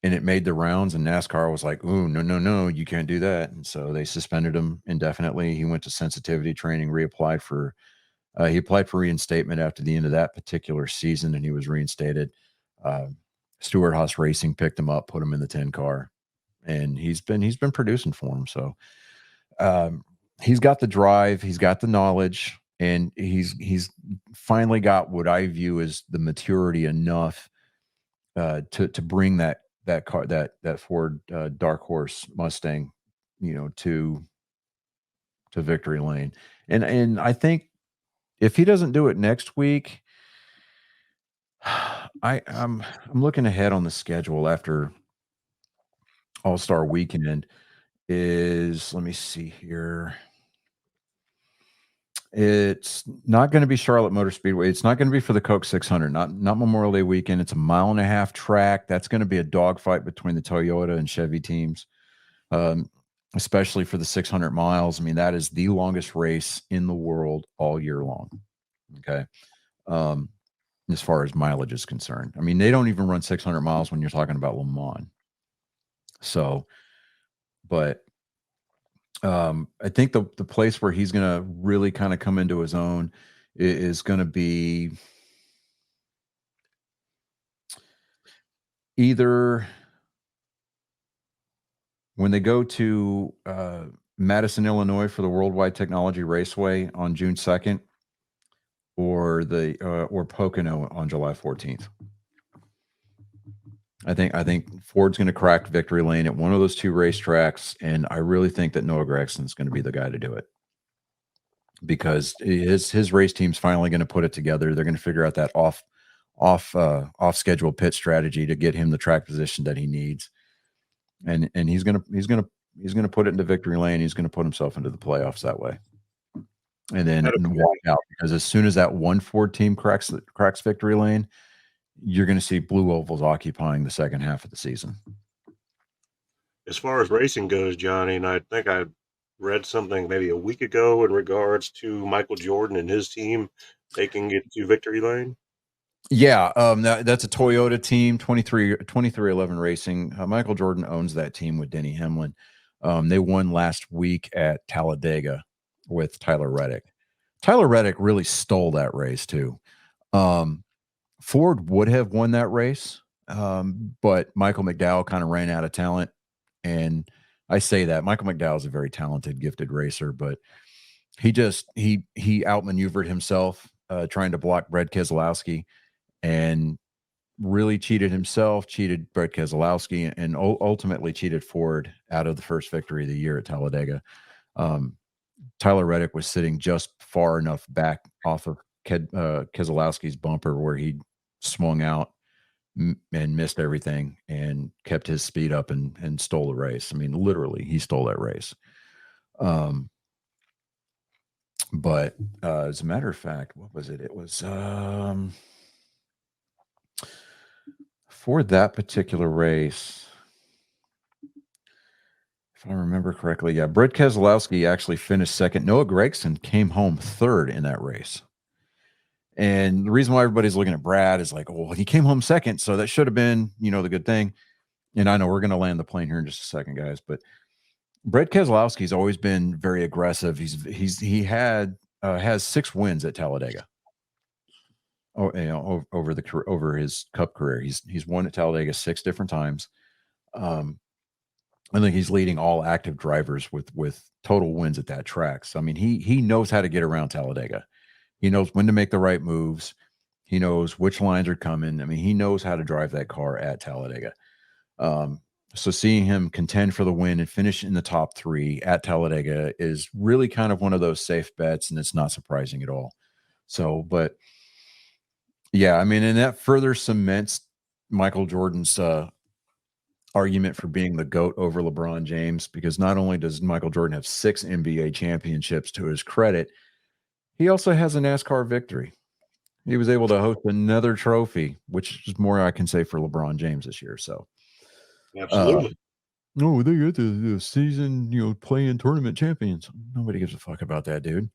and it made the rounds, and NASCAR was like, "Ooh, no, you can't do that." And so they suspended him indefinitely. He went to sensitivity training, he applied for reinstatement after the end of that particular season, and he was reinstated. Stewart Haas Racing picked him up, put him in the 10 car, and he's been producing for him. So he's got the drive, he's got the knowledge, and he's finally got what I view as the maturity enough to bring that car, that Ford Dark Horse Mustang, to victory lane. And I think if he doesn't do it next week, I'm looking ahead on the schedule after All-Star Weekend is, let me see here. It's not going to be Charlotte Motor Speedway. It's not going to be for the Coke 600, not Memorial Day weekend. It's a 1.5 mile track. That's going to be a dogfight between the Toyota and Chevy teams, especially for the 600 miles. I mean, that is the longest race in the world all year long. Okay. As far as mileage is concerned. I mean, they don't even run 600 miles when you're talking about Le Mans. So, but I think the place where he's going to really kind of come into his own is going to be either when they go to Madison, Illinois for the Worldwide Technology Raceway on June 2nd, or Pocono on July 14th. I think Ford's going to crack victory lane at one of those two racetracks, and I really think that Noah Gragson's going to be the guy to do it, because his race team's finally going to put it together. They're going to figure out that off schedule pit strategy to get him the track position that he needs, and he's going to put it into victory lane. He's going to put himself into the playoffs that way, and then walk out, because as soon as that one Ford team cracks victory lane, you're going to see Blue Ovals occupying the second half of the season. As far as racing goes, Johnny, and I think I read something maybe a week ago in regards to Michael Jordan and his team taking it to victory lane. Yeah, that's a Toyota team, 2311 Racing. Michael Jordan owns that team with Denny Hamlin. They won last week at Talladega with Tyler Reddick. Tyler Reddick really stole that race too. Ford would have won that race, but Michael McDowell kind of ran out of talent. And I say that Michael McDowell is a very talented, gifted racer, but he outmaneuvered himself trying to block Brad Keselowski, and really cheated himself, cheated Brad Keselowski, and ultimately cheated Ford out of the first victory of the year at Talladega. Tyler Reddick was sitting just far enough back off of Keselowski's bumper where he swung out and missed everything and kept his speed up and stole the race. I mean, literally, he stole that race. But as a matter of fact, what was it? It was for that particular race, if I remember correctly, yeah, Brad Keselowski actually finished second. Noah Gragson came home third in that race. And the reason why everybody's looking at Brad is like, oh, he came home second, so that should have been, the good thing. And I know we're going to land the plane here in just a second, guys, but Brad Keselowski's always been very aggressive. He has 6 wins at Talladega. Over his Cup career, he's won at Talladega 6 different times. I think he's leading all active drivers with total wins at that track. So I mean, he knows how to get around Talladega. He knows when to make the right moves. He knows which lines are coming. I mean, he knows how to drive that car at Talladega. So seeing him contend for the win and finish in the top 3 at Talladega is really kind of one of those safe bets, and it's not surprising at all. So, but yeah, I mean, and that further cements Michael Jordan's argument for being the GOAT over LeBron James, because not only does Michael Jordan have 6 NBA championships to his credit, he also has a NASCAR victory. He was able to host another trophy, which is more I can say for LeBron James this year. So, absolutely. No, they got the season, play-in tournament champions. Nobody gives a fuck about that, dude.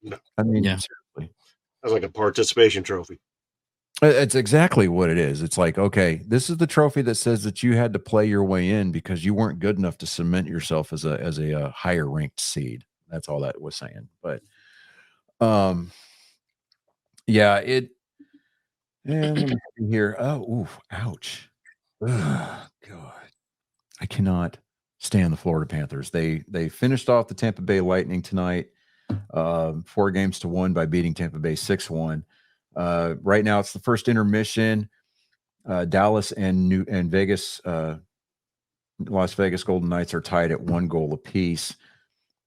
No. I mean, Yeah. seriously. That's like a participation trophy. It's exactly what it is. It's like, okay, this is the trophy that says that you had to play your way in because you weren't good enough to cement yourself as a higher ranked seed. That's all that was saying. But, yeah, let me see here. Oh, ouch. Ugh, God, I cannot stand the Florida Panthers. They finished off the Tampa Bay Lightning tonight, 4-1 by beating Tampa Bay 6-1. Right now, it's the first intermission. Dallas and Vegas, Las Vegas Golden Knights are tied at 1 goal apiece.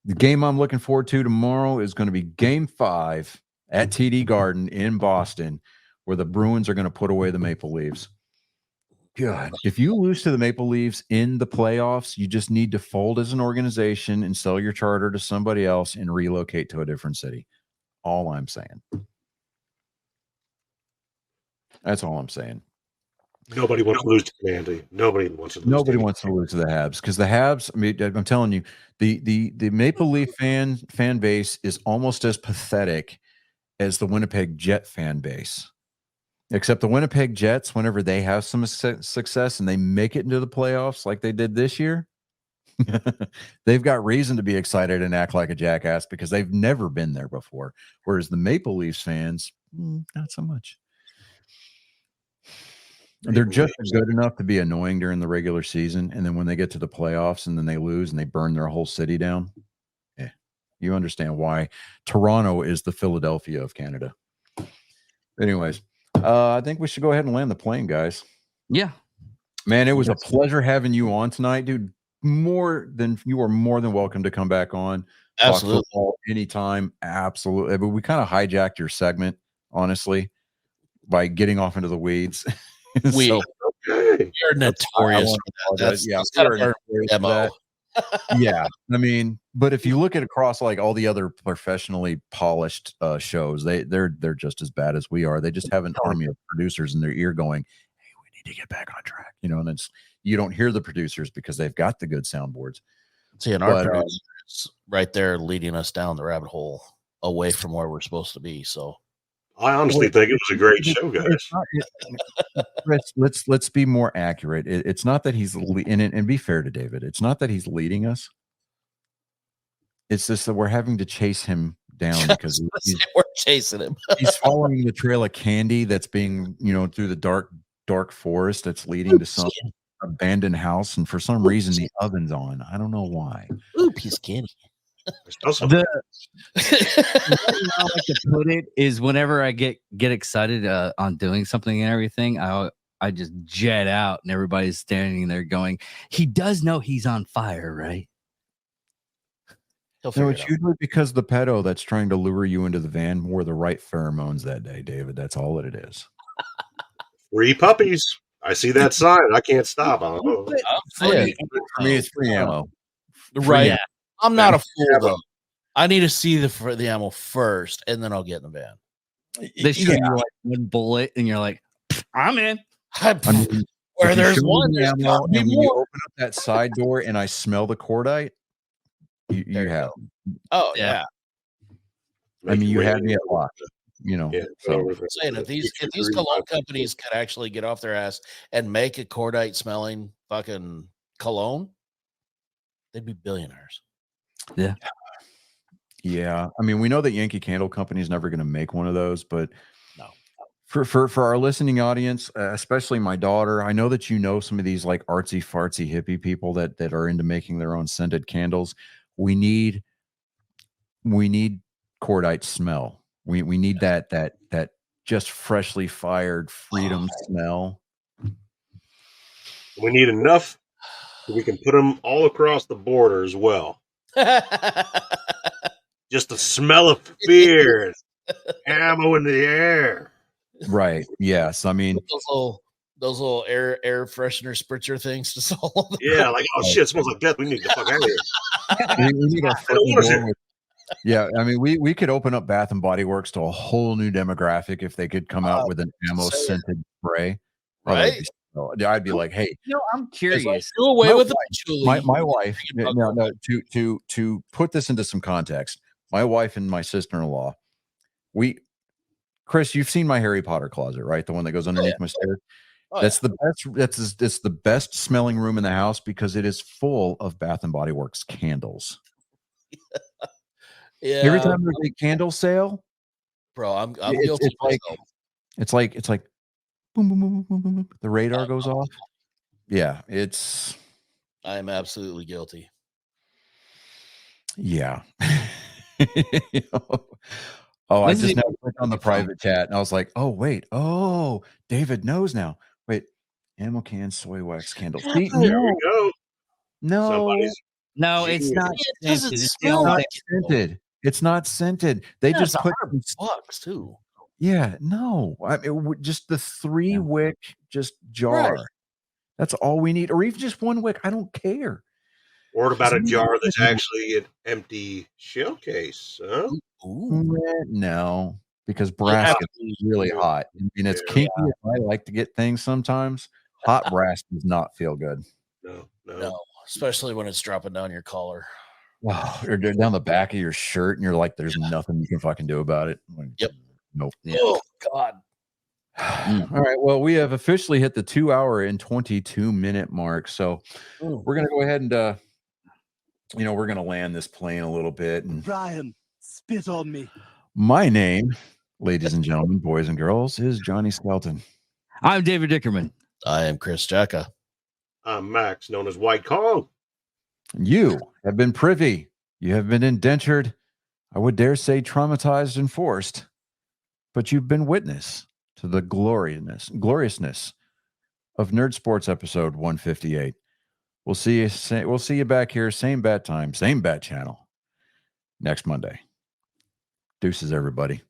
The game I'm looking forward to tomorrow is going to be Game 5 at TD Garden in Boston, where the Bruins are going to put away the Maple Leafs. God, if you lose to the Maple Leafs in the playoffs, you just need to fold as an organization and sell your charter to somebody else and relocate to a different city. All I'm saying. That's all I'm saying. Nobody wants to lose to Command. Nobody wants to lose. Nobody wants to lose to the Habs, because the Habs, I mean, I'm telling you, the Maple Leaf fan base is almost as pathetic as the Winnipeg Jet fan base. Except the Winnipeg Jets, whenever they have some success and they make it into the playoffs like they did this year, they've got reason to be excited and act like a jackass because they've never been there before. Whereas the Maple Leafs fans, not so much. They're just good enough to be annoying during the regular season. And then when they get to the playoffs and then they lose and they burn their whole city down, you understand why Toronto is the Philadelphia of Canada. Anyways, I think we should go ahead and land the plane, guys. Yeah. Man, it was a pleasure having you on tonight, dude. You are more than welcome to come back on. Absolutely. Talk football anytime. Absolutely. But we kind of hijacked your segment, honestly, by getting off into the weeds. We So, are notorious. I That's yeah, kind we of are our notorious for MO. that. Yeah, I mean, but if you look at across like all the other professionally polished shows, they're just as bad as we are. They just have an army of producers in their ear going, "Hey, we need to get back on track," and it's you don't hear the producers because they've got the good soundboards. See, and our producer is right there leading us down the rabbit hole away from where we're supposed to be. So I honestly think it was a great show, guys. Let's be more accurate. It's not that he's and be fair to David. It's not that he's leading us. It's just that we're having to chase him down because we're chasing him. He's following the trail of candy that's being, through the dark forest that's leading to some abandoned house, and for some reason the oven's on. I don't know why. Ooh, piece of candy. The way I like to put it is whenever I get excited on doing something and everything, I just jet out and everybody's standing there going, "He does know he's on fire, right?" No, it's usually because the pedo that's trying to lure you into the van wore the right pheromones that day, David. That's all it is. Free puppies. I see that sign. I can't stop. I don't know. For me, it's free ammo. Right. Yeah. I'm not a fool though. I need to see the ammo first, and then I'll get in the van. They show you like one bullet, and you're like, "I'm in." Where there's one, there's ammo, gotta be and when you more. open up that side door and I smell the cordite, you have. Oh yeah. I mean, you had me at lock. So I'm saying if these cologne companies could actually get off their ass and make a cordite smelling fucking cologne, they'd be billionaires. Yeah. Yeah. I mean, we know that Yankee Candle Company is never going to make one of those, but no. For our listening audience, especially my daughter, I know that some of these like artsy fartsy hippie people that are into making their own scented candles. We need cordite smell. We need that just freshly fired freedom smell. We need enough so we can put them all across the border as well. Just the smell of fear, ammo in the air. Right. Yes. I mean, those little air freshener spritzer things to solve. Yeah, like shit, it smells like death. We need to fuck out of here. we need our fucking door with- yeah, I mean, we could open up Bath and Body Works to a whole new demographic if they could come out with an ammo scented spray. Right? I'd be like, hey, I'm curious. Do away my with the wife, patchouli. my wife. No, to put this into some context, my wife and my sister-in-law, Chris, you've seen my Harry Potter closet, right? The one that goes underneath my stairs. That's the best. That's the best smelling room in the house because it is full of Bath and Body Works candles. Yeah. Every time there's a candle sale, bro, I'm guilty. It's like boom, boom, boom, boom, boom, boom. The radar goes off. Yeah, it's. I am absolutely guilty. Yeah. Oh, I just now clicked on the private chat and I was like, oh, wait. Oh, David knows now. Wait, ammo can, soy wax candle. See, There we go. No, No, it's not. It doesn't scented. It's smell not like scented. It's not scented. They Yeah, just it's put $100 too. Yeah, no. I mean, just the 3 wick just jar. Right. That's all we need, or even just 1 wick. I don't care. Or about a jar that's actually an empty shell case, huh? No, because brass gets really hot. I mean, it's kinky. I like to get things sometimes. Hot brass does not feel good. No, especially when it's dropping down your collar. Wow, or down the back of your shirt, and you're like, "There's nothing you can fucking do about it." Like, Yep. Nope. Oh God. All right. Well, we have officially hit the 2 hour and 22-minute mark. So we're going to go ahead and, we're going to land this plane a little bit. And Brian, spit on me. my name, ladies and gentlemen, boys and girls, is Johnny Skelton. I'm David Dickerman. I am Chris Jacka. I'm Max, known as White Kong. You have been privy. You have been indentured. I would dare say traumatized and forced. But you've been witness to the gloriousness of Nerd Sports episode 158. We'll see you back here, same bat time, same bat channel next Monday. Deuces, everybody.